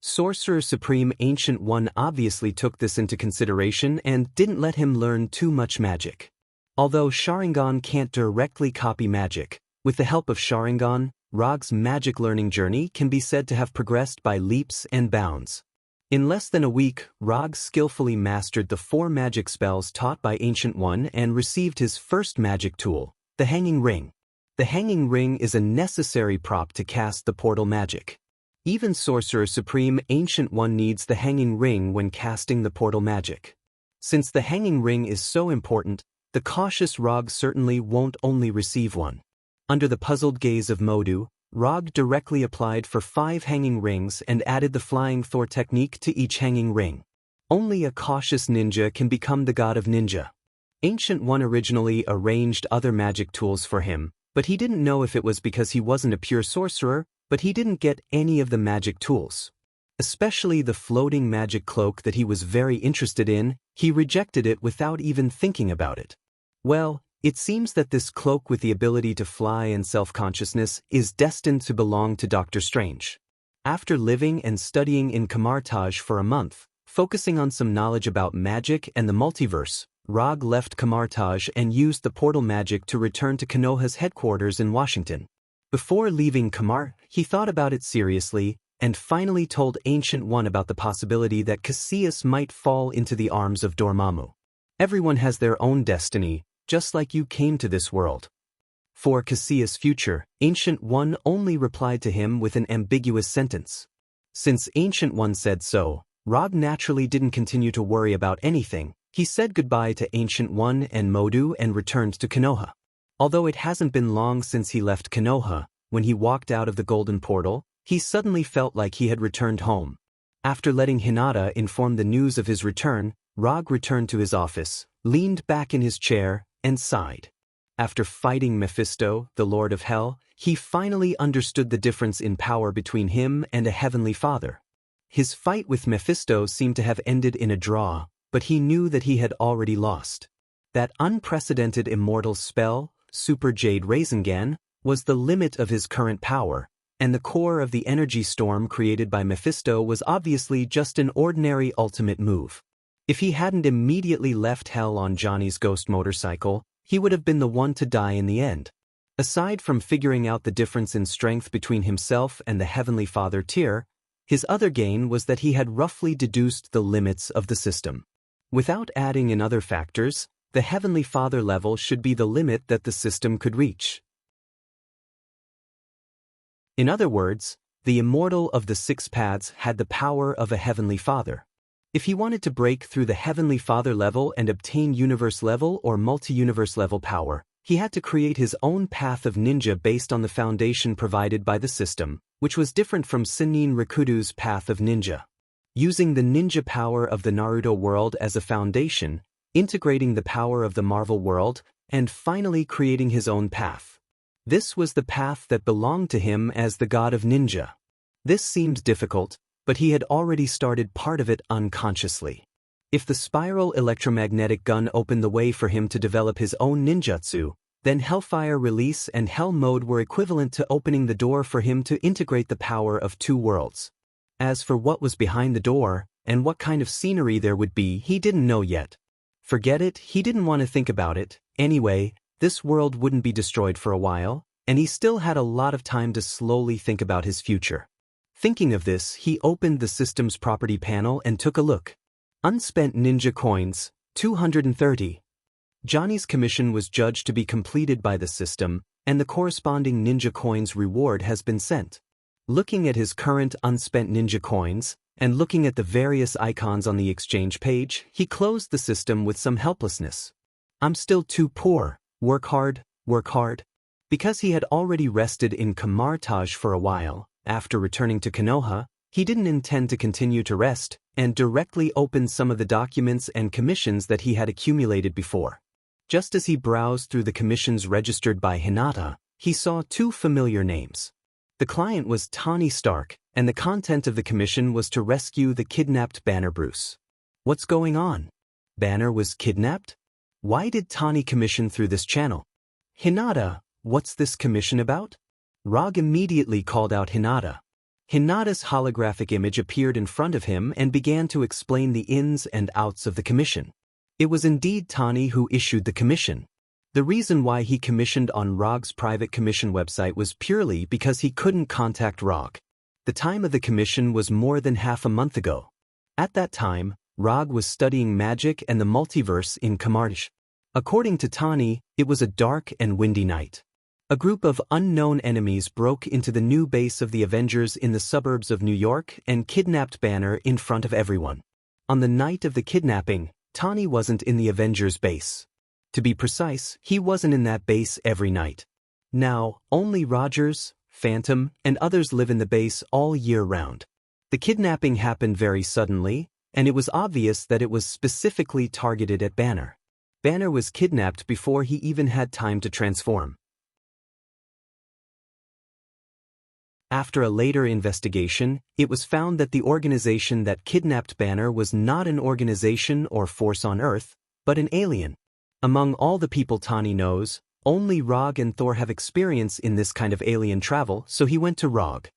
Sorcerer Supreme Ancient One obviously took this into consideration and didn't let him learn too much magic. Although Sharingan can't directly copy magic, with the help of Sharingan, Rog's magic learning journey can be said to have progressed by leaps and bounds. In less than a week, Rog skillfully mastered the 4 magic spells taught by Ancient One and received his first magic tool, the Hanging Ring. The Hanging Ring is a necessary prop to cast the portal magic. Even Sorcerer Supreme Ancient One needs the Hanging Ring when casting the portal magic. Since the Hanging Ring is so important, the cautious Rog certainly won't only receive one. Under the puzzled gaze of Modu, Rog directly applied for 5 hanging rings and added the Flying Thor technique to each hanging ring. Only a cautious ninja can become the god of ninja. Ancient One originally arranged other magic tools for him, but he didn't know if it was because he wasn't a pure sorcerer, but he didn't get any of the magic tools. Especially the floating magic cloak that he was very interested in, he rejected it without even thinking about it. Well, it seems that this cloak with the ability to fly and self-consciousness is destined to belong to Dr. Strange. After living and studying in Kamartaj for a month, focusing on some knowledge about magic and the multiverse, Rog left Kamartaj and used the portal magic to return to Konoha's headquarters in Washington. Before leaving Kamar, he thought about it seriously and finally told Ancient One about the possibility that Cassius might fall into the arms of Dormammu. Everyone has their own destiny, just like you came to this world. For Cassius' future, Ancient One only replied to him with an ambiguous sentence. Since Ancient One said so, Rog naturally didn't continue to worry about anything. He said goodbye to Ancient One and Modu and returned to Konoha. Although it hasn't been long since he left Konoha, when he walked out of the golden portal, he suddenly felt like he had returned home. After letting Hinata inform the news of his return, Rog returned to his office, leaned back in his chair, and sighed. After fighting Mephisto, the Lord of Hell, he finally understood the difference in power between him and a heavenly father. His fight with Mephisto seemed to have ended in a draw, but he knew that he had already lost. That unprecedented immortal spell, Super Jade Rasengan, was the limit of his current power, and the core of the energy storm created by Mephisto was obviously just an ordinary ultimate move. If he hadn't immediately left Hell on Johnny's ghost motorcycle, he would have been the one to die in the end. Aside from figuring out the difference in strength between himself and the Heavenly Father tier, his other gain was that he had roughly deduced the limits of the system. Without adding in other factors, the Heavenly Father level should be the limit that the system could reach. In other words, the Immortal of the Six Paths had the power of a Heavenly Father. If he wanted to break through the Heavenly Father level and obtain universe level or multi-universe level power, he had to create his own path of ninja based on the foundation provided by the system, which was different from Sennin Rikudo's path of ninja. Using the ninja power of the Naruto world as a foundation, integrating the power of the Marvel world, and finally creating his own path. This was the path that belonged to him as the god of ninja. This seemed difficult, but he had already started part of it unconsciously. If the spiral electromagnetic gun opened the way for him to develop his own ninjutsu, Then Hellfire Release and Hell Mode were equivalent to opening the door for him to integrate the power of two worlds. As for what was behind the door, and what kind of scenery there would be, he didn't know yet. Forget it, he didn't want to think about it. Anyway, this world wouldn't be destroyed for a while, and he still had a lot of time to slowly think about his future. Thinking of this, he opened the system's property panel and took a look. Unspent ninja coins, 230. Johnny's commission was judged to be completed by the system, and the corresponding ninja coins reward has been sent. Looking at his current unspent ninja coins, and looking at the various icons on the exchange page, he closed the system with some helplessness. I'm still too poor. Work hard, work hard. Because he had already rested in Kamartaj for a while, after returning to Konoha, he didn't intend to continue to rest, and directly opened some of the documents and commissions that he had accumulated before. Just as he browsed through the commissions registered by Hinata, he saw two familiar names. The client was Tawny Stark, and the content of the commission was to rescue the kidnapped Banner Bruce. What's going on? Banner was kidnapped? Why did Tawny commission through this channel? Hinata, what's this commission about? Rog immediately called out Hinata. Hinata's holographic image appeared in front of him and began to explain the ins and outs of the commission. It was indeed Tawny who issued the commission. The reason why he commissioned on Rog's private commission website was purely because he couldn't contact Rog. The time of the commission was more than half a month ago. At that time, Rog was studying magic and the multiverse in Kamartaj. According to Tawny, it was a dark and windy night. A group of unknown enemies broke into the new base of the Avengers in the suburbs of New York and kidnapped Banner in front of everyone. On the night of the kidnapping, Tawny wasn't in the Avengers base. To be precise, he wasn't in that base every night. Now, only Rogers, Phantom, and others live in the base all year round. The kidnapping happened very suddenly, and it was obvious that it was specifically targeted at Banner. Banner was kidnapped before he even had time to transform. After a later investigation, it was found that the organization that kidnapped Banner was not an organization or force on Earth, but an alien. Among all the people Tawny knows, only Rog and Thor have experience in this kind of alien travel, so he went to Rog.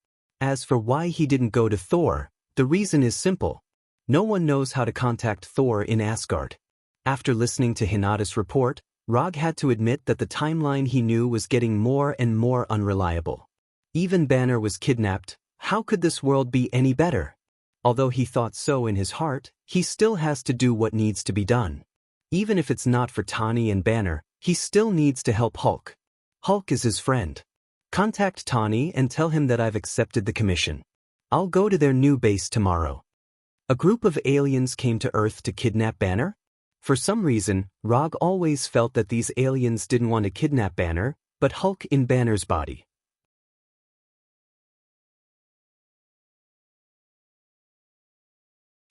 As for why he didn't go to Thor, the reason is simple. No one knows how to contact Thor in Asgard. After listening to Hinata's report, Rog had to admit that the timeline he knew was getting more and more unreliable. Even Banner was kidnapped. How could this world be any better? Although he thought so in his heart, he still has to do what needs to be done. Even if it's not for Tawny and Banner, he still needs to help Hulk. Hulk is his friend. Contact Tawny and tell him that I've accepted the commission. I'll go to their new base tomorrow. A group of aliens came to Earth to kidnap Banner? For some reason, Rog always felt that these aliens didn't want to kidnap Banner, but Hulk in Banner's body.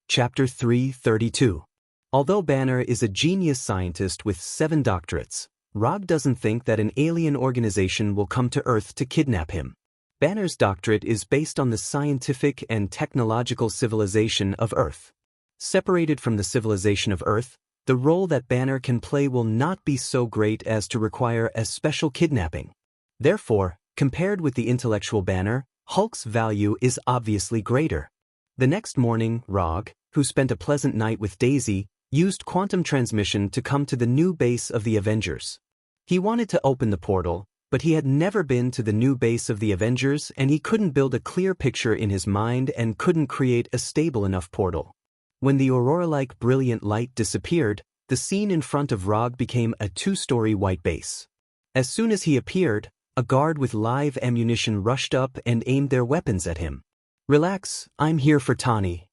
Chapter 332. Although Banner is a genius scientist with 7 doctorates, Rog doesn't think that an alien organization will come to Earth to kidnap him. Banner's doctorate is based on the scientific and technological civilization of Earth. Separated from the civilization of Earth, the role that Banner can play will not be so great as to require a special kidnapping. Therefore, compared with the intellectual Banner, Hulk's value is obviously greater. The next morning, Rog, who spent a pleasant night with Daisy, used quantum transmission to come to the new base of the Avengers. He wanted to open the portal, but he had never been to the new base of the Avengers and he couldn't build a clear picture in his mind and couldn't create a stable enough portal. When the aurora-like brilliant light disappeared, the scene in front of Rog became a 2-story white base. As soon as he appeared, a guard with live ammunition rushed up and aimed their weapons at him. Relax, I'm here for Tawny.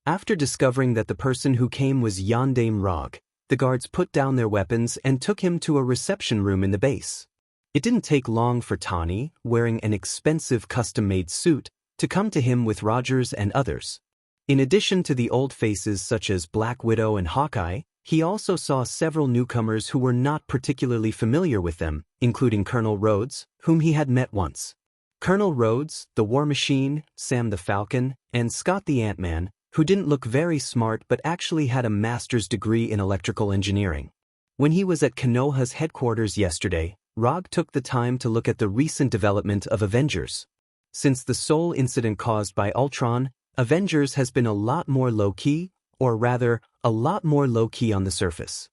After discovering that the person who came was Yondaime Rog, the guards put down their weapons and took him to a reception room in the base. It didn't take long for Tawny, wearing an expensive custom-made suit, to come to him with Rogers and others. In addition to the old faces such as Black Widow and Hawkeye, he also saw several newcomers who were not particularly familiar with them, including Colonel Rhodes, whom he had met once. Colonel Rhodes, the War Machine, Sam the Falcon, and Scott the Ant-Man, who didn't look very smart but actually had a master's degree in electrical engineering. When he was at Konoha's headquarters yesterday, Rog took the time to look at the recent development of Avengers. Since the Soul incident caused by Ultron, Avengers has been a lot more low-key, or rather, a lot more low-key on the surface.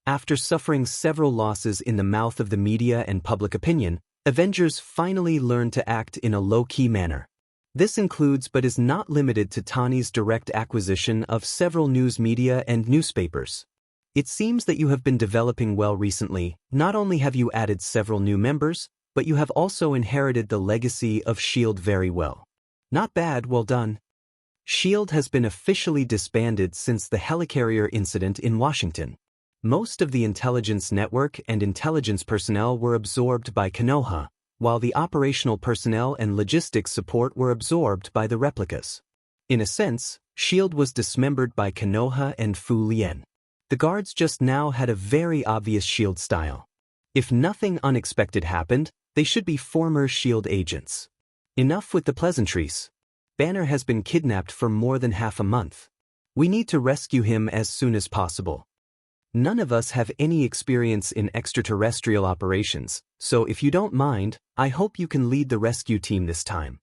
After suffering several losses in the mouth of the media and public opinion, Avengers finally learned to act in a low-key manner. This includes but is not limited to Tani's direct acquisition of several news media and newspapers. It seems that you have been developing well recently. Not only have you added several new members, but you have also inherited the legacy of S.H.I.E.L.D. very well. Not bad, well done. S.H.I.E.L.D. has been officially disbanded since the helicarrier incident in Washington. Most of the intelligence network and intelligence personnel were absorbed by Konoha, while the operational personnel and logistics support were absorbed by the replicas. In a sense, S.H.I.E.L.D. was dismembered by Konoha and Fu Lien. The guards just now had a very obvious S.H.I.E.L.D. style. If nothing unexpected happened, they should be former S.H.I.E.L.D. agents. Enough with the pleasantries. Banner has been kidnapped for more than half a month. We need to rescue him as soon as possible. None of us have any experience in extraterrestrial operations, so if you don't mind, I hope you can lead the rescue team this time.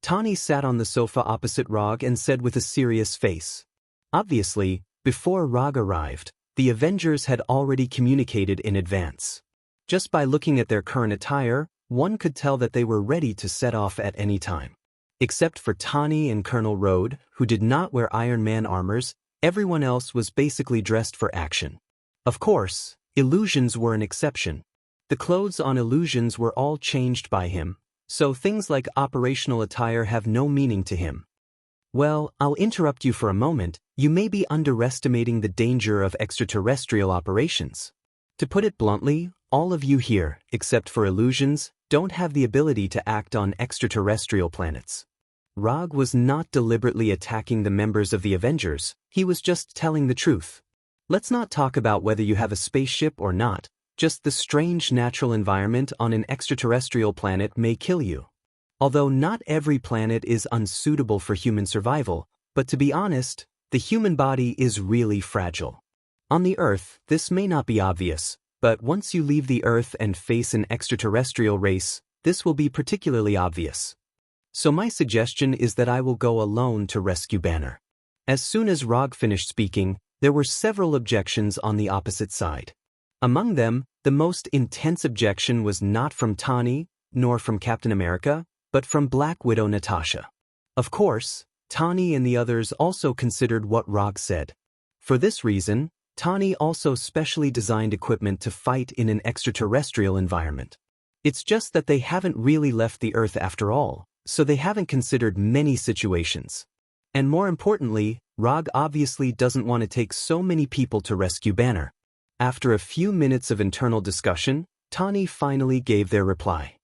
Tani sat on the sofa opposite Rog and said with a serious face. Obviously, before Rog arrived, the Avengers had already communicated in advance. Just by looking at their current attire, one could tell that they were ready to set off at any time. Except for Tani and Colonel Rode, who did not wear Iron Man armors, everyone else was basically dressed for action. Of course, Illusions were an exception. The clothes on Illusions were all changed by him, so things like operational attire have no meaning to him. Well, I'll interrupt you for a moment. You may be underestimating the danger of extraterrestrial operations. To put it bluntly, all of you here, except for Illusions, don't have the ability to act on extraterrestrial planets. Rog was not deliberately attacking the members of the Avengers, he was just telling the truth. Let's not talk about whether you have a spaceship or not, just the strange natural environment on an extraterrestrial planet may kill you. Although not every planet is unsuitable for human survival, but to be honest, the human body is really fragile. On the Earth, this may not be obvious, but once you leave the Earth and face an extraterrestrial race, this will be particularly obvious. So my suggestion is that I will go alone to rescue Banner. As soon as Rog finished speaking, there were several objections on the opposite side. Among them, the most intense objection was not from Tani, nor from Captain America, but from Black Widow Natasha. Of course, Tani and the others also considered what Rog said. For this reason, Tani also specially designed equipment to fight in an extraterrestrial environment. It's just that they haven't really left the Earth after all, so they haven't considered many situations. And more importantly, Rog obviously doesn't want to take so many people to rescue Banner. After a few minutes of internal discussion, Tani finally gave their reply.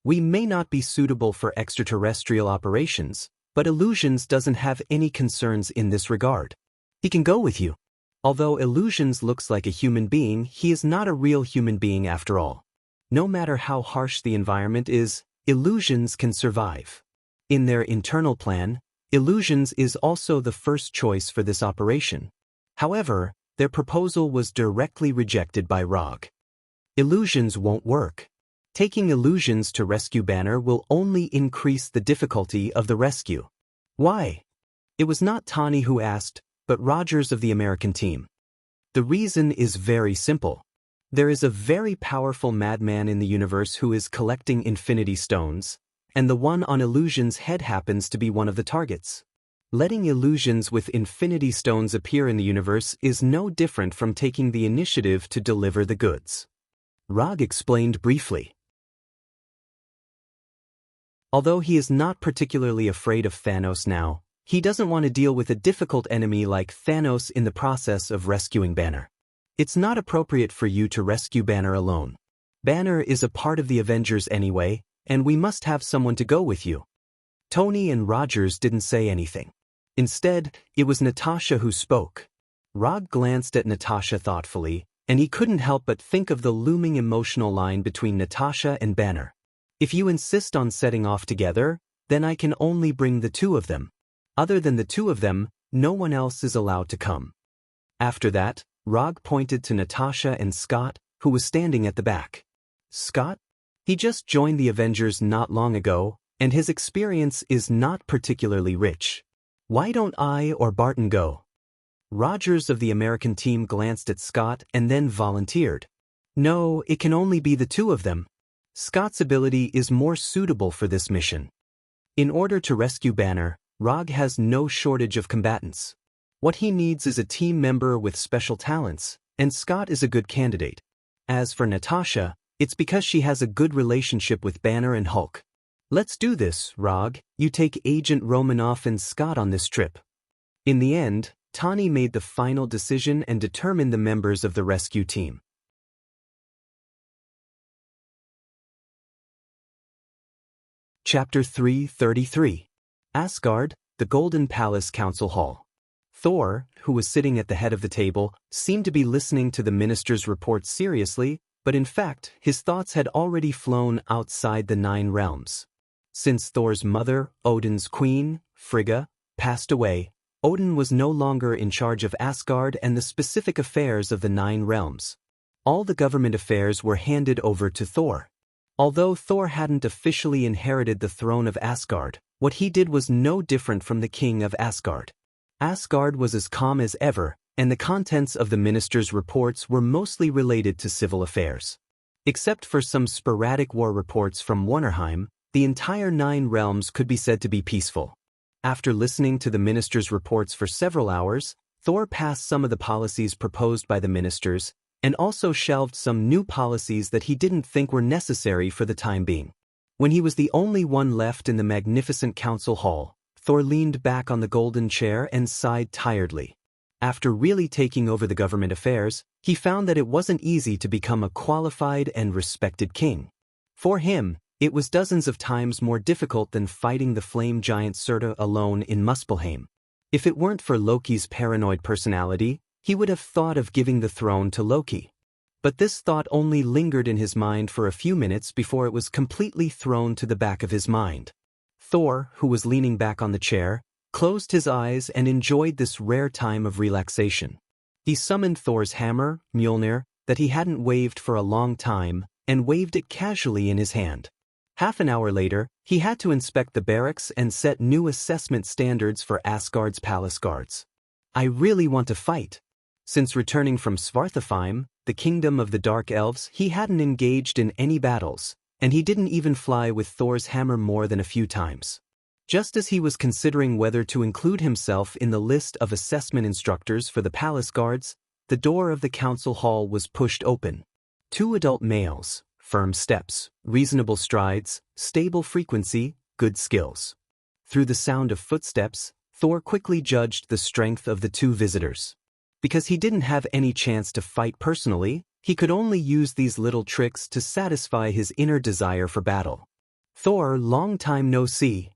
We may not be suitable for extraterrestrial operations, but Illusions doesn't have any concerns in this regard. He can go with you. Although Illusions looks like a human being, he is not a real human being after all. No matter how harsh the environment is, Illusions can survive. In their internal plan, Illusions is also the first choice for this operation. However, their proposal was directly rejected by Rog. Illusions won't work. Taking Illusions to rescue Banner will only increase the difficulty of the rescue. Why? It was not Tani who asked, but Rogers of the American team. The reason is very simple. There is a very powerful madman in the universe who is collecting Infinity Stones, and the one on Illusion's head happens to be one of the targets. Letting Illusions with Infinity Stones appear in the universe is no different from taking the initiative to deliver the goods. Rog explained briefly. Although he is not particularly afraid of Thanos now, he doesn't want to deal with a difficult enemy like Thanos in the process of rescuing Banner. It's not appropriate for you to rescue Banner alone. Banner is a part of the Avengers anyway, and we must have someone to go with you. Tony and Rogers didn't say anything. Instead, it was Natasha who spoke. Rog glanced at Natasha thoughtfully, and he couldn't help but think of the looming emotional line between Natasha and Banner. If you insist on setting off together, then I can only bring the two of them. Other than the two of them, no one else is allowed to come. After that, Rog pointed to Natasha and Scott, who was standing at the back. Scott? He just joined the Avengers not long ago, and his experience is not particularly rich. Why don't I or Barton go? Rogers of the American team glanced at Scott and then volunteered. No, it can only be the two of them. Scott's ability is more suitable for this mission. In order to rescue Banner, Rog has no shortage of combatants. What he needs is a team member with special talents, and Scott is a good candidate. As for Natasha, it's because she has a good relationship with Banner and Hulk. Let's do this, Rog. You take Agent Romanoff and Scott on this trip. In the end, Tani made the final decision and determined the members of the rescue team. Chapter 333. Asgard, the Golden Palace Council Hall. Thor, who was sitting at the head of the table, seemed to be listening to the minister's report seriously, but in fact, his thoughts had already flown outside the 9 realms. Since Thor's mother, Odin's queen, Frigga, passed away, Odin was no longer in charge of Asgard and the specific affairs of the 9 realms. All the government affairs were handed over to Thor. Although Thor hadn't officially inherited the throne of Asgard, what he did was no different from the king of Asgard. Asgard was as calm as ever, and the contents of the minister's reports were mostly related to civil affairs. Except for some sporadic war reports from Warnerheim, the entire 9 realms could be said to be peaceful. After listening to the minister's reports for several hours, Thor passed some of the policies proposed by the ministers, and also shelved some new policies that he didn't think were necessary for the time being. When he was the only one left in the magnificent council hall, Thor leaned back on the golden chair and sighed tiredly. After really taking over the government affairs, he found that it wasn't easy to become a qualified and respected king. For him, it was dozens of times more difficult than fighting the flame giant Surtur alone in Muspelheim. If it weren't for Loki's paranoid personality, he would have thought of giving the throne to Loki. But this thought only lingered in his mind for a few minutes before it was completely thrown to the back of his mind. Thor, who was leaning back on the chair, closed his eyes and enjoyed this rare time of relaxation. He summoned Thor's hammer, Mjolnir, that he hadn't waved for a long time, and waved it casually in his hand. Half an hour later, he had to inspect the barracks and set new assessment standards for Asgard's palace guards. I really want to fight. Since returning from Svartalfheim, the kingdom of the Dark Elves, he hadn't engaged in any battles, and he didn't even fly with Thor's hammer more than a few times. Just as he was considering whether to include himself in the list of assessment instructors for the palace guards, the door of the council hall was pushed open. 2 adult males, firm steps, reasonable strides, stable frequency, good skills. Through the sound of footsteps, Thor quickly judged the strength of the 2 visitors. Because he didn't have any chance to fight personally, he could only use these little tricks to satisfy his inner desire for battle. Thor, long time no see.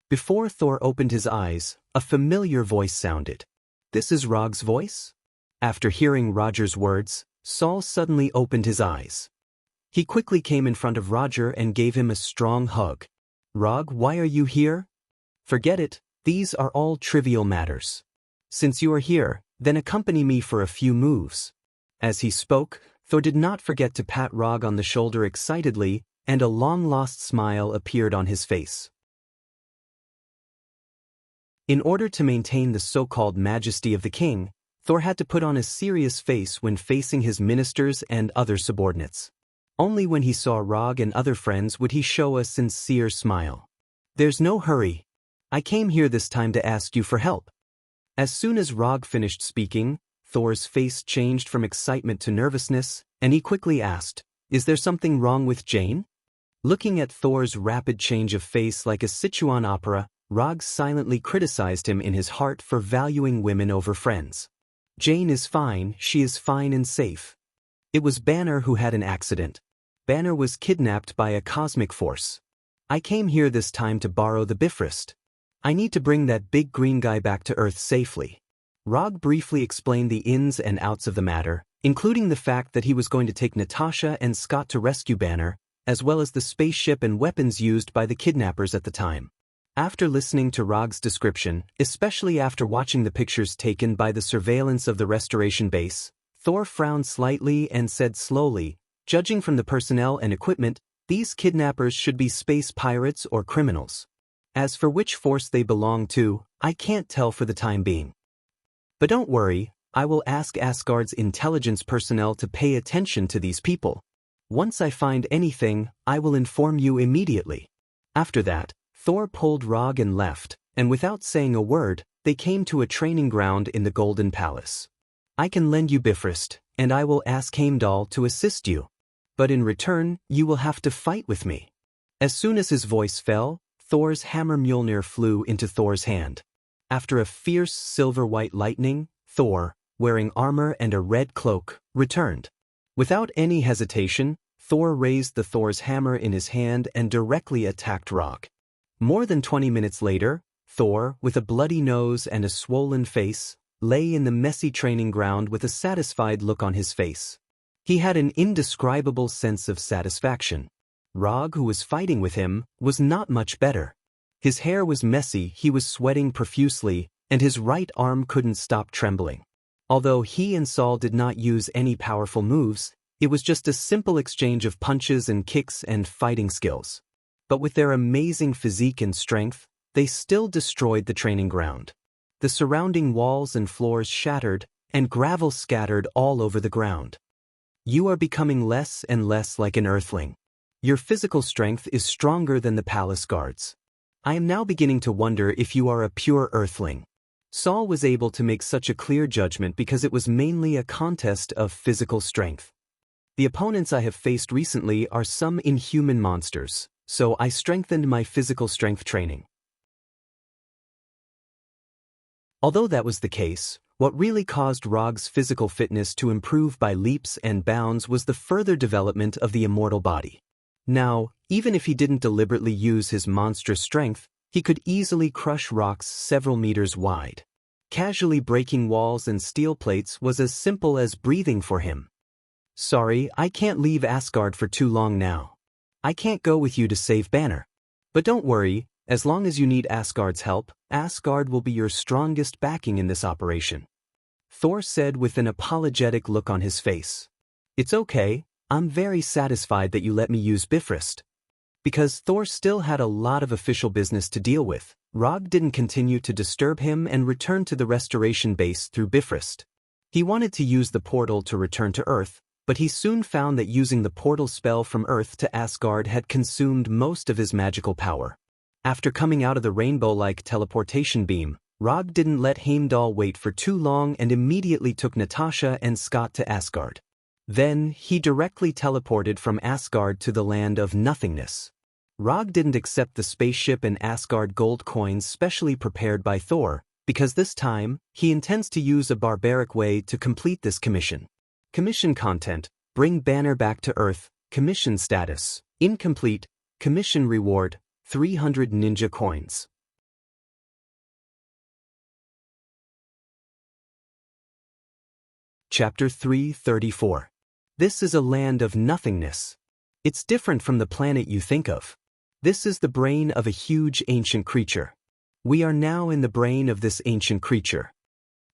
Before Thor opened his eyes, a familiar voice sounded. This is Rog's voice? After hearing Roger's words, Saul suddenly opened his eyes. He quickly came in front of Roger and gave him a strong hug. Rog, why are you here? Forget it, these are all trivial matters. Since you are here, then accompany me for a few moves. As he spoke, Thor did not forget to pat Rog on the shoulder excitedly, and a long-lost smile appeared on his face. In order to maintain the so-called majesty of the king, Thor had to put on a serious face when facing his ministers and other subordinates. Only when he saw Rog and other friends would he show a sincere smile. There's no hurry. I came here this time to ask you for help. As soon as Rog finished speaking, Thor's face changed from excitement to nervousness, and he quickly asked, Is there something wrong with Jane? Looking at Thor's rapid change of face like a Sichuan opera, Rog silently criticized him in his heart for valuing women over friends. Jane is fine, she is fine and safe. It was Banner who had an accident. Banner was kidnapped by a cosmic force. I came here this time to borrow the Bifrost. I need to bring that big green guy back to Earth safely. Rog briefly explained the ins and outs of the matter, including the fact that he was going to take Natasha and Scott to rescue Banner, as well as the spaceship and weapons used by the kidnappers at the time. After listening to Rog's description, especially after watching the pictures taken by the surveillance of the restoration base, Thor frowned slightly and said slowly, "Judging from the personnel and equipment, these kidnappers should be space pirates or criminals. As for which force they belong to, I can't tell for the time being. But don't worry, I will ask Asgard's intelligence personnel to pay attention to these people. Once I find anything, I will inform you immediately." After that, Thor pulled Rog and left, and without saying a word, they came to a training ground in the Golden Palace. "I can lend you Bifrost, and I will ask Heimdall to assist you. But in return, you will have to fight with me." As soon as his voice fell, Thor's hammer Mjolnir flew into Thor's hand. After a fierce silver-white lightning, Thor, wearing armor and a red cloak, returned. Without any hesitation, Thor raised the Thor's hammer in his hand and directly attacked Rog. More than 20 minutes later, Thor, with a bloody nose and a swollen face, lay in the messy training ground with a satisfied look on his face. He had an indescribable sense of satisfaction. Rog, who was fighting with him, was not much better. His hair was messy, he was sweating profusely, and his right arm couldn't stop trembling. Although he and Saul did not use any powerful moves, it was just a simple exchange of punches and kicks and fighting skills. But with their amazing physique and strength, they still destroyed the training ground. The surrounding walls and floors shattered, and gravel scattered all over the ground. You are becoming less and less like an earthling. Your physical strength is stronger than the palace guards. I am now beginning to wonder if you are a pure earthling. Saul was able to make such a clear judgment because it was mainly a contest of physical strength. The opponents I have faced recently are some inhuman monsters, so I strengthened my physical strength training. Although that was the case, what really caused Rog's physical fitness to improve by leaps and bounds was the further development of the immortal body. Now, even if he didn't deliberately use his monstrous strength, he could easily crush rocks several meters wide. Casually breaking walls and steel plates was as simple as breathing for him. "Sorry, I can't leave Asgard for too long now. I can't go with you to save Banner. But don't worry, as long as you need Asgard's help, Asgard will be your strongest backing in this operation," Thor said with an apologetic look on his face. "It's okay, I'm very satisfied that you let me use Bifrost." Because Thor still had a lot of official business to deal with, Rog didn't continue to disturb him and returned to the restoration base through Bifrost. He wanted to use the portal to return to Earth, but he soon found that using the portal spell from Earth to Asgard had consumed most of his magical power. After coming out of the rainbow-like teleportation beam, Rog didn't let Heimdall wait for too long and immediately took Natasha and Scott to Asgard. Then, he directly teleported from Asgard to the land of nothingness. Rog didn't accept the spaceship and Asgard gold coins specially prepared by Thor, because this time, he intends to use a barbaric way to complete this commission. Commission content: bring Banner back to Earth. Commission status: incomplete. Commission reward: 300 ninja coins. Chapter 334. This is a land of nothingness. It's different from the planet you think of. This is the brain of a huge ancient creature. We are now in the brain of this ancient creature.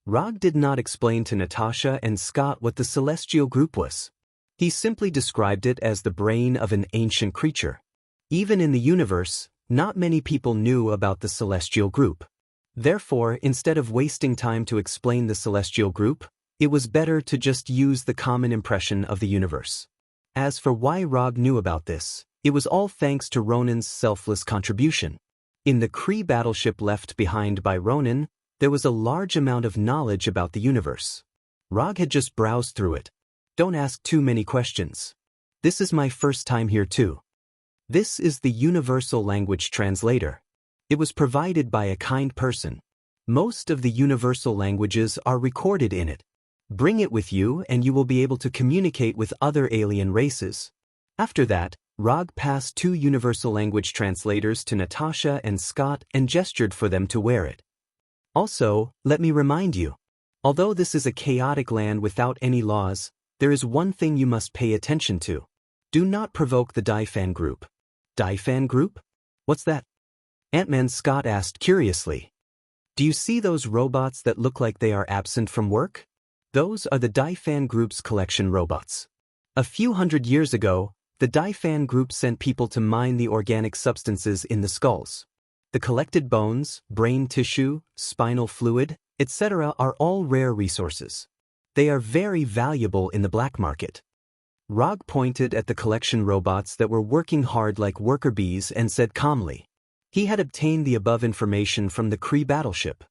Rog did not explain to Natasha and Scott what the celestial group was. He simply described it as the brain of an ancient creature. Even in the universe, not many people knew about the celestial group. Therefore, instead of wasting time to explain the celestial group, it was better to just use the common impression of the universe. As for why Rog knew about this, it was all thanks to Ronan's selfless contribution. In the Kree battleship left behind by Ronan, there was a large amount of knowledge about the universe. Rog had just browsed through it. Don't ask too many questions. This is my first time here too. This is the Universal Language Translator. It was provided by a kind person. Most of the universal languages are recorded in it. Bring it with you and you will be able to communicate with other alien races. After that, Rog passed 2 universal language translators to Natasha and Scott and gestured for them to wear it. Also, let me remind you, although this is a chaotic land without any laws, there is one thing you must pay attention to. Do not provoke the Daifan group. Daifan group? What's that? Ant-Man Scott asked curiously. Do you see those robots that look like they are absent from work? Those are the Daifan Group's collection robots. A few hundred years ago, the Daifan Group sent people to mine the organic substances in the skulls. The collected bones, brain tissue, spinal fluid, etc. are all rare resources. They are very valuable in the black market. Rog pointed at the collection robots that were working hard like worker bees and said calmly. He had obtained the above information from the Kree battleship.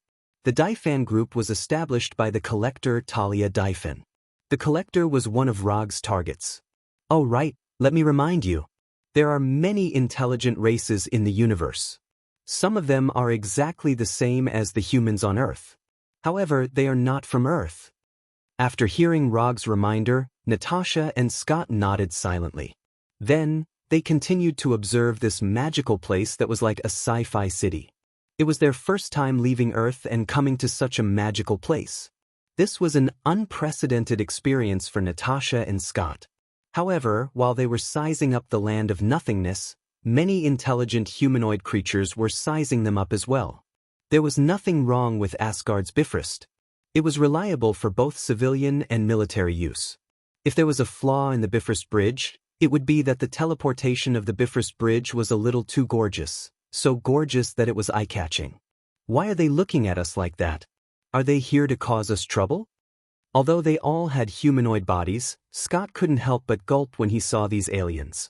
The Daifan Group was established by the collector Talia Daifan. The collector was one of Rog's targets. Oh right, let me remind you. There are many intelligent races in the universe. Some of them are exactly the same as the humans on Earth. However, they are not from Earth. After hearing Rog's reminder, Natasha and Scott nodded silently. Then, they continued to observe this magical place that was like a sci-fi city. It was their first time leaving Earth and coming to such a magical place. This was an unprecedented experience for Natasha and Scott. However, while they were sizing up the land of nothingness, many intelligent humanoid creatures were sizing them up as well. There was nothing wrong with Asgard's Bifrost. It was reliable for both civilian and military use. If there was a flaw in the Bifrost Bridge, it would be that the teleportation of the Bifrost Bridge was a little too gorgeous, so gorgeous that it was eye-catching. Why are they looking at us like that? Are they here to cause us trouble? Although they all had humanoid bodies, Scott couldn't help but gulp when he saw these aliens.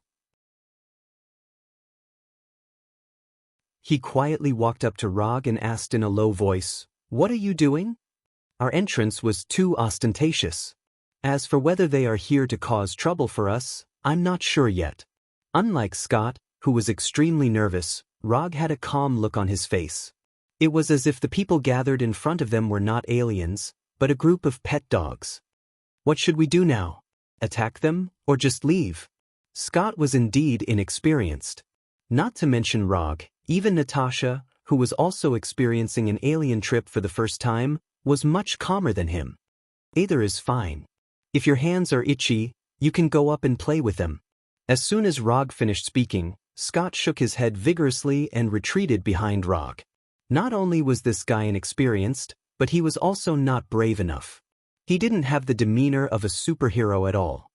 He quietly walked up to Rog and asked in a low voice, "What are you doing?" Our entrance was too ostentatious. As for whether they are here to cause trouble for us, I'm not sure yet. Unlike Scott, who was extremely nervous, Rog had a calm look on his face. It was as if the people gathered in front of them were not aliens, but a group of pet dogs. What should we do now? Attack them, or just leave? Scott was indeed inexperienced. Not to mention Rog, even Natasha, who was also experiencing an alien trip for the first time, was much calmer than him. Either is fine. If your hands are itchy, you can go up and play with them. As soon as Rog finished speaking, Scott shook his head vigorously and retreated behind Rog. Not only was this guy inexperienced, but he was also not brave enough. He didn't have the demeanor of a superhero at all.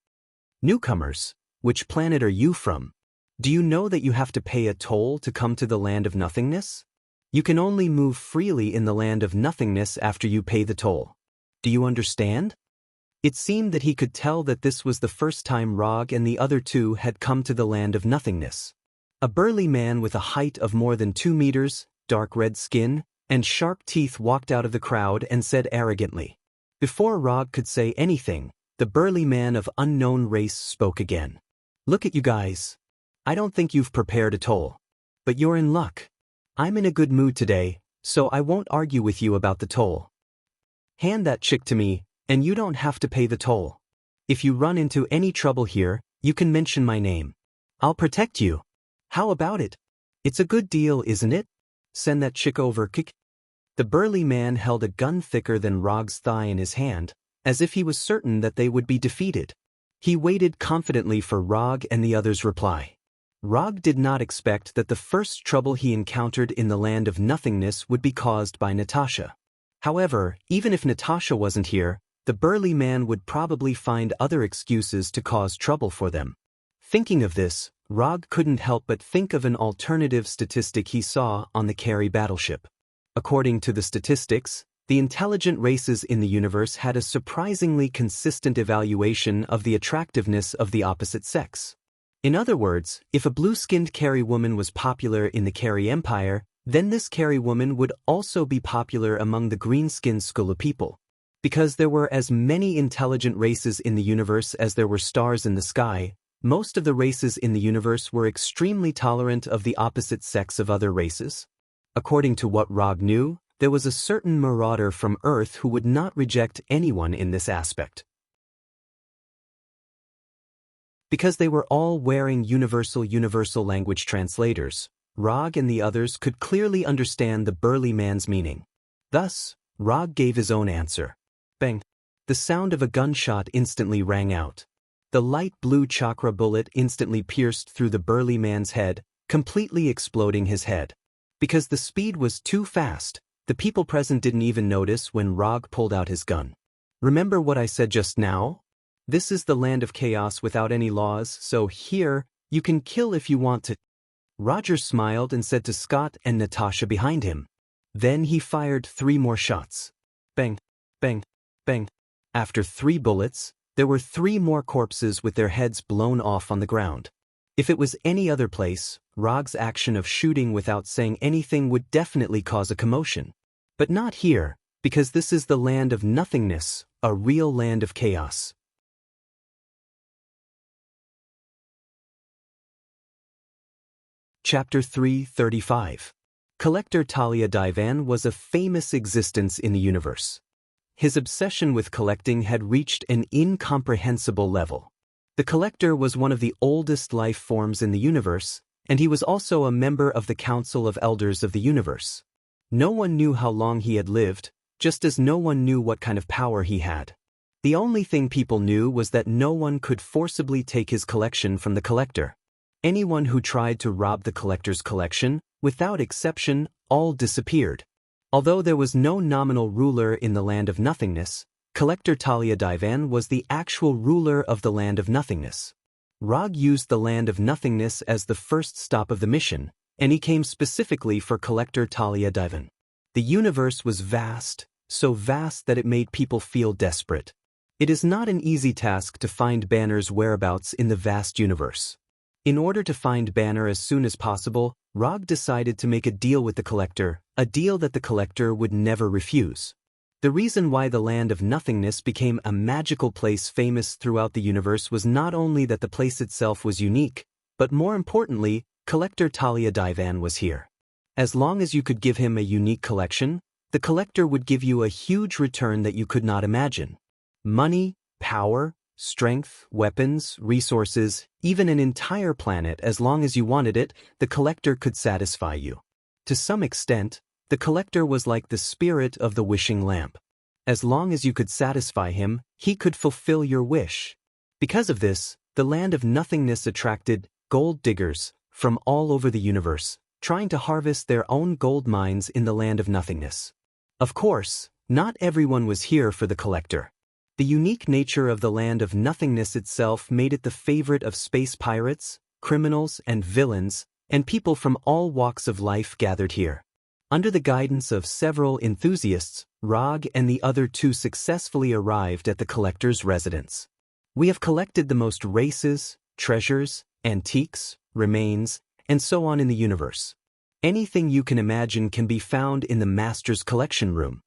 Newcomers, which planet are you from? Do you know that you have to pay a toll to come to the land of nothingness? You can only move freely in the land of nothingness after you pay the toll. Do you understand? It seemed that he could tell that this was the first time Rog and the other two had come to the land of nothingness. A burly man with a height of more than 2 meters, dark red skin, and sharp teeth walked out of the crowd and said arrogantly. Before Rog could say anything, the burly man of unknown race spoke again. Look at you guys. I don't think you've prepared a toll. But you're in luck. I'm in a good mood today, so I won't argue with you about the toll. Hand that chick to me, and you don't have to pay the toll. If you run into any trouble here, you can mention my name. I'll protect you. How about it? It's a good deal, isn't it? Send that chick over, kick. The burly man held a gun thicker than Rog's thigh in his hand, as if he was certain that they would be defeated. He waited confidently for Rog and the others' reply. Rog did not expect that the first trouble he encountered in the land of nothingness would be caused by Natasha. However, even if Natasha wasn't here, the burly man would probably find other excuses to cause trouble for them. Thinking of this, Rog couldn't help but think of an alternative statistic he saw on the Carey battleship. According to the statistics, the intelligent races in the universe had a surprisingly consistent evaluation of the attractiveness of the opposite sex. In other words, if a blue-skinned Carey woman was popular in the Carey Empire, then this Carey woman would also be popular among the green-skinned Skula people. Because there were as many intelligent races in the universe as there were stars in the sky, most of the races in the universe were extremely tolerant of the opposite sex of other races. According to what Rog knew, there was a certain marauder from Earth who would not reject anyone in this aspect. Because they were all wearing universal language translators, Rog and the others could clearly understand the burly man's meaning. Thus, Rog gave his own answer. Bang! The sound of a gunshot instantly rang out. The light blue chakra bullet instantly pierced through the burly man's head, completely exploding his head. Because the speed was too fast, the people present didn't even notice when Rog pulled out his gun. Remember what I said just now? This is the land of chaos without any laws, so here, you can kill if you want to. Roger smiled and said to Scott and Natasha behind him. Then he fired 3 more shots. Bang, bang, bang. After 3 bullets, there were 3 more corpses with their heads blown off on the ground. If it was any other place, Rog's action of shooting without saying anything would definitely cause a commotion. But not here, because this is the land of nothingness, a real land of chaos. Chapter 335. Collector Talia Divan was a famous existence in the universe. His obsession with collecting had reached an incomprehensible level. The collector was one of the oldest life forms in the universe, and he was also a member of the Council of Elders of the universe. No one knew how long he had lived, just as no one knew what kind of power he had. The only thing people knew was that no one could forcibly take his collection from the collector. Anyone who tried to rob the collector's collection, without exception, all disappeared. Although there was no nominal ruler in the land of nothingness, Collector Talia Divan was the actual ruler of the land of nothingness. Rog used the land of nothingness as the first stop of the mission, and he came specifically for Collector Talia Divan. The universe was vast, so vast that it made people feel desperate. It is not an easy task to find Banner's whereabouts in the vast universe. In order to find Banner as soon as possible, Rog decided to make a deal with the collector, a deal that the collector would never refuse. The reason why the land of nothingness became a magical place famous throughout the universe was not only that the place itself was unique, but more importantly, Collector Talia Divan was here. As long as you could give him a unique collection, the collector would give you a huge return that you could not imagine. Money, power, strength, weapons, resources, even an entire planet. As long as you wanted it, the collector could satisfy you. To some extent, the collector was like the spirit of the wishing lamp. As long as you could satisfy him, he could fulfill your wish. Because of this, the land of nothingness attracted gold diggers from all over the universe, trying to harvest their own gold mines in the land of nothingness. Of course, not everyone was here for the collector. The unique nature of the land of nothingness itself made it the favorite of space pirates, criminals, and villains, and people from all walks of life gathered here. Under the guidance of several enthusiasts, Rog and the other 2 successfully arrived at the collector's residence. We have collected the most races, treasures, antiques, remains, and so on in the universe. Anything you can imagine can be found in the Master's collection room.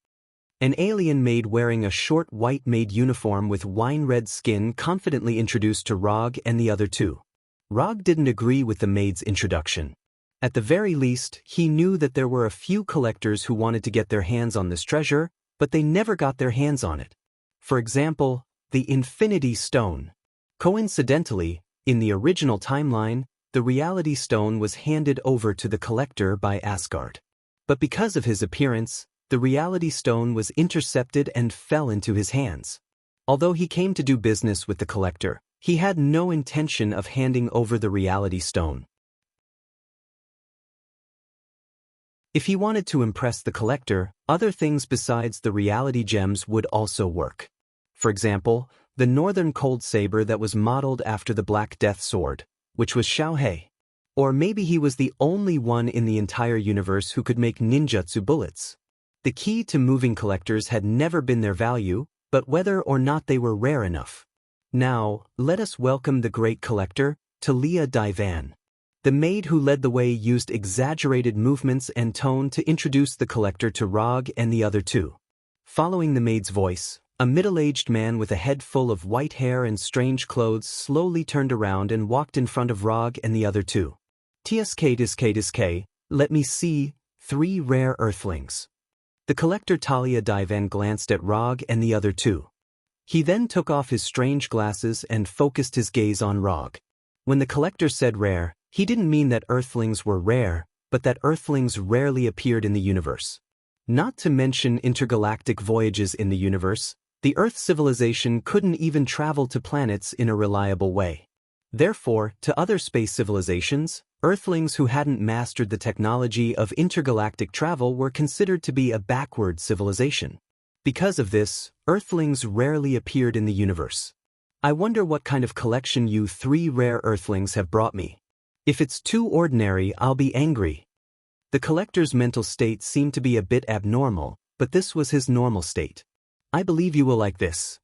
An alien maid wearing a short white maid uniform with wine-red skin confidently introduced to Rog and the other 2. Rog didn't agree with the maid's introduction. At the very least, he knew that there were a few collectors who wanted to get their hands on this treasure, but they never got their hands on it. For example, the Infinity Stone. Coincidentally, in the original timeline, the Reality Stone was handed over to the collector by Asgard. But because of his appearance, the Reality Stone was intercepted and fell into his hands. Although he came to do business with the collector, he had no intention of handing over the Reality Stone. If he wanted to impress the collector, other things besides the reality gems would also work. For example, the Northern Cold Saber that was modeled after the Black Death Sword, which was Xianxia. Or maybe he was the only one in the entire universe who could make ninjutsu bullets. The key to moving collectors had never been their value, but whether or not they were rare enough. Now, let us welcome the great collector, Talia Divan. The maid who led the way used exaggerated movements and tone to introduce the collector to Rog and the other 2. Following the maid's voice, a middle-aged man with a head full of white hair and strange clothes slowly turned around and walked in front of Rog and the other 2. Tsk, let me see, 3 rare earthlings. The collector Talia Divan glanced at Rog and the other 2. He then took off his strange glasses and focused his gaze on Rog. When the collector said rare, he didn't mean that earthlings were rare, but that earthlings rarely appeared in the universe. Not to mention intergalactic voyages in the universe, the Earth civilization couldn't even travel to planets in a reliable way. Therefore, to other space civilizations, Earthlings who hadn't mastered the technology of intergalactic travel were considered to be a backward civilization. Because of this, Earthlings rarely appeared in the universe. I wonder what kind of collection you 3 rare Earthlings have brought me. If it's too ordinary, I'll be angry. The collector's mental state seemed to be a bit abnormal, but this was his normal state. I believe you will like this.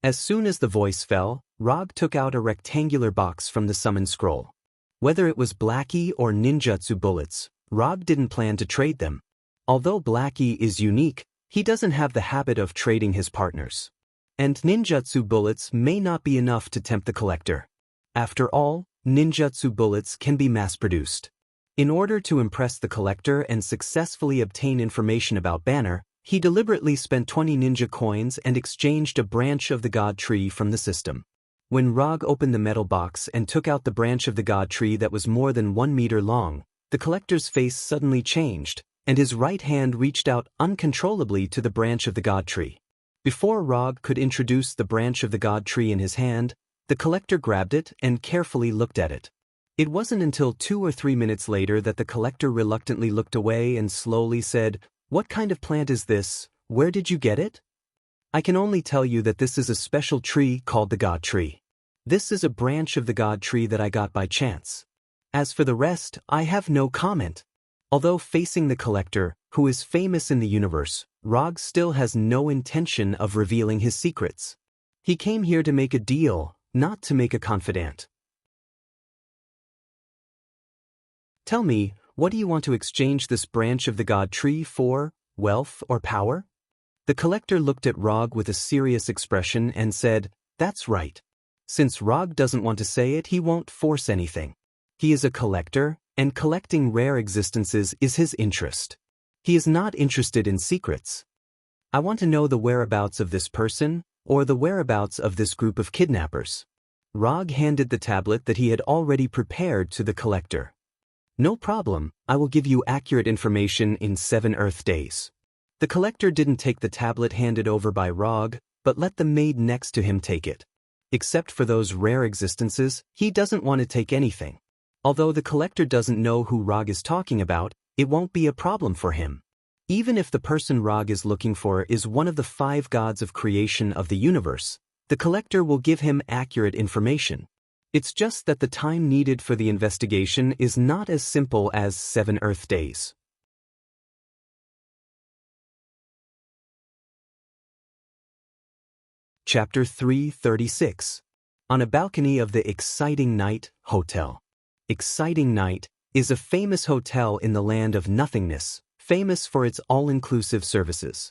As soon as the voice fell, Rog took out a rectangular box from the summon scroll. Whether it was Blackie or ninjutsu bullets, Rog didn't plan to trade them. Although Blackie is unique, he doesn't have the habit of trading his partners. And ninjutsu bullets may not be enough to tempt the collector. After all, ninjutsu bullets can be mass-produced. In order to impress the collector and successfully obtain information about Banner, he deliberately spent 20 ninja coins and exchanged a branch of the god tree from the system. When Rog opened the metal box and took out the branch of the god tree that was more than 1 meter long, the collector's face suddenly changed, and his right hand reached out uncontrollably to the branch of the god tree. Before Rog could introduce the branch of the god tree in his hand, the collector grabbed it and carefully looked at it. It wasn't until 2 or 3 minutes later that the collector reluctantly looked away and slowly said, "What kind of plant is this? Where did you get it?" "I can only tell you that this is a special tree called the God Tree. This is a branch of the God Tree that I got by chance. As for the rest, I have no comment." Although facing the collector, who is famous in the universe, Rog still has no intention of revealing his secrets. He came here to make a deal, not to make a confidant. "Tell me, what do you want to exchange this branch of the God Tree for, wealth or power?" The collector looked at Rog with a serious expression and said, "That's right." Since Rog doesn't want to say it, he won't force anything. He is a collector, and collecting rare existences is his interest. He is not interested in secrets. "I want to know the whereabouts of this person, or the whereabouts of this group of kidnappers." Rog handed the tablet that he had already prepared to the collector. "No problem, I will give you accurate information in 7 Earth days." The collector didn't take the tablet handed over by Rog, but let the maid next to him take it. Except for those rare existences, he doesn't want to take anything. Although the collector doesn't know who Rog is talking about, it won't be a problem for him. Even if the person Rog is looking for is one of the 5 gods of creation of the universe, the collector will give him accurate information. It's just that the time needed for the investigation is not as simple as 7 Earth days. Chapter 336. On a balcony of the Exciting Night Hotel. Exciting Night is a famous hotel in the land of nothingness, famous for its all-inclusive services.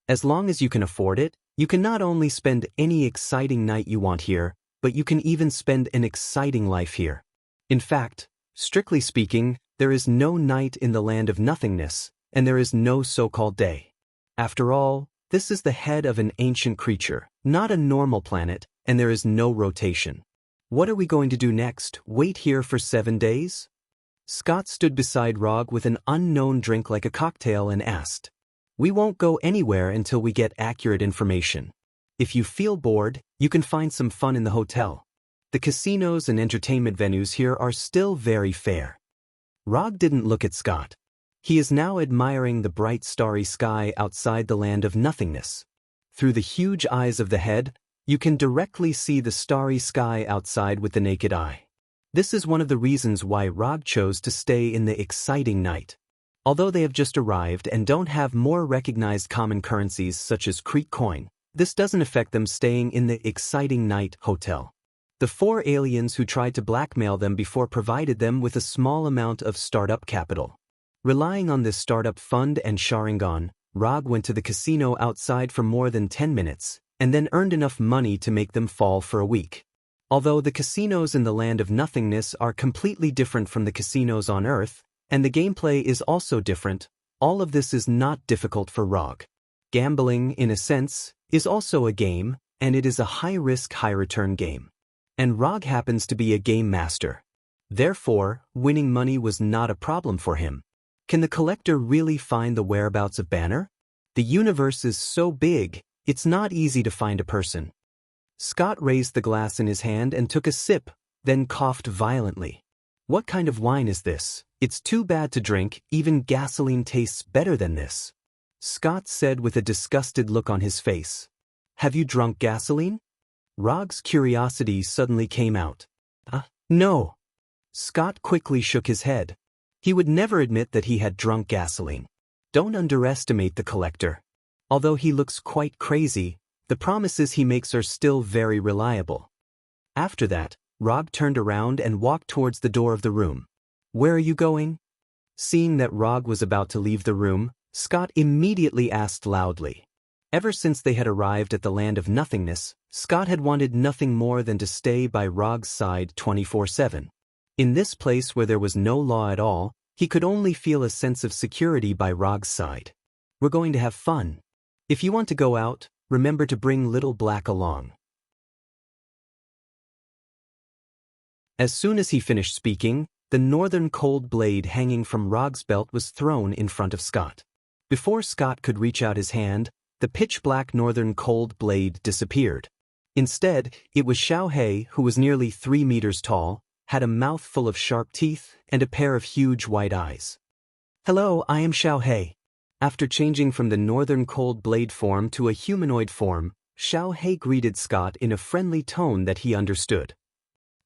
As long as you can afford it, you can not only spend any exciting night you want here, but you can even spend an exciting life here. In fact, strictly speaking, there is no night in the land of nothingness, and there is no so-called day. After all, this is the head of an ancient creature, not a normal planet, and there is no rotation. What are we going to do next? Wait here for 7 days? Scott stood beside Rog with an unknown drink like a cocktail and asked, "We won't go anywhere until we get accurate information. If you feel bored, you can find some fun in the hotel. The casinos and entertainment venues here are still very fair." Rog didn't look at Scott. He is now admiring the bright starry sky outside the land of nothingness. Through the huge eyes of the head, you can directly see the starry sky outside with the naked eye. This is one of the reasons why Rog chose to stay in the Exciting Night. Although they have just arrived and don't have more recognized common currencies such as Creek coin, this doesn't affect them staying in the Exciting Night Hotel. The 4 aliens who tried to blackmail them before provided them with a small amount of startup capital. Relying on this startup fund and Sharingan, Rog went to the casino outside for more than 10 minutes, and then earned enough money to make them fall for a week. Although the casinos in the land of nothingness are completely different from the casinos on Earth, and the gameplay is also different, all of this is not difficult for Rog. Gambling, in a sense, is also a game, and it is a high-risk, high-return game. And Rog happens to be a game master. Therefore, winning money was not a problem for him. Can the collector really find the whereabouts of Banner? The universe is so big, it's not easy to find a person. Scott raised the glass in his hand and took a sip, then coughed violently. "What kind of wine is this? It's too bad to drink, even gasoline tastes better than this." Scott said with a disgusted look on his face. Have you drunk gasoline? Rog's curiosity suddenly came out. No. Scott quickly shook his head. He would never admit that he had drunk gasoline. Don't underestimate the collector. Although he looks quite crazy, the promises he makes are still very reliable. After that, Rog turned around and walked towards the door of the room. Where are you going? Seeing that Rog was about to leave the room, Scott immediately asked loudly. Ever since they had arrived at the land of nothingness, Scott had wanted nothing more than to stay by Rog's side 24/7. In this place where there was no law at all, he could only feel a sense of security by Rog's side. We're going to have fun. If you want to go out, remember to bring Little Black along. As soon as he finished speaking, the northern cold blade hanging from Rog's belt was thrown in front of Scott. Before Scott could reach out his hand, the pitch-black northern cold blade disappeared. Instead, it was Xianxia, who was nearly 3 meters tall, had a mouth full of sharp teeth, and a pair of huge white eyes. Hello, I am Xianxia. After changing from the northern cold blade form to a humanoid form, Xianxia greeted Scott in a friendly tone that he understood.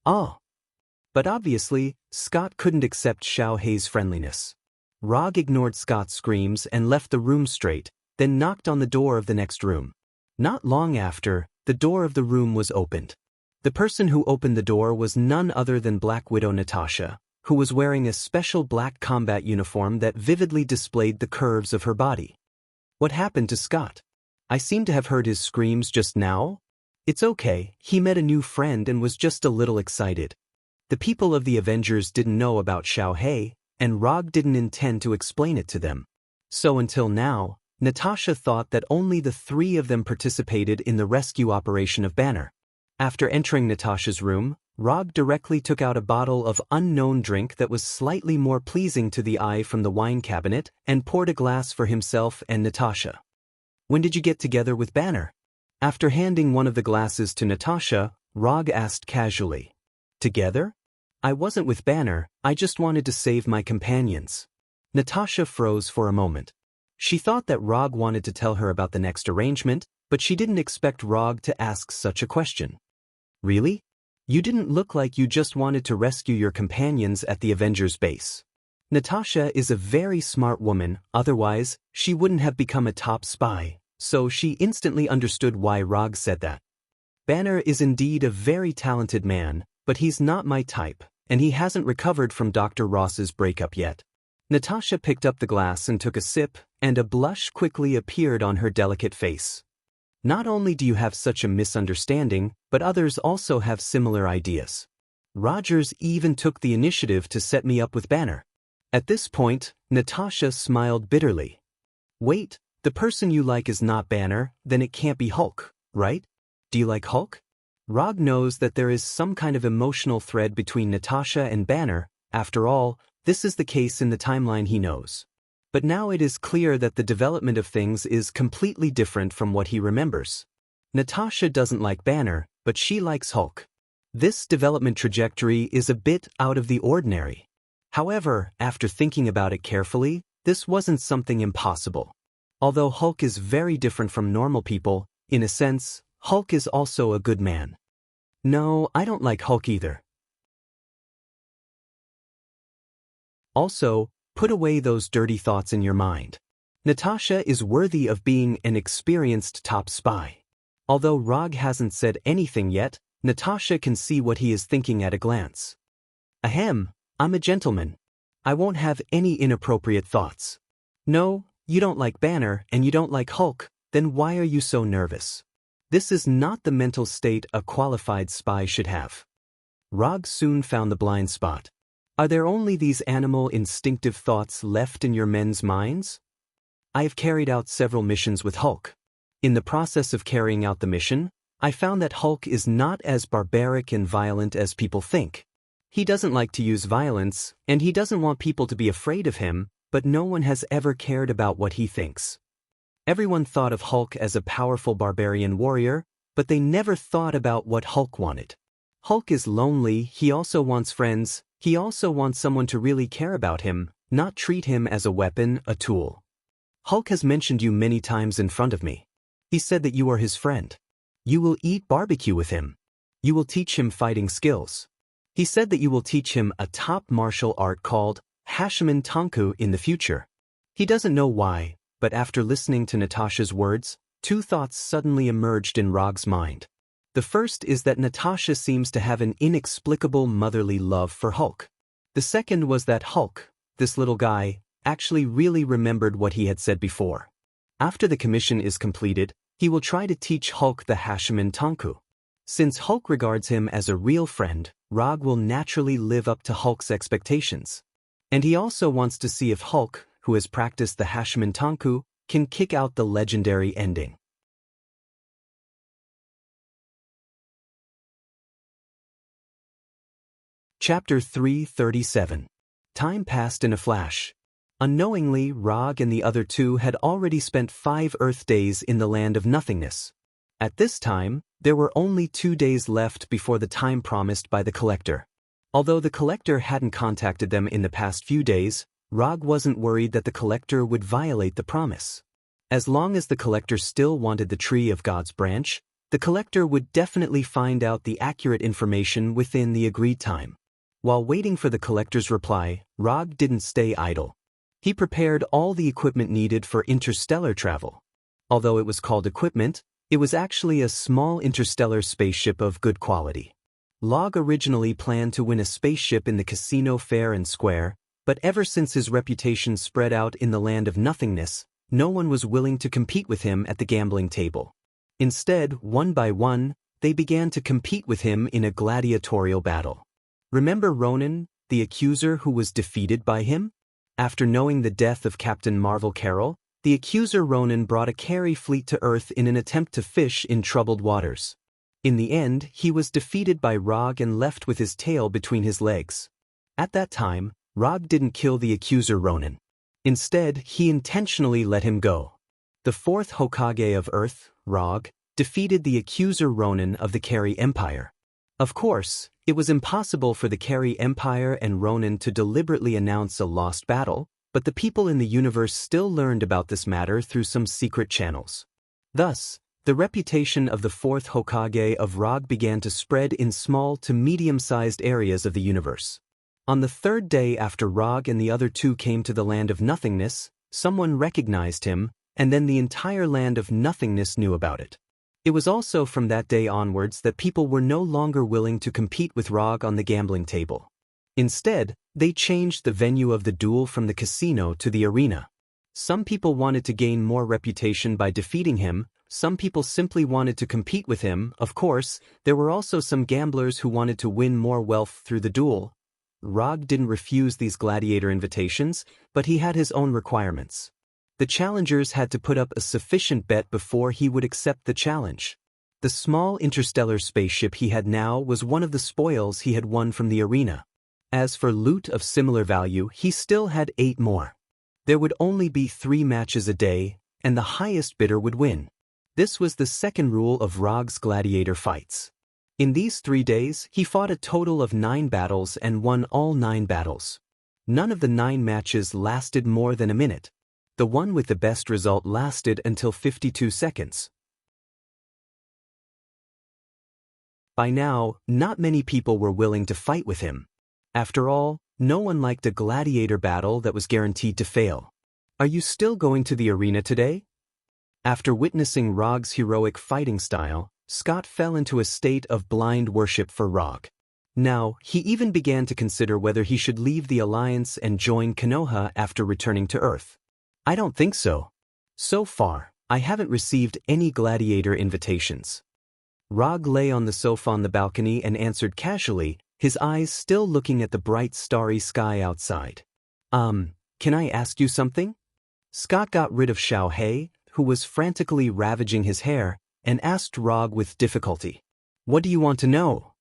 Oh. But obviously, Scott couldn't accept Xianxia's friendliness. Rog ignored Scott's screams and left the room straight, then knocked on the door of the next room. Not long after, the door of the room was opened. The person who opened the door was none other than Black Widow Natasha, who was wearing a special black combat uniform that vividly displayed the curves of her body. What happened to Scott? I seem to have heard his screams just now. It's okay, he met a new friend and was just a little excited. The people of the Avengers didn't know about Xianxia, and Rog didn't intend to explain it to them. So until now, Natasha thought that only the 3 of them participated in the rescue operation of Banner. After entering Natasha's room, Rog directly took out a bottle of unknown drink that was slightly more pleasing to the eye from the wine cabinet and poured a glass for himself and Natasha. When did you get together with Banner? After handing one of the glasses to Natasha, Rog asked casually. Together? I wasn't with Banner, I just wanted to save my companions. Natasha froze for a moment. She thought that Rog wanted to tell her about the next arrangement, but she didn't expect Rog to ask such a question. Really? You didn't look like you just wanted to rescue your companions at the Avengers base. Natasha is a very smart woman, otherwise, she wouldn't have become a top spy, so she instantly understood why Rog said that. Banner is indeed a very talented man, but he's not my type, and he hasn't recovered from Dr. Ross's breakup yet. Natasha picked up the glass and took a sip, and a blush quickly appeared on her delicate face. Not only do you have such a misunderstanding, but others also have similar ideas. Rogers even took the initiative to set me up with Banner. At this point, Natasha smiled bitterly. Wait, the person you like is not Banner, then it can't be Hulk, right? Do you like Hulk? Rog knows that there is some kind of emotional thread between Natasha and Banner. After all, this is the case in the timeline he knows. But now it is clear that the development of things is completely different from what he remembers. Natasha doesn't like Banner, but she likes Hulk. This development trajectory is a bit out of the ordinary. However, after thinking about it carefully, this wasn't something impossible. Although Hulk is very different from normal people, in a sense, Hulk is also a good man. No, I don't like Hulk either. Also, put away those dirty thoughts in your mind. Natasha is worthy of being an experienced top spy. Although Rog hasn't said anything yet, Natasha can see what he is thinking at a glance. Ahem, I'm a gentleman. I won't have any inappropriate thoughts. No, you don't like Banner and you don't like Hulk, then why are you so nervous? This is not the mental state a qualified spy should have. Rog soon found the blind spot. Are there only these animal instinctive thoughts left in your men's minds? I have carried out several missions with Hulk. In the process of carrying out the mission, I found that Hulk is not as barbaric and violent as people think. He doesn't like to use violence, and he doesn't want people to be afraid of him, but no one has ever cared about what he thinks. Everyone thought of Hulk as a powerful barbarian warrior, but they never thought about what Hulk wanted. Hulk is lonely, he also wants friends, he also wants someone to really care about him, not treat him as a weapon, a tool. Hulk has mentioned you many times in front of me. He said that you are his friend. You will eat barbecue with him. You will teach him fighting skills. He said that you will teach him a top martial art called Hashiman Tanku in the future. He doesn't know why, but after listening to Natasha's words, two thoughts suddenly emerged in Rog's mind. The first is that Natasha seems to have an inexplicable motherly love for Hulk. The second was that Hulk, this little guy, actually really remembered what he had said before. After the commission is completed, he will try to teach Hulk the Hashiman Tanku. Since Hulk regards him as a real friend, Rog will naturally live up to Hulk's expectations. And he also wants to see if Hulk, who has practiced the Hashiman Tanku, can kick out the legendary ending. Chapter 337. Time passed in a flash. Unknowingly, Rog and the other two had already spent 5 Earth days in the land of nothingness. At this time, there were only 2 days left before the time promised by the Collector. Although the Collector hadn't contacted them in the past few days, Rog wasn't worried that the Collector would violate the promise. As long as the Collector still wanted the Tree of God's branch, the Collector would definitely find out the accurate information within the agreed time. While waiting for the Collector's reply, Rog didn't stay idle. He prepared all the equipment needed for interstellar travel. Although it was called equipment, it was actually a small interstellar spaceship of good quality. Log originally planned to win a spaceship in the casino fair and square, but ever since his reputation spread out in the land of nothingness, no one was willing to compete with him at the gambling table. Instead, one by one, they began to compete with him in a gladiatorial battle. Remember Ronan, the accuser who was defeated by him? After knowing the death of Captain Marvel Carroll, the accuser Ronan brought a carry fleet to Earth in an attempt to fish in troubled waters. In the end, he was defeated by Rog and left with his tail between his legs. At that time, Rog didn't kill the accuser Ronan. Instead, he intentionally let him go. The 4th Hokage of Earth, Rog, defeated the accuser Ronan of the Carry Empire. Of course, it was impossible for the Carry Empire and Ronan to deliberately announce a lost battle, but the people in the universe still learned about this matter through some secret channels. Thus, the reputation of the 4th Hokage of Rog began to spread in small to medium-sized areas of the universe. On the 3rd day after Rog and the other two came to the land of nothingness, someone recognized him, and then the entire land of nothingness knew about it. It was also from that day onwards that people were no longer willing to compete with Rog on the gambling table. Instead, they changed the venue of the duel from the casino to the arena. Some people wanted to gain more reputation by defeating him, some people simply wanted to compete with him. Of course, there were also some gamblers who wanted to win more wealth through the duel. Rog didn't refuse these gladiator invitations, but he had his own requirements. The challengers had to put up a sufficient bet before he would accept the challenge. The small interstellar spaceship he had now was one of the spoils he had won from the arena. As for loot of similar value, he still had 8 more. There would only be 3 matches a day, and the highest bidder would win. This was the second rule of Rog's gladiator fights. In these 3 days, he fought a total of 9 battles and won all 9 battles. None of the 9 matches lasted more than a minute. The one with the best result lasted until 52 seconds. By now, not many people were willing to fight with him. After all, no one liked a gladiator battle that was guaranteed to fail. Are you still going to the arena today? After witnessing Rog's heroic fighting style, Scott fell into a state of blind worship for Rog. Now, he even began to consider whether he should leave the Alliance and join Konoha after returning to Earth. I don't think so. So far, I haven't received any gladiator invitations. Rog lay on the sofa on the balcony and answered casually, his eyes still looking at the bright starry sky outside. Can I ask you something? Scott got rid of Xiao, who was frantically ravaging his hair, and asked Rog with difficulty. What do you want to know?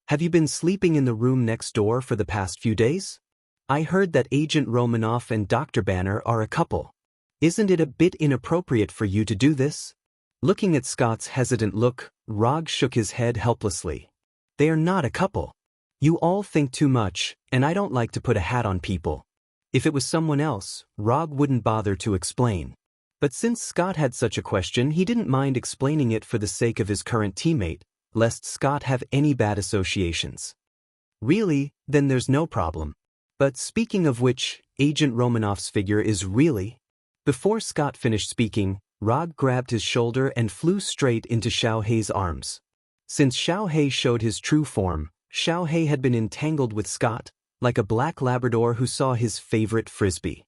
Have you been sleeping in the room next door for the past few days? I heard that Agent Romanoff and Dr. Banner are a couple. Isn't it a bit inappropriate for you to do this? Looking at Scott's hesitant look, Rog shook his head helplessly. They are not a couple. You all think too much, and I don't like to put a hat on people. If it was someone else, Rog wouldn't bother to explain. But since Scott had such a question, he didn't mind explaining it for the sake of his current teammate, lest Scott have any bad associations. Really? Then there's no problem. But speaking of which, Agent Romanoff's figure is really... Before Scott finished speaking, Rog grabbed his shoulder and flew straight into Xiaohei's arms. Since Xiaohei showed his true form, Xiaohei had been entangled with Scott, like a black Labrador who saw his favorite frisbee.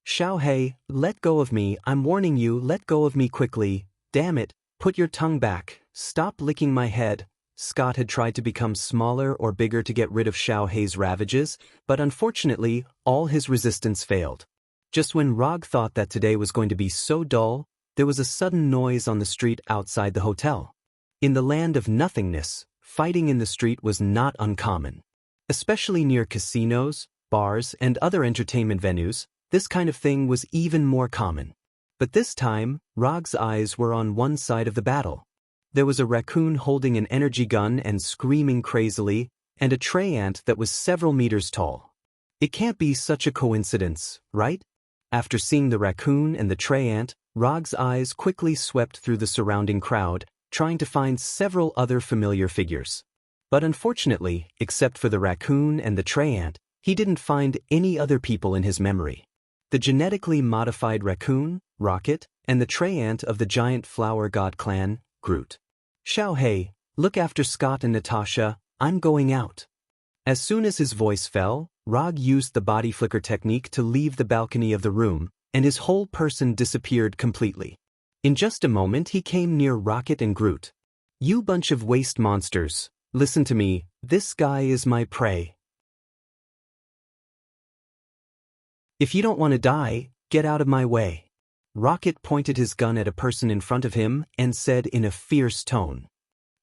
Xiaohei, let go of me, I'm warning you, let go of me quickly, damn it, put your tongue back, stop licking my head. Scott had tried to become smaller or bigger to get rid of Xiaohei's ravages, but unfortunately, all his resistance failed. Just when Rog thought that today was going to be so dull, there was a sudden noise on the street outside the hotel. In the land of nothingness, fighting in the street was not uncommon. Especially near casinos, bars, and other entertainment venues, this kind of thing was even more common. But this time, Rog's eyes were on one side of the battle. There was a raccoon holding an energy gun and screaming crazily, and a tray ant that was several meters tall. It can't be such a coincidence, right? After seeing the raccoon and the tray ant, Rog's eyes quickly swept through the surrounding crowd, trying to find several other familiar figures. But unfortunately, except for the raccoon and the tray ant, he didn't find any other people in his memory. The genetically modified raccoon, Rocket, and the tray ant of the giant flower god clan, Groot. Xiaohei, look after Scott and Natasha, I'm going out. As soon as his voice fell, Rog used the body flicker technique to leave the balcony of the room, and his whole person disappeared completely. In just a moment he came near Rocket and Groot. You bunch of waste monsters, listen to me, this guy is my prey. If you don't want to die, get out of my way. Rocket pointed his gun at a person in front of him and said in a fierce tone.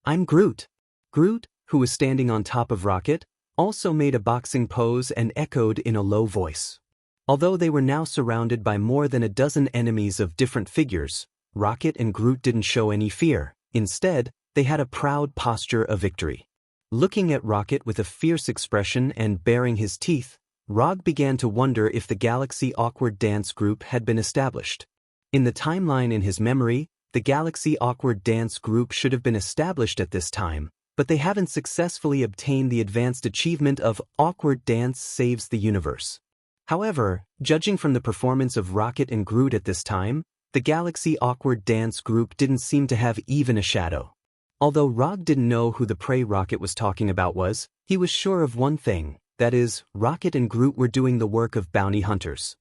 I'm Groot. Groot, who was standing on top of Rocket, also made a boxing pose and echoed in a low voice. Although they were now surrounded by more than a dozen enemies of different figures, Rocket and Groot didn't show any fear. Instead, they had a proud posture of victory. Looking at Rocket with a fierce expression and baring his teeth, Rog began to wonder if the Galaxy Awkward Dance Group had been established. In the timeline in his memory, the Galaxy Awkward Dance Group should have been established at this time, but they haven't successfully obtained the advanced achievement of Awkward Dance Saves the Universe. However, judging from the performance of Rocket and Groot at this time, the Galaxy Awkward Dance Group didn't seem to have even a shadow. Although Rog didn't know who the prey Rocket was talking about was, he was sure of one thing, that is, Rocket and Groot were doing the work of bounty hunters.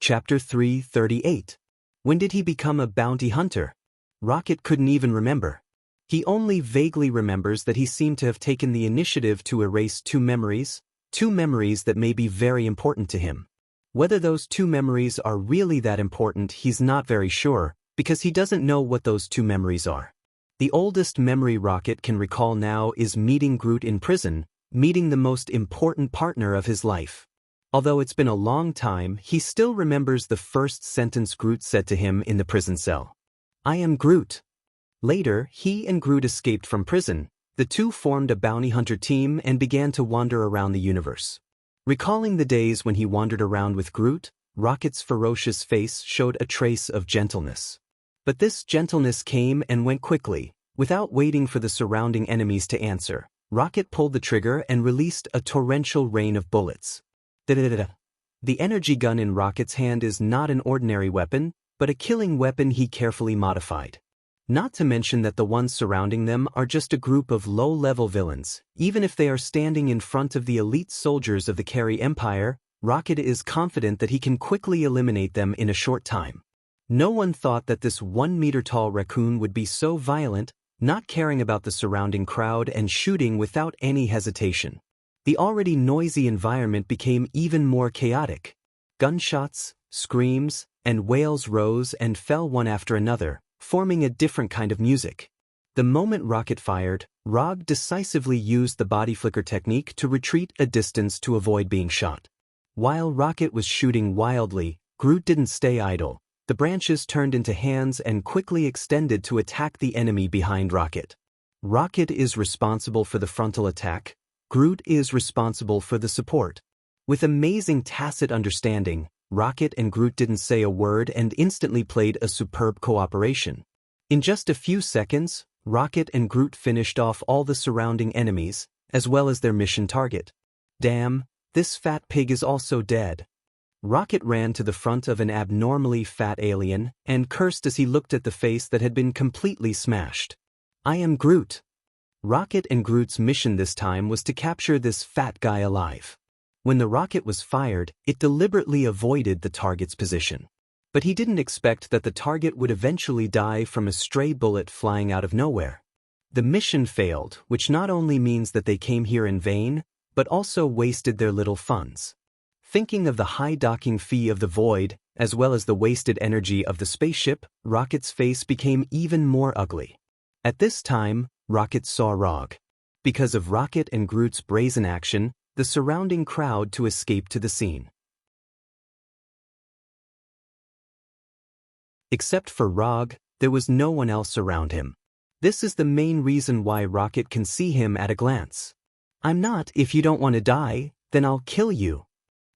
Chapter 338. When did he become a bounty hunter? Rocket couldn't even remember. He only vaguely remembers that he seemed to have taken the initiative to erase two memories that may be very important to him. Whether those two memories are really that important, he's not very sure, because he doesn't know what those two memories are. The oldest memory Rocket can recall now is meeting Groot in prison, meeting the most important partner of his life. Although it's been a long time, he still remembers the first sentence Groot said to him in the prison cell. I am Groot. Later, he and Groot escaped from prison. The two formed a bounty hunter team and began to wander around the universe. Recalling the days when he wandered around with Groot, Rocket's ferocious face showed a trace of gentleness. But this gentleness came and went quickly. Without waiting for the surrounding enemies to answer, Rocket pulled the trigger and released a torrential rain of bullets. The energy gun in Rocket's hand is not an ordinary weapon, but a killing weapon he carefully modified. Not to mention that the ones surrounding them are just a group of low-level villains. Even if they are standing in front of the elite soldiers of the Carry Empire, Rocket is confident that he can quickly eliminate them in a short time. No one thought that this 1-meter-tall raccoon would be so violent, not caring about the surrounding crowd and shooting without any hesitation. The already noisy environment became even more chaotic. Gunshots, screams, and wails rose and fell one after another, forming a different kind of music. The moment Rocket fired, Rog decisively used the body flicker technique to retreat a distance to avoid being shot. While Rocket was shooting wildly, Groot didn't stay idle. The branches turned into hands and quickly extended to attack the enemy behind Rocket. Rocket is responsible for the frontal attack, Groot is responsible for the support. With amazing tacit understanding, Rocket and Groot didn't say a word and instantly played a superb cooperation. In just a few seconds, Rocket and Groot finished off all the surrounding enemies, as well as their mission target. Damn, this fat pig is also dead. Rocket ran to the front of an abnormally fat alien and cursed as he looked at the face that had been completely smashed. I am Groot. Rocket and Groot's mission this time was to capture this fat guy alive. When the rocket was fired, it deliberately avoided the target's position. But he didn't expect that the target would eventually die from a stray bullet flying out of nowhere. The mission failed, which not only means that they came here in vain, but also wasted their little funds. Thinking of the high docking fee of the void, as well as the wasted energy of the spaceship, Rocket's face became even more ugly. At this time, Rocket saw Rog. Because of Rocket and Groot's brazen action, the surrounding crowd to escape to the scene. Except for Rog, there was no one else around him. This is the main reason why Rocket can see him at a glance. I'm not. If you don't want to die, then I'll kill you.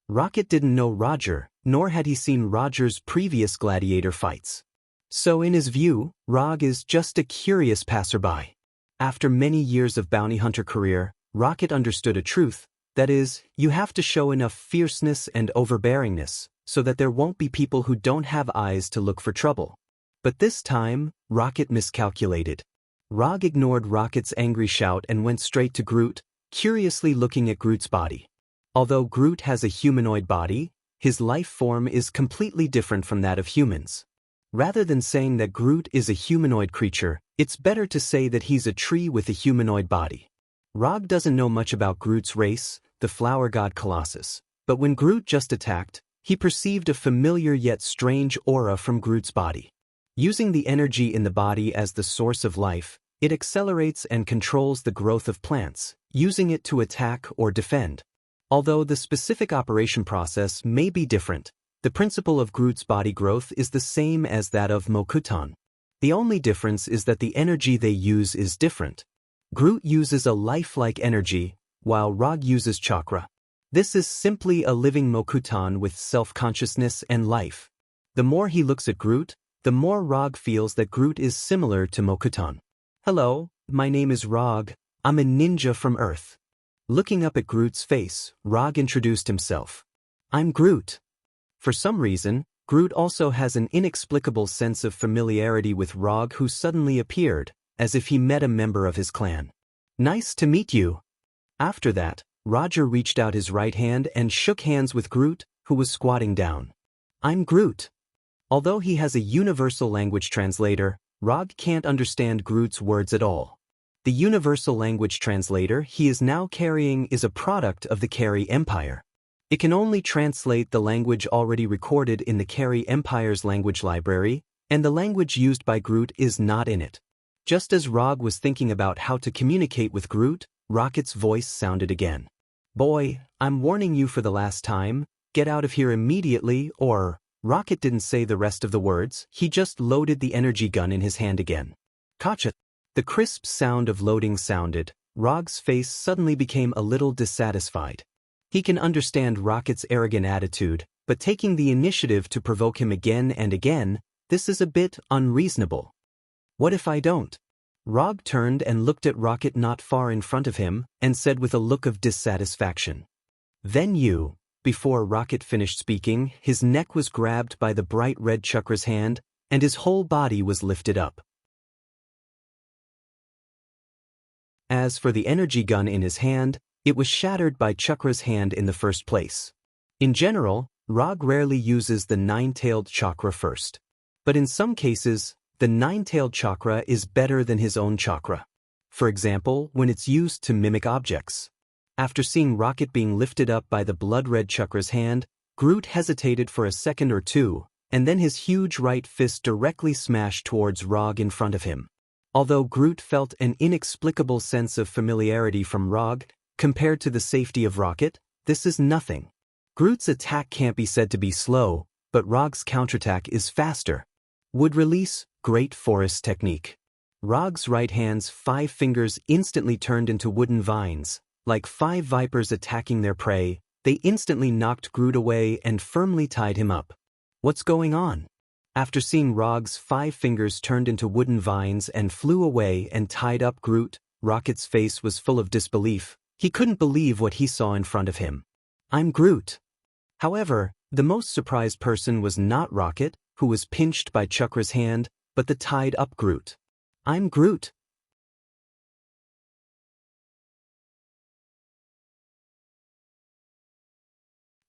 Rocket didn't know Roger, nor had he seen Roger's previous gladiator fights. So in his view, Rog is just a curious passerby. After many years of bounty hunter career, Rocket understood a truth, that is, you have to show enough fierceness and overbearingness, so that there won't be people who don't have eyes to look for trouble. But this time, Rocket miscalculated. Rog ignored Rocket's angry shout and went straight to Groot, curiously looking at Groot's body. Although Groot has a humanoid body, his life form is completely different from that of humans. Rather than saying that Groot is a humanoid creature, it's better to say that he's a tree with a humanoid body. Rog doesn't know much about Groot's race, the flower god Colossus, but when Groot just attacked, he perceived a familiar yet strange aura from Groot's body. Using the energy in the body as the source of life, it accelerates and controls the growth of plants, using it to attack or defend. Although the specific operation process may be different, the principle of Groot's body growth is the same as that of Mokuton. The only difference is that the energy they use is different. Groot uses a lifelike energy, while Rog uses chakra. This is simply a living Mokuton with self-consciousness and life. The more he looks at Groot, the more Rog feels that Groot is similar to Mokuton. Hello, my name is Rog. I'm a ninja from Earth. Looking up at Groot's face, Rog introduced himself. I'm Groot. For some reason, Groot also has an inexplicable sense of familiarity with Rog, who suddenly appeared, as if he met a member of his clan. Nice to meet you. After that, Roger reached out his right hand and shook hands with Groot, who was squatting down. I'm Groot. Although he has a universal language translator, Rog can't understand Groot's words at all. The universal language translator he is now carrying is a product of the Carry Empire. It can only translate the language already recorded in the Carry Empire's language library, and the language used by Groot is not in it. Just as Rog was thinking about how to communicate with Groot, Rocket's voice sounded again. Boy, I'm warning you for the last time, get out of here immediately or… Rocket didn't say the rest of the words, he just loaded the energy gun in his hand again. Gotcha. The crisp sound of loading sounded, Rog's face suddenly became a little dissatisfied. He can understand Rocket's arrogant attitude, but taking the initiative to provoke him again and again, this is a bit unreasonable. What if I don't? Rog turned and looked at Rocket not far in front of him, and said with a look of dissatisfaction. Then you… Before Rocket finished speaking, his neck was grabbed by the bright red Chakra's hand, and his whole body was lifted up. As for the energy gun in his hand, it was shattered by Chakra's hand in the first place. In general, Rog rarely uses the nine-tailed chakra first. But in some cases, the nine-tailed chakra is better than his own chakra. For example, when it's used to mimic objects. After seeing Rocket being lifted up by the blood-red Chakra's hand, Groot hesitated for a second or two, and then his huge right fist directly smashed towards Rog in front of him. Although Groot felt an inexplicable sense of familiarity from Rog, compared to the safety of Rocket, this is nothing. Groot's attack can't be said to be slow, but Rog's counterattack is faster. Wood release, great forest technique. Rog's right hand's 5 fingers instantly turned into wooden vines. Like 5 vipers attacking their prey, they instantly knocked Groot away and firmly tied him up. What's going on? After seeing Rog's 5 fingers turned into wooden vines and flew away and tied up Groot, Rocket's face was full of disbelief. He couldn't believe what he saw in front of him. I'm Groot. However, the most surprised person was not Rocket, who was pinched by Chukra's hand, but the tied-up Groot. I'm Groot.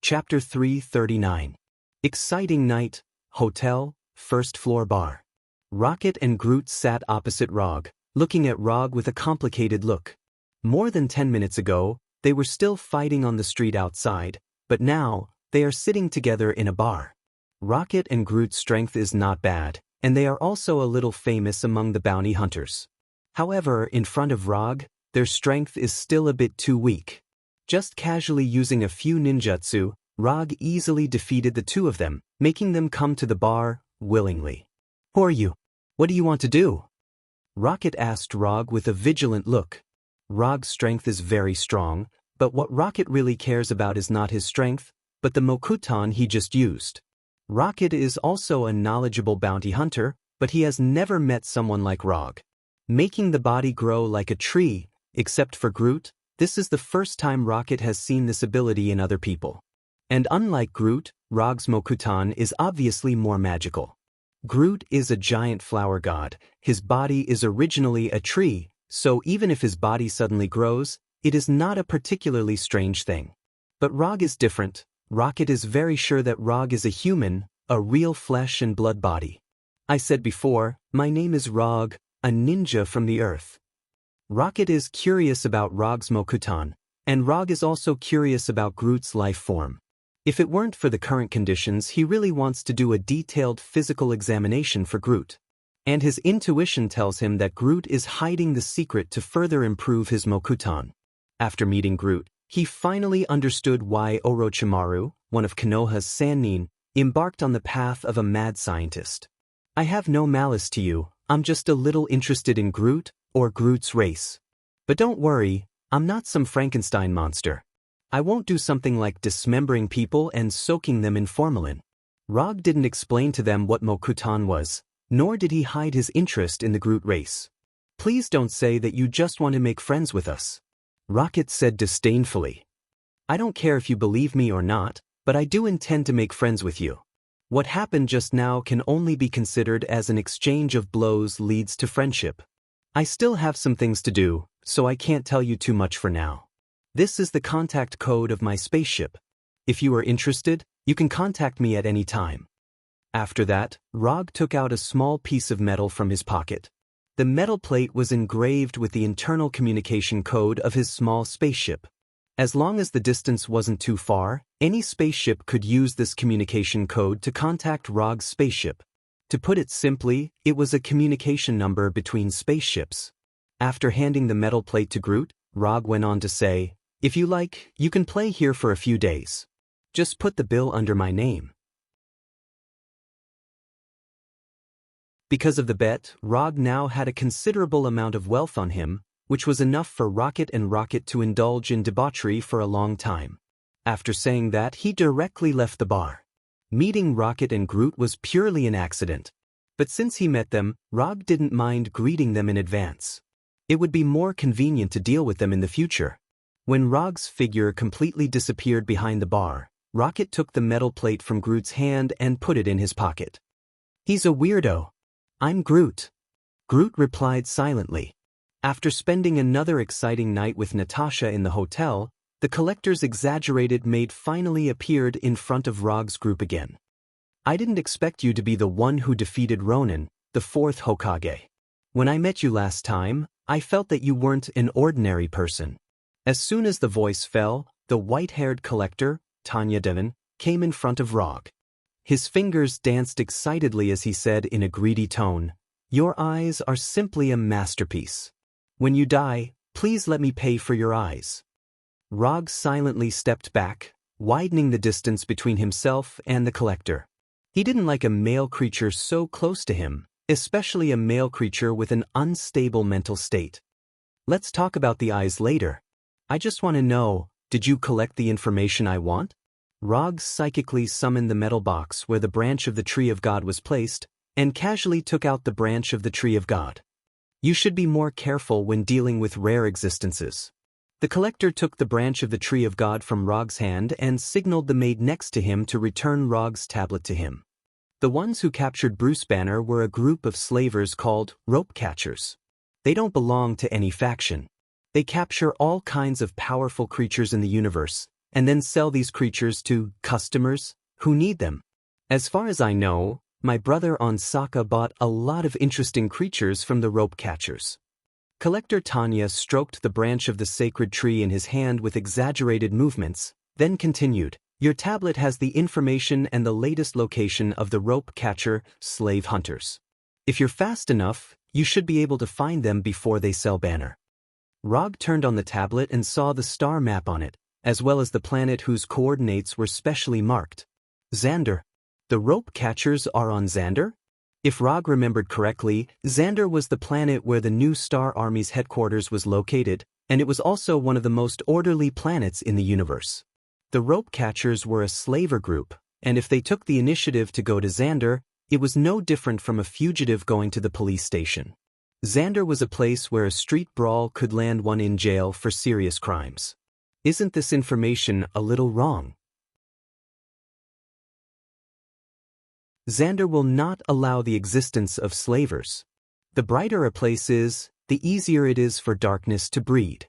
Chapter 339. Exciting night, hotel, first floor bar. Rocket and Groot sat opposite Rog, looking at Rog with a complicated look. More than 10 minutes ago, they were still fighting on the street outside, but now, they are sitting together in a bar. Rocket and Groot's strength is not bad, and they are also a little famous among the bounty hunters. However, in front of Rog, their strength is still a bit too weak. Just casually using a few ninjutsu, Rog easily defeated the two of them, making them come to the bar, willingly. Who are you? What do you want to do? Rocket asked Rog with a vigilant look. Rog's strength is very strong, but what Rocket really cares about is not his strength, but the Mokuton he just used. Rocket is also a knowledgeable bounty hunter, but he has never met someone like Rog. Making the body grow like a tree, except for Groot, this is the first time Rocket has seen this ability in other people. And unlike Groot, Rog's Mokuton is obviously more magical. Groot is a giant flower god. His body is originally a tree, so even if his body suddenly grows, it is not a particularly strange thing. But Rog is different. Rocket is very sure that Rog is a human, a real flesh and blood body. I said before, my name is Rog, a ninja from the earth. Rocket is curious about Rog's Mokuton, and Rog is also curious about Groot's life form. If it weren't for the current conditions, he really wants to do a detailed physical examination for Groot. And his intuition tells him that Groot is hiding the secret to further improve his Mokuton. After meeting Groot, he finally understood why Orochimaru, one of Konoha's Sannin, embarked on the path of a mad scientist. I have no malice to you, I'm just a little interested in Groot, or Groot's race. But don't worry, I'm not some Frankenstein monster. I won't do something like dismembering people and soaking them in formalin. Rog didn't explain to them what Mokuton was, nor did he hide his interest in the Groot race. Please don't say that you just want to make friends with us. Rocket said disdainfully. I don't care if you believe me or not, but I do intend to make friends with you. What happened just now can only be considered as an exchange of blows leads to friendship. I still have some things to do, so I can't tell you too much for now. This is the contact code of my spaceship. If you are interested, you can contact me at any time. After that, Rog took out a small piece of metal from his pocket. The metal plate was engraved with the internal communication code of his small spaceship. As long as the distance wasn't too far, any spaceship could use this communication code to contact Rog's spaceship. To put it simply, it was a communication number between spaceships. After handing the metal plate to Groot, Rog went on to say, if you like, you can play here for a few days. Just put the bill under my name. Because of the bet, Rog now had a considerable amount of wealth on him, which was enough for Rocket and Rocket to indulge in debauchery for a long time. After saying that, he directly left the bar. Meeting Rocket and Groot was purely an accident. But since he met them, Rog didn't mind greeting them in advance. It would be more convenient to deal with them in the future. When Rog's figure completely disappeared behind the bar, Rocket took the metal plate from Groot's hand and put it in his pocket. He's a weirdo. I'm Groot. Groot replied silently. After spending another exciting night with Natasha in the hotel, the collector's exaggerated maid finally appeared in front of Rog's group again. I didn't expect you to be the one who defeated Ronin, the fourth Hokage. When I met you last time, I felt that you weren't an ordinary person. As soon as the voice fell, the white-haired collector, Tanya Devon, came in front of Rog. His fingers danced excitedly as he said in a greedy tone, "Your eyes are simply a masterpiece. When you die, please let me pay for your eyes." Rog silently stepped back, widening the distance between himself and the collector. He didn't like a male creature so close to him, especially a male creature with an unstable mental state. Let's talk about the eyes later. I just want to know, did you collect the information I want? Rog psychically summoned the metal box where the branch of the Tree of God was placed, and casually took out the branch of the Tree of God. You should be more careful when dealing with rare existences. The collector took the branch of the Tree of God from Rog's hand and signaled the maid next to him to return Rog's tablet to him. The ones who captured Bruce Banner were a group of slavers called rope catchers. They don't belong to any faction. They capture all kinds of powerful creatures in the universe, and then sell these creatures to customers who need them. As far as I know, my brother Onsaka bought a lot of interesting creatures from the rope catchers. Collector Tanya stroked the branch of the sacred tree in his hand with exaggerated movements, then continued, "Your tablet has the information and the latest location of the rope catcher slave hunters. If you're fast enough, you should be able to find them before they sell Banner." Rog turned on the tablet and saw the star map on it, as well as the planet whose coordinates were specially marked. Xander. The rope catchers are on Xander? If Rog remembered correctly, Xander was the planet where the New Star Army's headquarters was located, and it was also one of the most orderly planets in the universe. The rope catchers were a slaver group, and if they took the initiative to go to Xander, it was no different from a fugitive going to the police station. Xander was a place where a street brawl could land one in jail for serious crimes. Isn't this information a little wrong? Xander will not allow the existence of slavers. The brighter a place is, the easier it is for darkness to breed.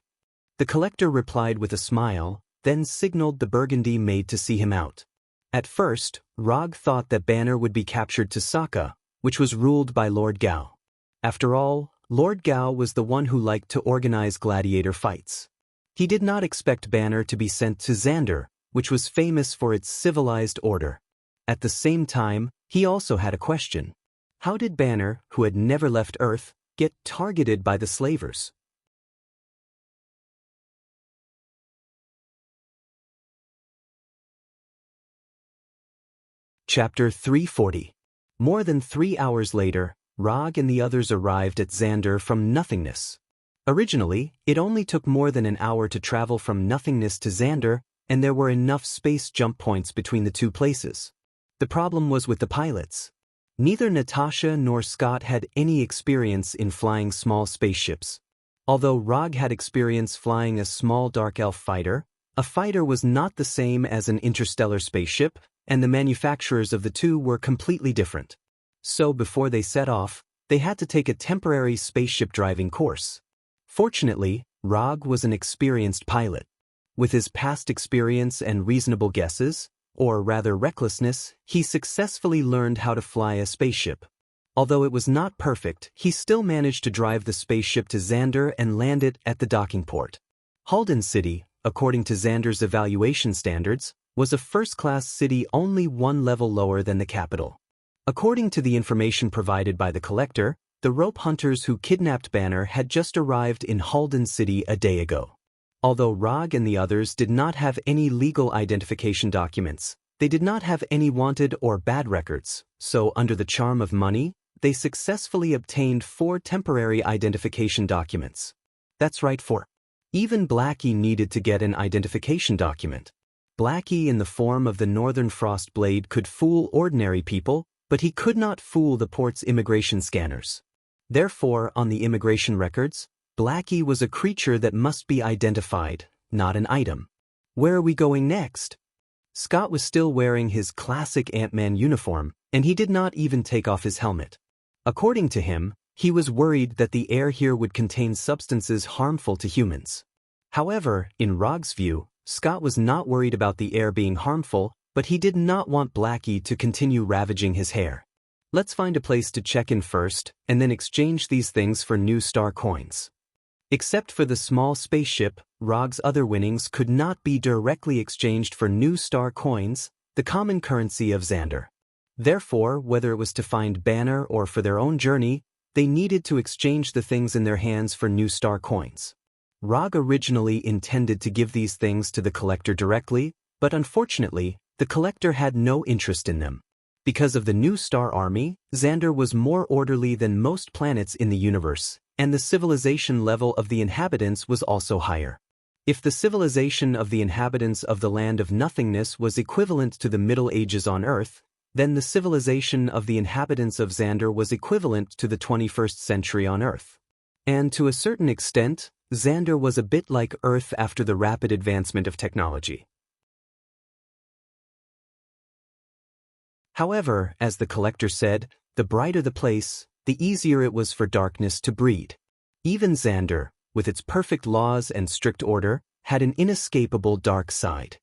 The collector replied with a smile, then signaled the Burgundy maid to see him out. At first, Rog thought that Banner would be captured to Sokka, which was ruled by Lord Gao. After all, Lord Gao was the one who liked to organize gladiator fights. He did not expect Banner to be sent to Xander, which was famous for its civilized order. At the same time, he also had a question. How did Banner, who had never left Earth, get targeted by the slavers? Chapter 340. More than 3 hours later, Rog and the others arrived at Xander from nothingness. Originally, it only took more than an hour to travel from nothingness to Xander, and there were enough space jump points between the two places. The problem was with the pilots. Neither Natasha nor Scott had any experience in flying small spaceships. Although Rog had experience flying a small dark elf fighter, a fighter was not the same as an interstellar spaceship, and the manufacturers of the two were completely different. So before they set off, they had to take a temporary spaceship driving course. Fortunately, Rog was an experienced pilot. With his past experience and reasonable guesses, or rather recklessness, he successfully learned how to fly a spaceship. Although it was not perfect, he still managed to drive the spaceship to Xander and land it at the docking port. Halden City, according to Xander's evaluation standards, was a first-class city only one level lower than the capital. According to the information provided by the collector, the rope hunters who kidnapped Banner had just arrived in Halden City a day ago. Although Rog and the others did not have any legal identification documents, they did not have any wanted or bad records, so under the charm of money, they successfully obtained 4 temporary identification documents. That's right, 4. Even Blackie needed to get an identification document. Blackie in the form of the Northern Frost Blade could fool ordinary people, but he could not fool the port's immigration scanners. Therefore, on the immigration records, Blackie was a creature that must be identified, not an item. Where are we going next? Scott was still wearing his classic Ant-Man uniform, and he did not even take off his helmet. According to him, he was worried that the air here would contain substances harmful to humans. However, in Rog's view, Scott was not worried about the air being harmful, but he did not want Blackie to continue ravaging his hair. Let's find a place to check in first, and then exchange these things for new star coins. Except for the small spaceship, Rog's other winnings could not be directly exchanged for new star coins, the common currency of Xander. Therefore, whether it was to find Banner or for their own journey, they needed to exchange the things in their hands for new star coins. Rog originally intended to give these things to the collector directly, but unfortunately, the collector had no interest in them. Because of the new star army, Xander was more orderly than most planets in the universe, and the civilization level of the inhabitants was also higher. If the civilization of the inhabitants of the Land of Nothingness was equivalent to the Middle Ages on Earth, then the civilization of the inhabitants of Xander was equivalent to the 21st century on Earth. And to a certain extent, Xander was a bit like Earth after the rapid advancement of technology. However, as the collector said, the brighter the place, the easier it was for darkness to breed. Even Xander, with its perfect laws and strict order, had an inescapable dark side.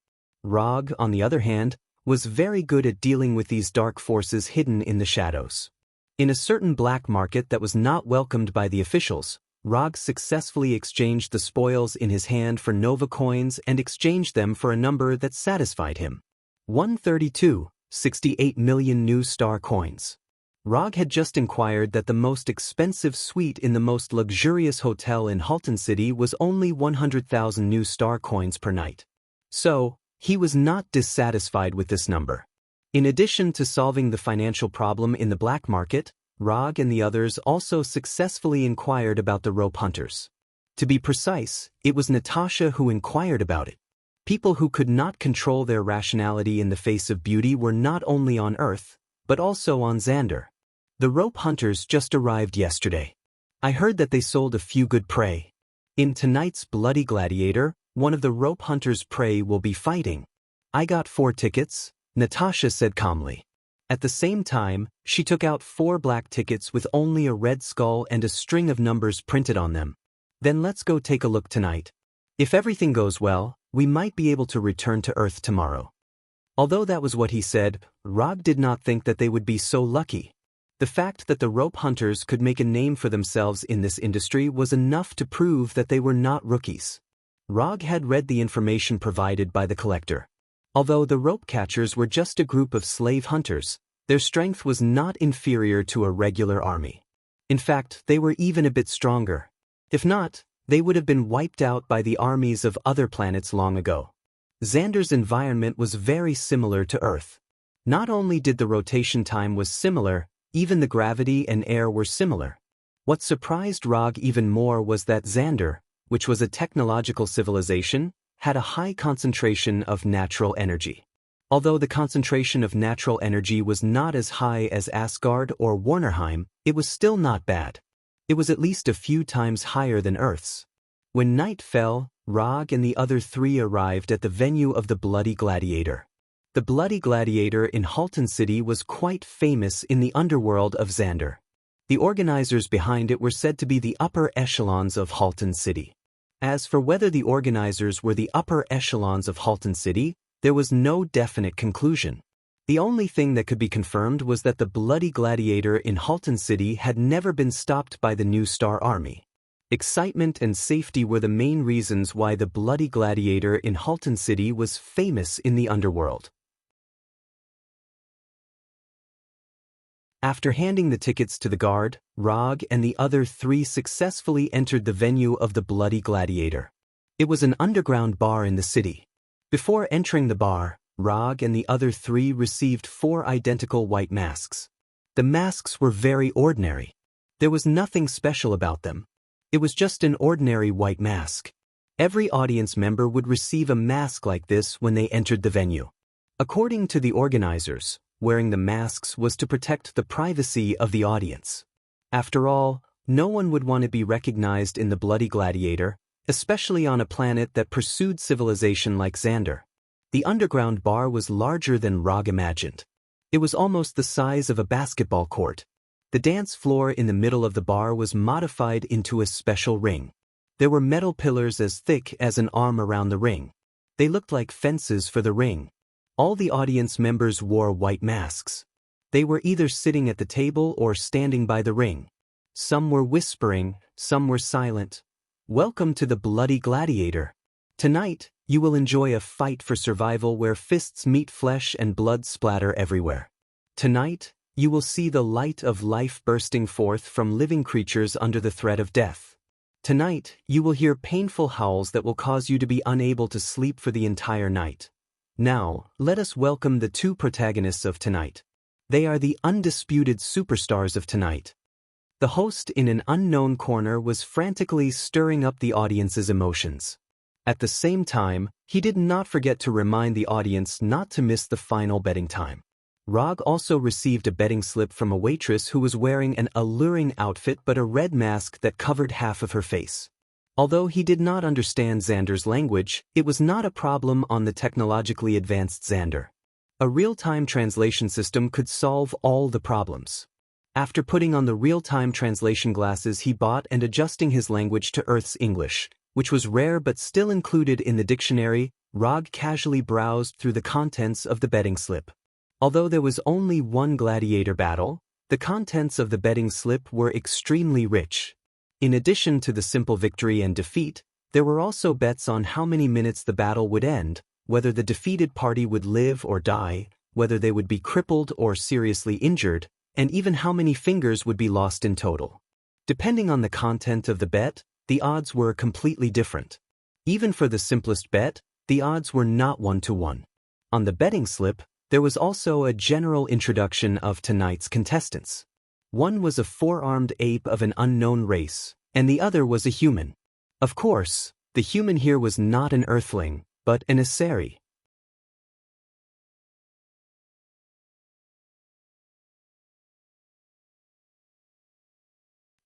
Rog, on the other hand, was very good at dealing with these dark forces hidden in the shadows. In a certain black market that was not welcomed by the officials, Rog successfully exchanged the spoils in his hand for Nova coins and exchanged them for a number that satisfied him. 132.68 million new star coins. Rog had just inquired that the most expensive suite in the most luxurious hotel in Halton City was only 100,000 new star coins per night. So, he was not dissatisfied with this number. In addition to solving the financial problem in the black market, Rog and the others also successfully inquired about the rope hunters. To be precise, it was Natasha who inquired about it. People who could not control their rationality in the face of beauty were not only on Earth, but also on Xander. The rope hunters just arrived yesterday. I heard that they sold a few good prey. In tonight's Bloody Gladiator, one of the rope hunters' prey will be fighting. I got 4 tickets, Natasha said calmly. At the same time, she took out 4 black tickets with only a red skull and a string of numbers printed on them. Then let's go take a look tonight. If everything goes well, we might be able to return to Earth tomorrow. Although that was what he said, Rog did not think that they would be so lucky. The fact that the rope hunters could make a name for themselves in this industry was enough to prove that they were not rookies. Rog had read the information provided by the collector. Although the rope catchers were just a group of slave hunters, their strength was not inferior to a regular army. In fact, they were even a bit stronger. If not, they would have been wiped out by the armies of other planets long ago. Xander's environment was very similar to Earth. Not only did the rotation time was similar, even the gravity and air were similar. What surprised Rog even more was that Xander, which was a technological civilization, had a high concentration of natural energy. Although the concentration of natural energy was not as high as Asgard or Warnerheim, it was still not bad. It was at least a few times higher than Earth's. When night fell, Rog and the other 3 arrived at the venue of the Bloody Gladiator. The Bloody Gladiator in Halton City was quite famous in the underworld of Xander. The organizers behind it were said to be the upper echelons of Halton City. As for whether the organizers were the upper echelons of Halton City, there was no definite conclusion. The only thing that could be confirmed was that the Bloody Gladiator in Halton City had never been stopped by the New Star Army. Excitement and safety were the main reasons why the Bloody Gladiator in Halton City was famous in the underworld. After handing the tickets to the guard, Rog and the other 3 successfully entered the venue of the Bloody Gladiator. It was an underground bar in the city. Before entering the bar, Rog and the other 3 received 4 identical white masks. The masks were very ordinary. There was nothing special about them. It was just an ordinary white mask. Every audience member would receive a mask like this when they entered the venue. According to the organizers, wearing the masks was to protect the privacy of the audience. After all, no one would want to be recognized in the Bloody Gladiator, especially on a planet that pursued civilization like Xander. The underground bar was larger than Rog imagined. It was almost the size of a basketball court. The dance floor in the middle of the bar was modified into a special ring. There were metal pillars as thick as an arm around the ring. They looked like fences for the ring. All the audience members wore white masks. They were either sitting at the table or standing by the ring. Some were whispering, some were silent. Welcome to the Bloody Gladiator. Tonight, you will enjoy a fight for survival where fists meet flesh and blood splatter everywhere. Tonight, you will see the light of life bursting forth from living creatures under the threat of death. Tonight, you will hear painful howls that will cause you to be unable to sleep for the entire night. Now, let us welcome the 2 protagonists of tonight. They are the undisputed superstars of tonight. The host in an unknown corner was frantically stirring up the audience's emotions. At the same time, he did not forget to remind the audience not to miss the final betting time. Rog also received a betting slip from a waitress who was wearing an alluring outfit but a red mask that covered half of her face. Although he did not understand Xander's language, it was not a problem on the technologically advanced Xander. A real-time translation system could solve all the problems. After putting on the real-time translation glasses he bought and adjusting his language to Earth's English, which was rare but still included in the dictionary, Rog casually browsed through the contents of the betting slip. Although there was only one gladiator battle, the contents of the betting slip were extremely rich. In addition to the simple victory and defeat, there were also bets on how many minutes the battle would end, whether the defeated party would live or die, whether they would be crippled or seriously injured, and even how many fingers would be lost in total. Depending on the content of the bet, the odds were completely different. Even for the simplest bet, the odds were not 1-to-1. On the betting slip, there was also a general introduction of tonight's contestants. One was a four-armed ape of an unknown race, and the other was a human. Of course, the human here was not an earthling, but an Asari.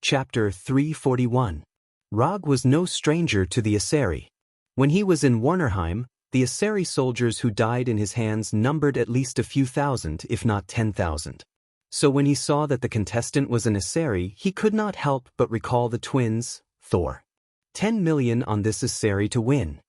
Chapter 341. Rog was no stranger to the Asari. When he was in Warnerheim, the Asari soldiers who died in his hands numbered at least a few thousand, if not 10,000. So when he saw that the contestant was an Asari, he could not help but recall the twins, Thor. 10 million on this Asari to win.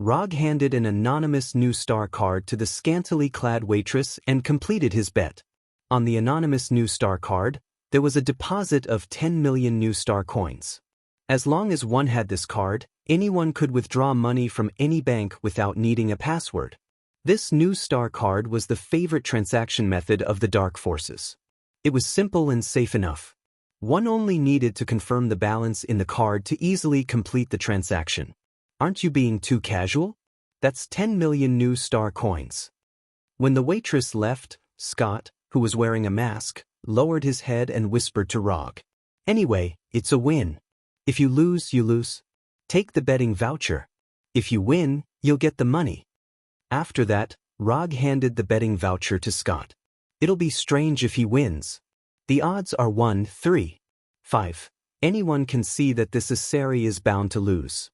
Rog handed an anonymous new star card to the scantily clad waitress and completed his bet. On the anonymous new star card, there was a deposit of 10 million new star coins. As long as one had this card, anyone could withdraw money from any bank without needing a password. This new star card was the favorite transaction method of the Dark Forces. It was simple and safe enough. One only needed to confirm the balance in the card to easily complete the transaction. Aren't you being too casual? That's 10 million new star coins. When the waitress left, Scott, who was wearing a mask, lowered his head and whispered to Rog. Anyway, it's a win. If you lose, you lose. Take the betting voucher. If you win, you'll get the money. After that, Rog handed the betting voucher to Scott. It'll be strange if he wins. The odds are 1-3. 5. Anyone can see that this Asari is bound to lose.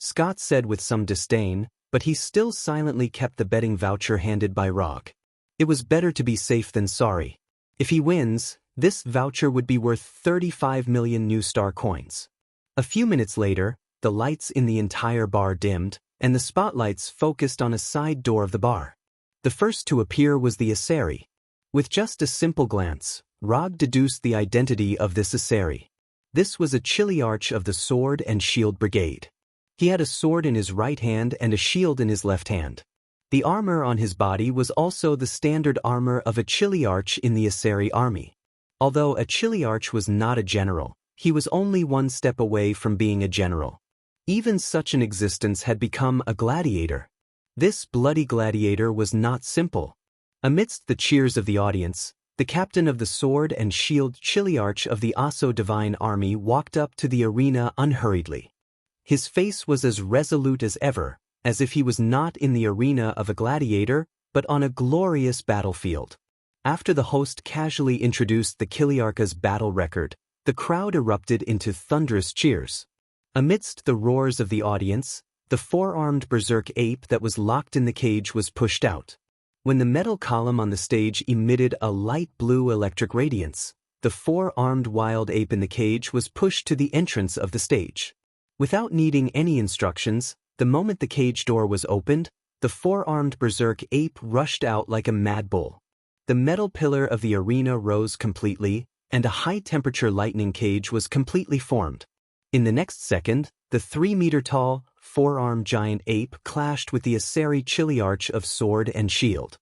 Scott said with some disdain, but he still silently kept the betting voucher handed by Rog. It was better to be safe than sorry. If he wins, this voucher would be worth 35 million new star coins. A few minutes later, the lights in the entire bar dimmed, and the spotlights focused on a side door of the bar. The first to appear was the Asari. With just a simple glance, Rog deduced the identity of this Asari. This was a Chiliarch of the Sword and Shield Brigade. He had a sword in his right hand and a shield in his left hand. The armor on his body was also the standard armor of a Chiliarch in the Asari army. Although a Chiliarch was not a general, he was only one step away from being a general. Even such an existence had become a gladiator. This bloody gladiator was not simple. Amidst the cheers of the audience, the captain of the Sword and Shield Chiliarch of the Aso Divine Army walked up to the arena unhurriedly. His face was as resolute as ever, as if he was not in the arena of a gladiator, but on a glorious battlefield. After the host casually introduced the Chiliarch's battle record, the crowd erupted into thunderous cheers. Amidst the roars of the audience, the four-armed berserk ape that was locked in the cage was pushed out. When the metal column on the stage emitted a light blue electric radiance, the four-armed wild ape in the cage was pushed to the entrance of the stage. Without needing any instructions, the moment the cage door was opened, the four-armed berserk ape rushed out like a mad bull. The metal pillar of the arena rose completely, and a high-temperature lightning cage was completely formed. In the next second, the 3-meter-tall, four-armed giant ape clashed with the Asari Chiliarch of Sword and Shield.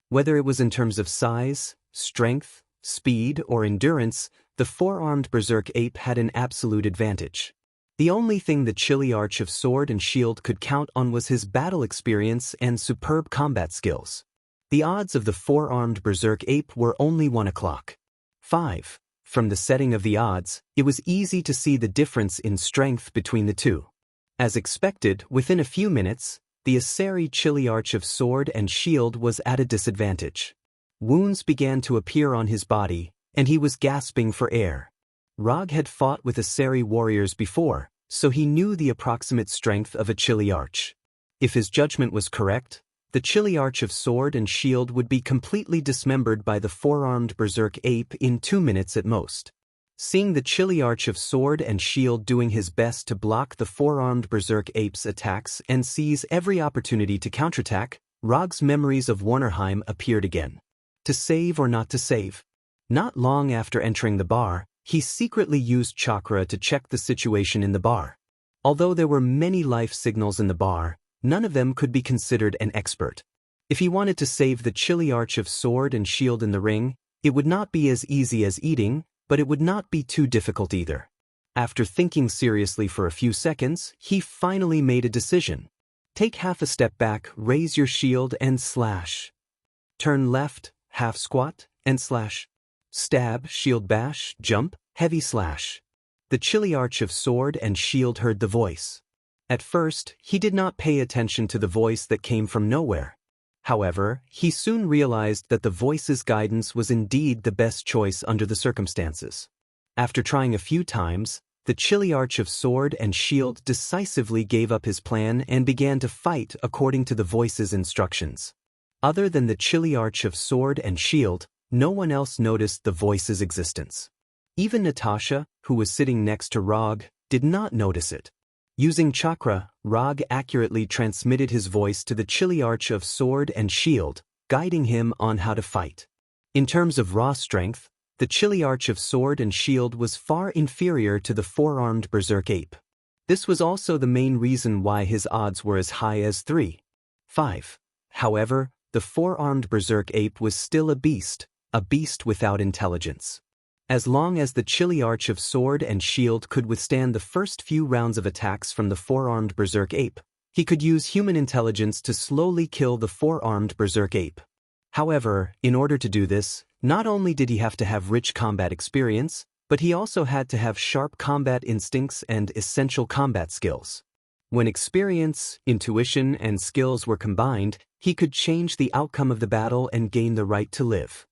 Whether it was in terms of size, strength, speed, or endurance, the four-armed berserk ape had an absolute advantage. The only thing the chilly arch of sword and shield could count on was his battle experience and superb combat skills. The odds of the four-armed berserk ape were only 1 o'clock. 5. From the setting of the odds, it was easy to see the difference in strength between the two. As expected, within a few minutes, the Aseri chilly arch of sword and shield was at a disadvantage. Wounds began to appear on his body, and he was gasping for air. Rog had fought with Aseri warriors before, so he knew the approximate strength of a chilly arch. If his judgment was correct, the chilly arch of sword and shield would be completely dismembered by the four-armed berserk ape in 2 minutes at most. Seeing the chilly arch of sword and shield doing his best to block the four-armed berserk ape's attacks and seize every opportunity to counterattack, Rog's memories of Warnerheim appeared again. To save or not to save? Not long after entering the bar, he secretly used chakra to check the situation in the bar. Although there were many life signals in the bar, none of them could be considered an expert. If he wanted to save the chilly arch of sword and shield in the ring, it would not be as easy as eating, but it would not be too difficult either. After thinking seriously for a few seconds, he finally made a decision. Take half a step back, raise your shield and slash. Turn left, half squat, and slash. Stab, shield bash, jump, heavy slash. The chilly arch of sword and shield heard the voice. At first, he did not pay attention to the voice that came from nowhere. However, he soon realized that the voice's guidance was indeed the best choice under the circumstances. After trying a few times, the chilly arch of sword and shield decisively gave up his plan and began to fight according to the voice's instructions. Other than the chilly arch of sword and shield, no one else noticed the voice's existence. Even Natasha, who was sitting next to Rog, did not notice it. Using chakra, Rog accurately transmitted his voice to the chilly arch of sword and shield, guiding him on how to fight. In terms of raw strength, the chilly arch of sword and shield was far inferior to the four-armed berserk ape. This was also the main reason why his odds were as high as 3-5. However, the four-armed berserk ape was still a beast without intelligence. As long as the chilly arch of sword and shield could withstand the first few rounds of attacks from the four-armed berserk ape, he could use human intelligence to slowly kill the four-armed berserk ape. However, in order to do this, not only did he have to have rich combat experience, but he also had to have sharp combat instincts and essential combat skills. When experience, intuition, and skills were combined, he could change the outcome of the battle and gain the right to live.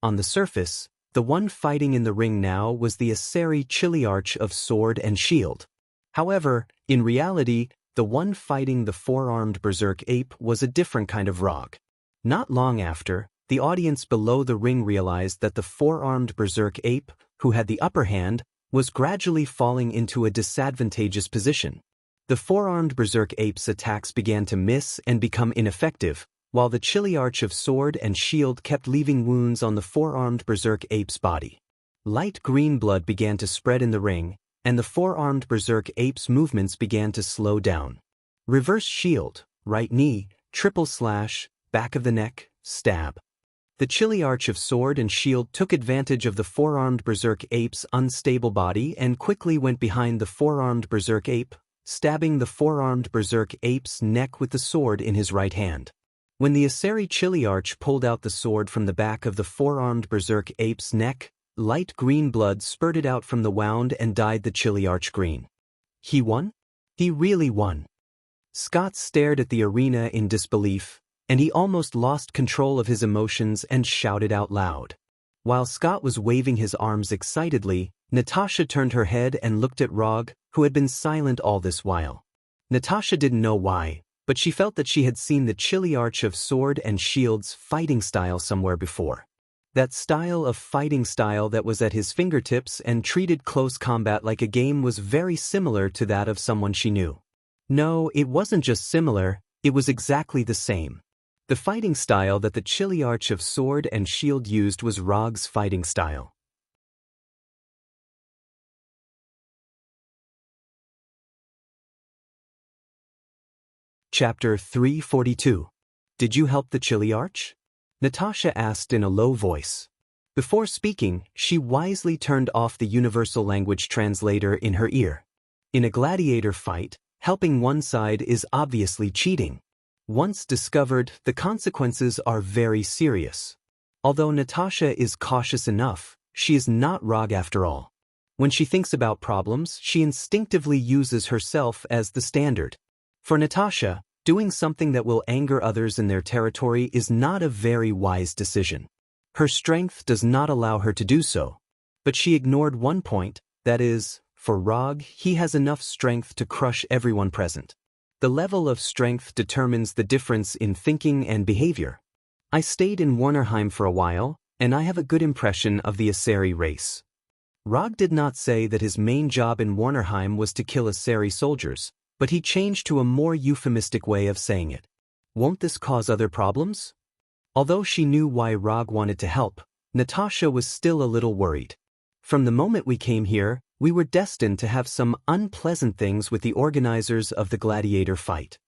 On the surface, the one fighting in the ring now was the Aseri chilly arch of sword and shield. However, in reality, the one fighting the four-armed berserk ape was a different kind of Rog. Not long after, the audience below the ring realized that the four-armed berserk ape, who had the upper hand, was gradually falling into a disadvantageous position. The four-armed berserk ape's attacks began to miss and become ineffective, while the chilly arch of sword and shield kept leaving wounds on the four-armed berserk ape's body. Light green blood began to spread in the ring, and the four-armed berserk ape's movements began to slow down. Reverse shield, right knee, triple slash, back of the neck, stab. The chilly arch of sword and shield took advantage of the four-armed berserk ape's unstable body and quickly went behind the four-armed berserk ape, stabbing the four-armed berserk ape's neck with the sword in his right hand. When the Aseri chilly arch pulled out the sword from the back of the four-armed berserk ape's neck, light green blood spurted out from the wound and dyed the chilly arch green. He won? He really won. Scott stared at the arena in disbelief, and he almost lost control of his emotions and shouted out loud. While Scott was waving his arms excitedly, Natasha turned her head and looked at Rog, who had been silent all this while. Natasha didn't know why, but she felt that she had seen the chilly arch of sword and shield's fighting style somewhere before. That style of fighting style that was at his fingertips and treated close combat like a game was very similar to that of someone she knew. No, it wasn't just similar, it was exactly the same. The fighting style that the chilly arch of sword and shield used was Rog's fighting style. Chapter 342. Did you help the chilly arch? Natasha asked in a low voice. Before speaking, she wisely turned off the universal language translator in her ear. In a gladiator fight, helping one side is obviously cheating. Once discovered, the consequences are very serious. Although Natasha is cautious enough, she is not Rog after all. When she thinks about problems, she instinctively uses herself as the standard. For Natasha, doing something that will anger others in their territory is not a very wise decision. Her strength does not allow her to do so. But she ignored one point, that is, for Rog, he has enough strength to crush everyone present. The level of strength determines the difference in thinking and behavior. I stayed in Warnerheim for a while, and I have a good impression of the Asari race. Rog did not say that his main job in Warnerheim was to kill Asari soldiers, but he changed to a more euphemistic way of saying it. Won't this cause other problems? Although she knew why Rog wanted to help, Natasha was still a little worried. From the moment we came here, we were destined to have some unpleasant things with the organizers of the gladiator fight.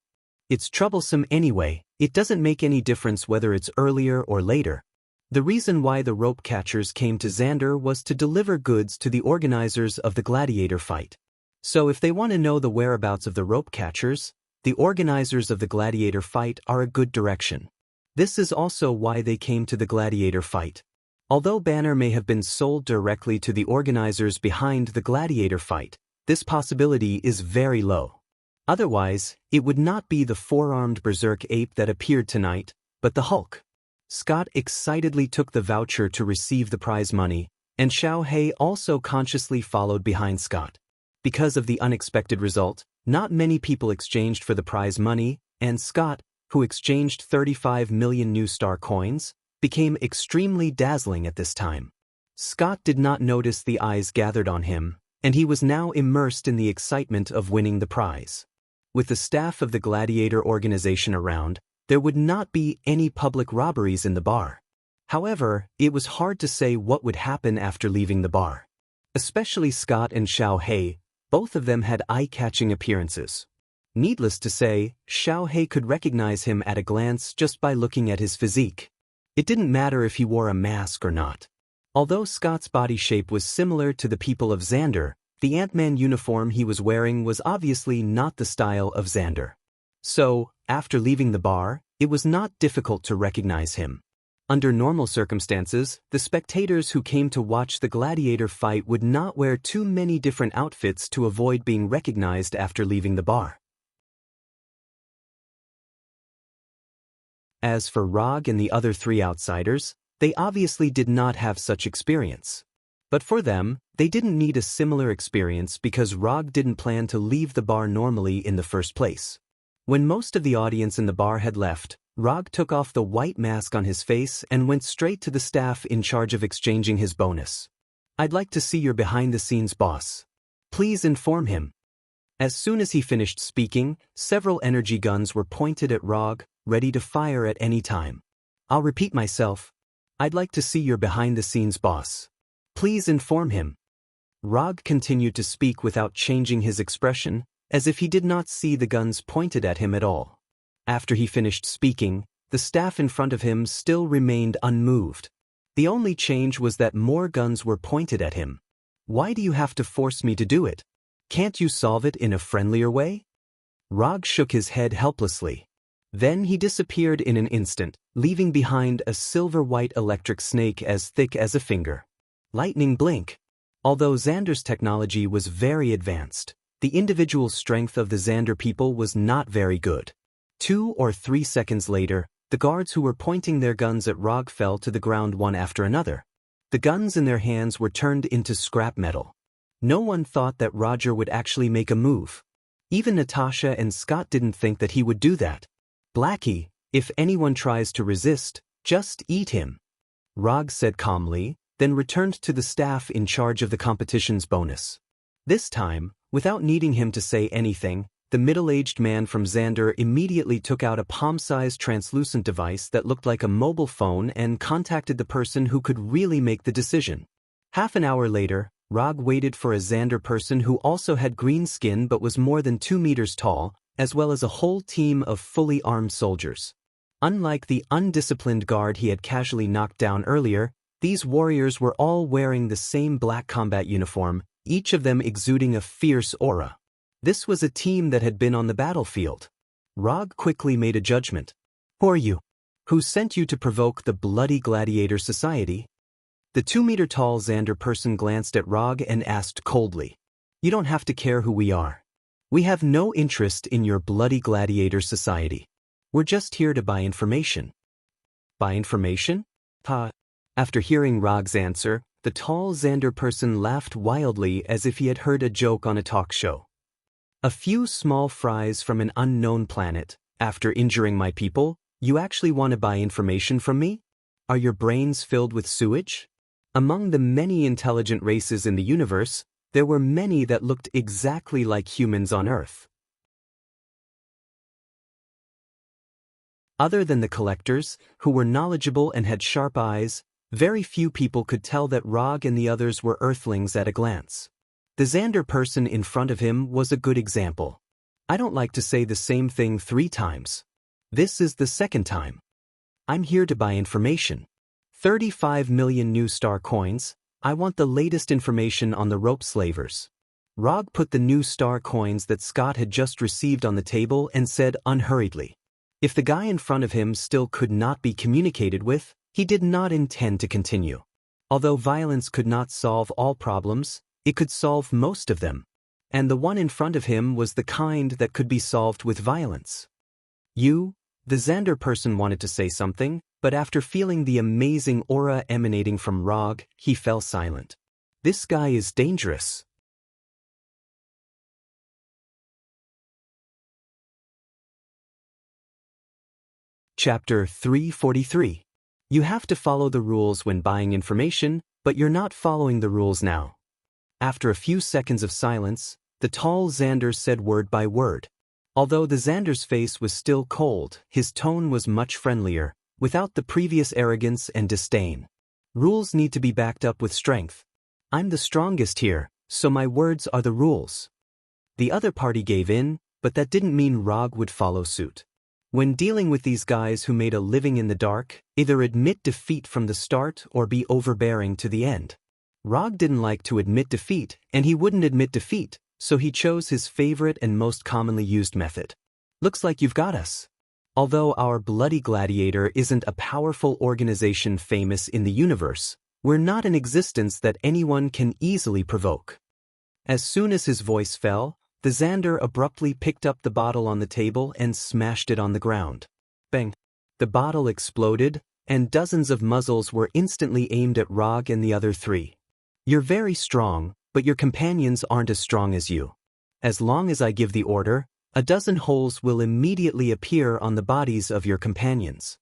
It's troublesome anyway, it doesn't make any difference whether it's earlier or later. The reason why the rope catchers came to Xander was to deliver goods to the organizers of the gladiator fight. So if they want to know the whereabouts of the rope catchers, the organizers of the gladiator fight are a good direction. This is also why they came to the gladiator fight. Although Banner may have been sold directly to the organizers behind the gladiator fight, this possibility is very low. Otherwise, it would not be the four-armed berserk ape that appeared tonight, but the Hulk. Scott excitedly took the voucher to receive the prize money, and Xiaohei also consciously followed behind Scott. Because of the unexpected result, not many people exchanged for the prize money, and Scott, who exchanged 35 million new star coins, became extremely dazzling at this time. Scott did not notice the eyes gathered on him, and he was now immersed in the excitement of winning the prize. With the staff of the gladiator organization around, there would not be any public robberies in the bar. However, it was hard to say what would happen after leaving the bar. Especially Scott and Xiaohei, both of them had eye-catching appearances. Needless to say, Xiaohei could recognize him at a glance just by looking at his physique. It didn't matter if he wore a mask or not. Although Scott's body shape was similar to the people of Xander, the Ant-Man uniform he was wearing was obviously not the style of Xander. So, after leaving the bar, it was not difficult to recognize him. Under normal circumstances, the spectators who came to watch the gladiator fight would not wear too many different outfits to avoid being recognized after leaving the bar. As for Rog and the other three outsiders, they obviously did not have such experience. But for them, they didn't need a similar experience because Rog didn't plan to leave the bar normally in the first place. When most of the audience in the bar had left, Rog took off the white mask on his face and went straight to the staff in charge of exchanging his bonus. "I'd like to see your behind-the-scenes boss. Please inform him." As soon as he finished speaking, several energy guns were pointed at Rog, ready to fire at any time. "I'll repeat myself. I'd like to see your behind-the-scenes boss. Please inform him." Rog continued to speak without changing his expression, as if he did not see the guns pointed at him at all. After he finished speaking, the staff in front of him still remained unmoved. The only change was that more guns were pointed at him. "Why do you have to force me to do it? Can't you solve it in a friendlier way?" Rog shook his head helplessly. Then he disappeared in an instant, leaving behind a silver-white electric snake as thick as a finger. Lightning blink. Although Xander's technology was very advanced, the individual strength of the Xander people was not very good. 2 or 3 seconds later, the guards who were pointing their guns at Rog fell to the ground one after another. The guns in their hands were turned into scrap metal. No one thought that Roger would actually make a move. Even Natasha and Scott didn't think that he would do that. "Blackie, if anyone tries to resist, just eat him," Rog said calmly, then returned to the staff in charge of the competition's bonus. This time, without needing him to say anything, the middle-aged man from Xander immediately took out a palm-sized translucent device that looked like a mobile phone and contacted the person who could really make the decision. Half an hour later, Rog waited for a Xander person who also had green skin but was more than 2 meters tall, as well as a whole team of fully armed soldiers. Unlike the undisciplined guard he had casually knocked down earlier, These warriors were all wearing the same black combat uniform, each of them exuding a fierce aura. This was a team that had been on the battlefield. Rog quickly made a judgment. Who are you? Who sent you to provoke the Bloody Gladiator Society? The 2-meter-tall Xander person glanced at Rog and asked coldly. You don't have to care who we are. We have no interest in your Bloody Gladiator Society. We're just here to buy information. Buy information? After hearing Rog's answer, the tall Xander person laughed wildly as if he had heard a joke on a talk show. A few small fries from an unknown planet. After injuring my people, you actually want to buy information from me? Are your brains filled with sewage? Among the many intelligent races in the universe, there were many that looked exactly like humans on Earth. Other than the collectors, who were knowledgeable and had sharp eyes, very few people could tell that Rog and the others were Earthlings at a glance. The Xander person in front of him was a good example. I don't like to say the same thing 3 times. This is the 2nd time. I'm here to buy information. 35 million new star coins. I want the latest information on the rope slavers. Rog put the new star coins that Scott had just received on the table and said unhurriedly. If the guy in front of him still could not be communicated with, he did not intend to continue. Although violence could not solve all problems, it could solve most of them. And the one in front of him was the kind that could be solved with violence. The Xander person wanted to say something, but after feeling the amazing aura emanating from Rog, he fell silent. This guy is dangerous. Chapter 343. You have to follow the rules when buying information, but you're not following the rules now. After a few seconds of silence, the tall Xander said word by word. Although the Xander's face was still cold, his tone was much friendlier, without the previous arrogance and disdain. Rules need to be backed up with strength. I'm the strongest here, so my words are the rules. The other party gave in, but that didn't mean Rog would follow suit. When dealing with these guys who made a living in the dark, either admit defeat from the start or be overbearing to the end. Rog didn't like to admit defeat, and he wouldn't admit defeat, so he chose his favorite and most commonly used method. Looks like you've got us. Although our Bloody Gladiator isn't a powerful organization famous in the universe, we're not an existence that anyone can easily provoke. As soon as his voice fell, the Xander abruptly picked up the bottle on the table and smashed it on the ground. Bang! The bottle exploded, and dozens of muzzles were instantly aimed at Rog and the other 3. You're very strong, but your companions aren't as strong as you. As long as I give the order, a dozen holes will immediately appear on the bodies of your companions.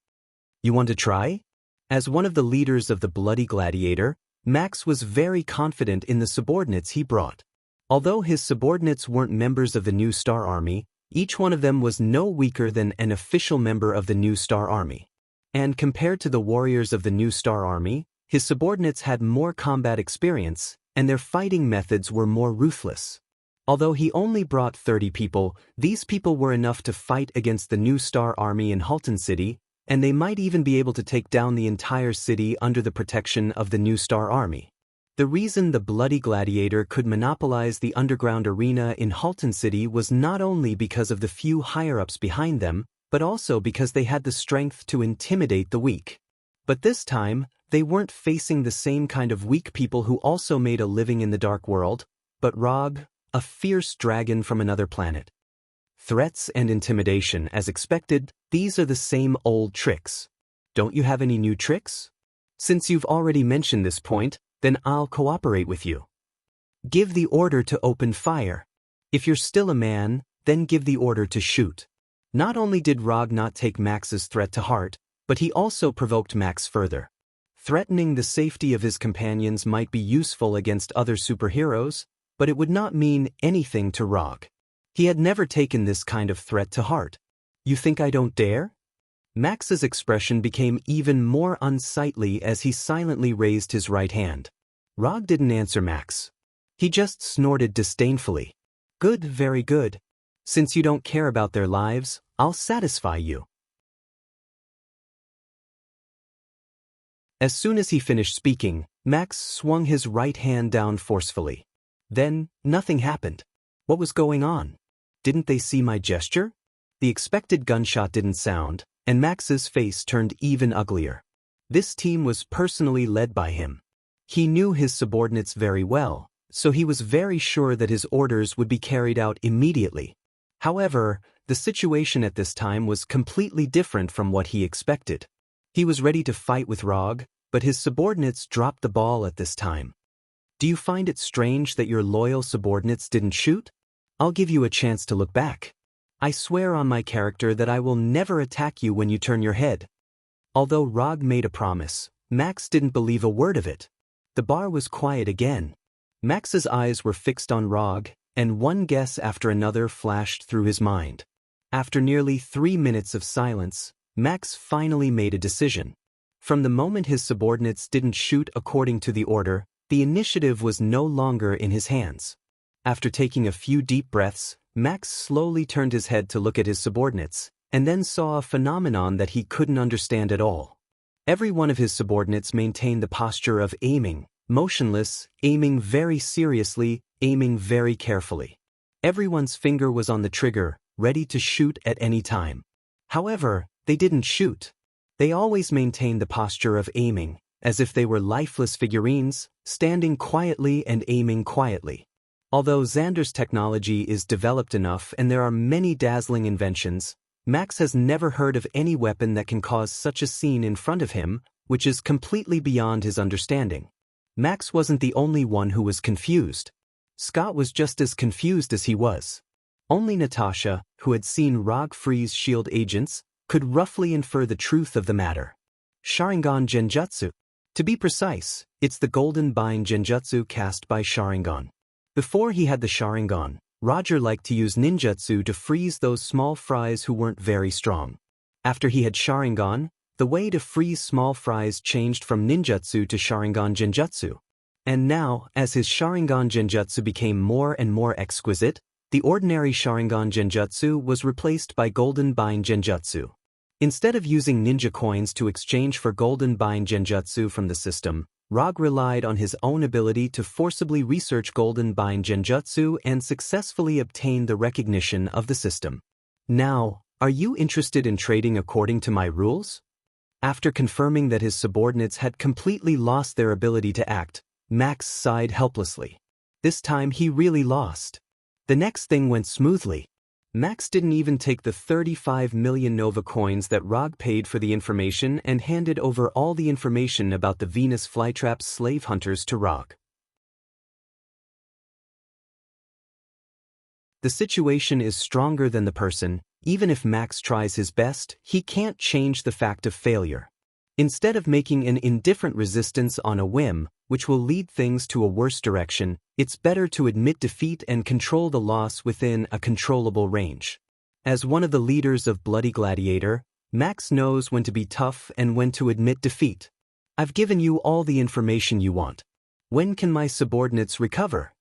You want to try? As one of the leaders of the Bloody Gladiator, Max was very confident in the subordinates he brought. Although his subordinates weren't members of the New Star Army, each one of them was no weaker than an official member of the New Star Army. And compared to the warriors of the New Star Army, his subordinates had more combat experience, and their fighting methods were more ruthless. Although he only brought 30 people, these people were enough to fight against the New Star Army in Halton City, and they might even be able to take down the entire city under the protection of the New Star Army. The reason the Bloody Gladiator could monopolize the underground arena in Halton City was not only because of the few higher-ups behind them, but also because they had the strength to intimidate the weak. But this time, they weren't facing the same kind of weak people who also made a living in the dark world, but Rog, a fierce dragon from another planet. Threats and intimidation, as expected, these are the same old tricks. Don't you have any new tricks? Since you've already mentioned this point, then I'll cooperate with you. Give the order to open fire. If you're still a man, then give the order to shoot. Not only did Rog not take Max's threat to heart, but he also provoked Max further. Threatening the safety of his companions might be useful against other superheroes, but it would not mean anything to Rog. He had never taken this kind of threat to heart. You think I don't dare? Max's expression became even more unsightly as he silently raised his right hand. Rog didn't answer Max. He just snorted disdainfully. Good, very good. Since you don't care about their lives, I'll satisfy you. As soon as he finished speaking, Max swung his right hand down forcefully. Then, nothing happened. What was going on? Didn't they see my gesture? The expected gunshot didn't sound, and Max's face turned even uglier. This team was personally led by him. He knew his subordinates very well, so he was very sure that his orders would be carried out immediately. However, the situation at this time was completely different from what he expected. He was ready to fight with Rog, but his subordinates dropped the ball at this time. Do you find it strange that your loyal subordinates didn't shoot? I'll give you a chance to look back. I swear on my character that I will never attack you when you turn your head. Although Rog made a promise, Max didn't believe a word of it. The bar was quiet again. Max's eyes were fixed on Rog, and one guess after another flashed through his mind. After nearly 3 minutes of silence, Max finally made a decision. From the moment his subordinates didn't shoot according to the order, the initiative was no longer in his hands. After taking a few deep breaths, Max slowly turned his head to look at his subordinates, and then saw a phenomenon that he couldn't understand at all. Every one of his subordinates maintained the posture of aiming, motionless, aiming very seriously, aiming very carefully. Everyone's finger was on the trigger, ready to shoot at any time. However, they didn't shoot. They always maintained the posture of aiming, as if they were lifeless figurines, standing quietly and aiming quietly. Although Xander's technology is developed enough and there are many dazzling inventions, Max has never heard of any weapon that can cause such a scene in front of him, which is completely beyond his understanding. Max wasn't the only one who was confused. Scott was just as confused as he was. Only Natasha, who had seen Rog freeze shield agents, could roughly infer the truth of the matter. Sharingan Genjutsu. To be precise, it's the Golden Bind Genjutsu cast by Sharingan. Before he had the Sharingan, Roger liked to use ninjutsu to freeze those small fries who weren't very strong. After he had Sharingan, the way to freeze small fries changed from ninjutsu to Sharingan Genjutsu. And now, as his Sharingan Genjutsu became more and more exquisite, the ordinary Sharingan Genjutsu was replaced by Golden Bind Genjutsu. Instead of using ninja coins to exchange for Golden Bind Genjutsu from the system, Rog relied on his own ability to forcibly research Golden Bind Genjutsu and successfully obtain the recognition of the system. Now, are you interested in trading according to my rules? After confirming that his subordinates had completely lost their ability to act, Max sighed helplessly. This time he really lost. The next thing went smoothly. Max didn't even take the 35 million Nova coins that Rog paid for the information and handed over all the information about the Venus Flytrap's slave hunters to Rog. The situation is stronger than the person. Even if Max tries his best, he can't change the fact of failure. Instead of making an indifferent resistance on a whim, which will lead things to a worse direction, it's better to admit defeat and control the loss within a controllable range. As one of the leaders of Bloody Gladiator, Max knows when to be tough and when to admit defeat. I've given you all the information you want. When can my subordinates recover?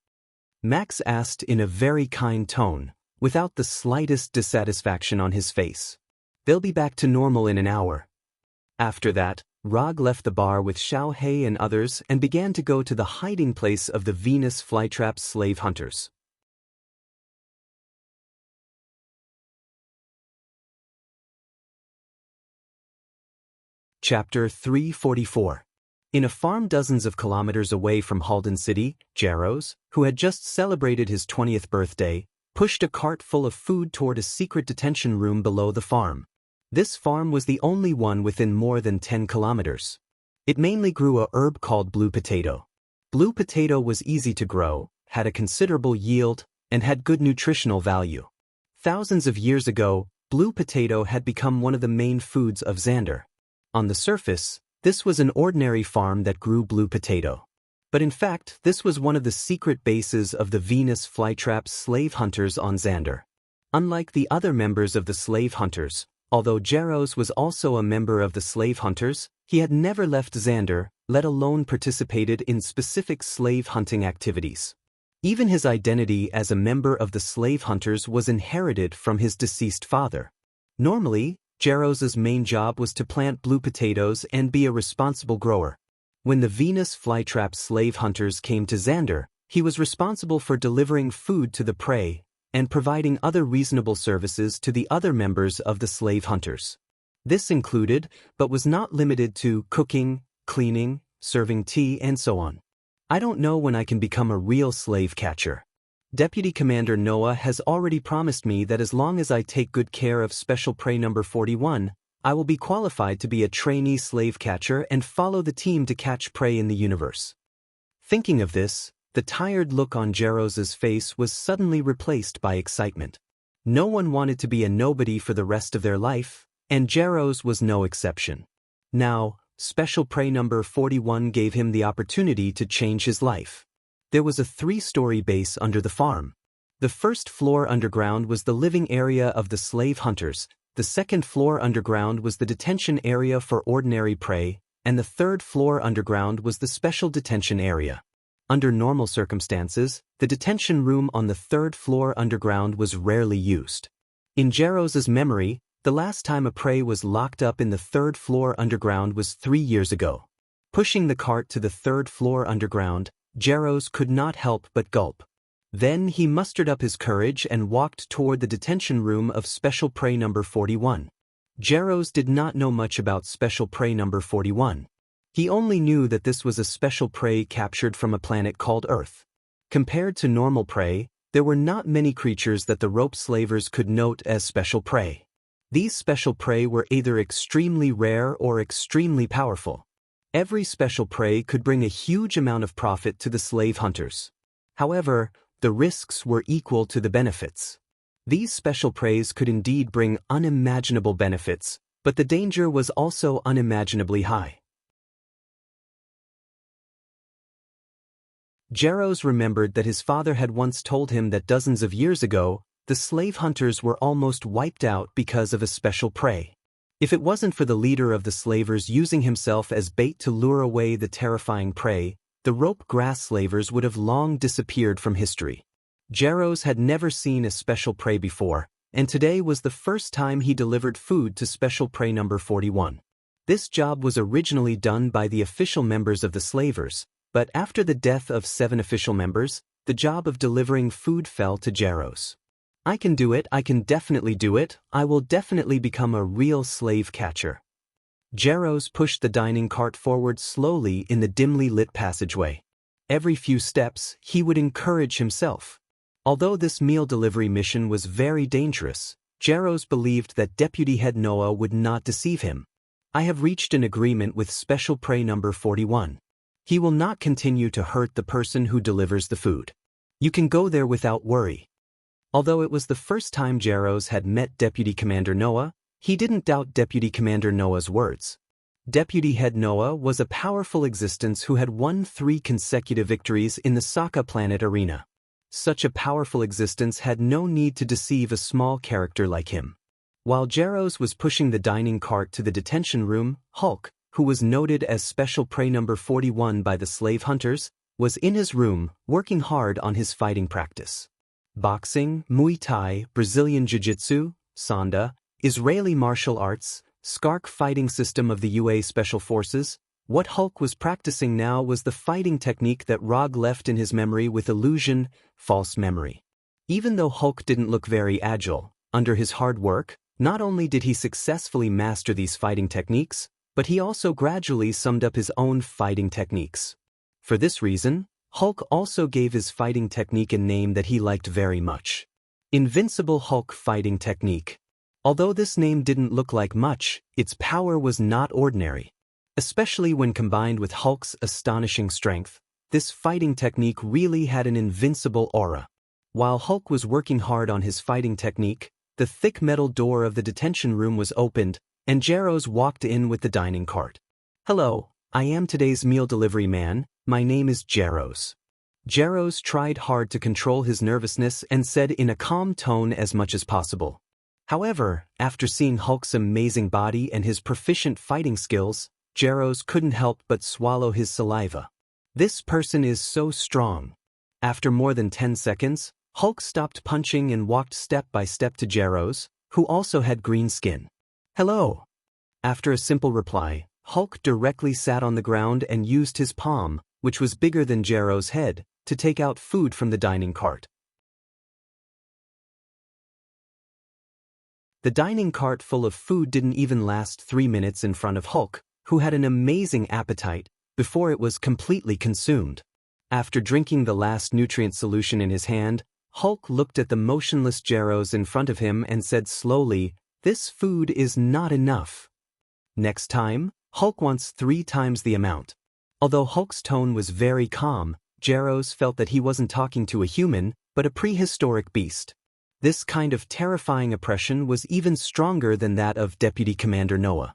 Max asked in a very kind tone, without the slightest dissatisfaction on his face. They'll be back to normal in an hour. After that, Rog left the bar with Xiao He and others and began to go to the hiding place of the Venus Flytrap slave hunters. Chapter 344. In a farm dozens of kilometers away from Halden City, Jaros, who had just celebrated his 20th birthday, pushed a cart full of food toward a secret detention room below the farm. This farm was the only one within more than 10 kilometers. It mainly grew a herb called blue potato. Blue potato was easy to grow, had a considerable yield, and had good nutritional value. Thousands of years ago, blue potato had become one of the main foods of Xander. On the surface, this was an ordinary farm that grew blue potato. But in fact, this was one of the secret bases of the Venus Flytrap slave hunters on Xander. Unlike the other members of the slave hunters, although Jaros was also a member of the slave hunters, he had never left Xander, let alone participated in specific slave hunting activities. Even his identity as a member of the slave hunters was inherited from his deceased father. Normally, Jeros's main job was to plant blue potatoes and be a responsible grower. When the Venus flytrap slave hunters came to Xander, he was responsible for delivering food to the prey and providing other reasonable services to the other members of the slave hunters. This included, but was not limited to, cooking, cleaning, serving tea, and so on. I don't know when I can become a real slave catcher. Deputy Commander Noah has already promised me that as long as I take good care of Special Prey number 41, I will be qualified to be a trainee slave catcher and follow the team to catch prey in the universe. Thinking of this, the tired look on Jeros's face was suddenly replaced by excitement. No one wanted to be a nobody for the rest of their life, and Jeros was no exception. Now, Special Prey number 41 gave him the opportunity to change his life. There was a 3-story base under the farm. The first floor underground was the living area of the slave hunters, the second floor underground was the detention area for ordinary prey, and the third floor underground was the special detention area. Under normal circumstances, the detention room on the third floor underground was rarely used. In Jeros's memory, the last time a prey was locked up in the third floor underground was 3 years ago. Pushing the cart to the third floor underground, Jeros could not help but gulp. Then he mustered up his courage and walked toward the detention room of Special Prey number 41. Jeros did not know much about Special Prey number 41. He only knew that this was a special prey captured from a planet called Earth. Compared to normal prey, there were not many creatures that the rope slavers could note as special prey. These special prey were either extremely rare or extremely powerful. Every special prey could bring a huge amount of profit to the slave hunters. However, the risks were equal to the benefits. These special preys could indeed bring unimaginable benefits, but the danger was also unimaginably high. Jeros remembered that his father had once told him that dozens of years ago, the slave hunters were almost wiped out because of a special prey. If it wasn't for the leader of the slavers using himself as bait to lure away the terrifying prey, the rope grass slavers would have long disappeared from history. Jeros had never seen a special prey before, and today was the first time he delivered food to Special Prey number 41. This job was originally done by the official members of the slavers, but after the death of 7 official members, the job of delivering food fell to Jeros. I can do it, I can definitely do it, I will definitely become a real slave catcher. Jeros pushed the dining cart forward slowly in the dimly lit passageway. Every few steps, he would encourage himself. Although this meal delivery mission was very dangerous, Jeros believed that Deputy Head Noah would not deceive him. I have reached an agreement with Special Prey number 41. He will not continue to hurt the person who delivers the food. You can go there without worry. Although it was the first time Jeros had met Deputy Commander Noah, he didn't doubt Deputy Commander Noah's words. Deputy Head Noah was a powerful existence who had won 3 consecutive victories in the Sokka planet arena. Such a powerful existence had no need to deceive a small character like him. While Jeros was pushing the dining cart to the detention room, Hulk, who was noted as Special Prey number 41 by the slave hunters, was in his room, working hard on his fighting practice. Boxing, Muay Thai, Brazilian Jiu-Jitsu, Sanda, Israeli martial arts, Skark fighting system of the UA Special Forces. What Hulk was practicing now was the fighting technique that Rog left in his memory with illusion, false memory. Even though Hulk didn't look very agile, under his hard work, not only did he successfully master these fighting techniques, but he also gradually summed up his own fighting techniques. For this reason, Hulk also gave his fighting technique a name that he liked very much. Invincible Hulk Fighting Technique. Although this name didn't look like much, its power was not ordinary. Especially when combined with Hulk's astonishing strength, this fighting technique really had an invincible aura. While Hulk was working hard on his fighting technique, the thick metal door of the detention room was opened, and Jeros walked in with the dining cart. Hello, I am today's meal delivery man, my name is Jeros. Jeros tried hard to control his nervousness and said in a calm tone as much as possible. However, after seeing Hulk's amazing body and his proficient fighting skills, Jeros couldn't help but swallow his saliva. This person is so strong. After more than 10 seconds, Hulk stopped punching and walked step by step to Jeros, who also had green skin. Hello. After a simple reply, Hulk directly sat on the ground and used his palm, which was bigger than Jero's head, to take out food from the dining cart. The dining cart full of food didn't even last 3 minutes in front of Hulk, who had an amazing appetite, before it was completely consumed. After drinking the last nutrient solution in his hand, Hulk looked at the motionless Jeros in front of him and said slowly, "This food is not enough. Next time, Hulk wants 3 times the amount." Although Hulk's tone was very calm, Jeros felt that he wasn't talking to a human, but a prehistoric beast. This kind of terrifying oppression was even stronger than that of Deputy Commander Noah.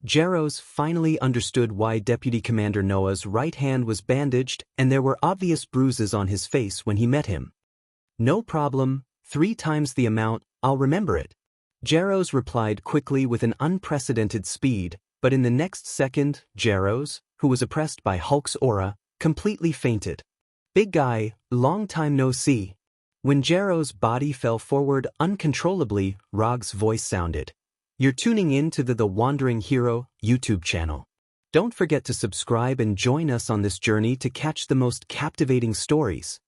Jeros finally understood why Deputy Commander Noah's right hand was bandaged and there were obvious bruises on his face when he met him. "No problem, 3 times the amount, I'll remember it." Jeros replied quickly with an unprecedented speed, but in the next second, Jeros, who was oppressed by Hulk's aura, completely fainted. "Big guy, long time no see." When Jero's body fell forward uncontrollably, Rog's voice sounded. "You're tuning in to the Wandering Hero YouTube channel. Don't forget to subscribe and join us on this journey to catch the most captivating stories.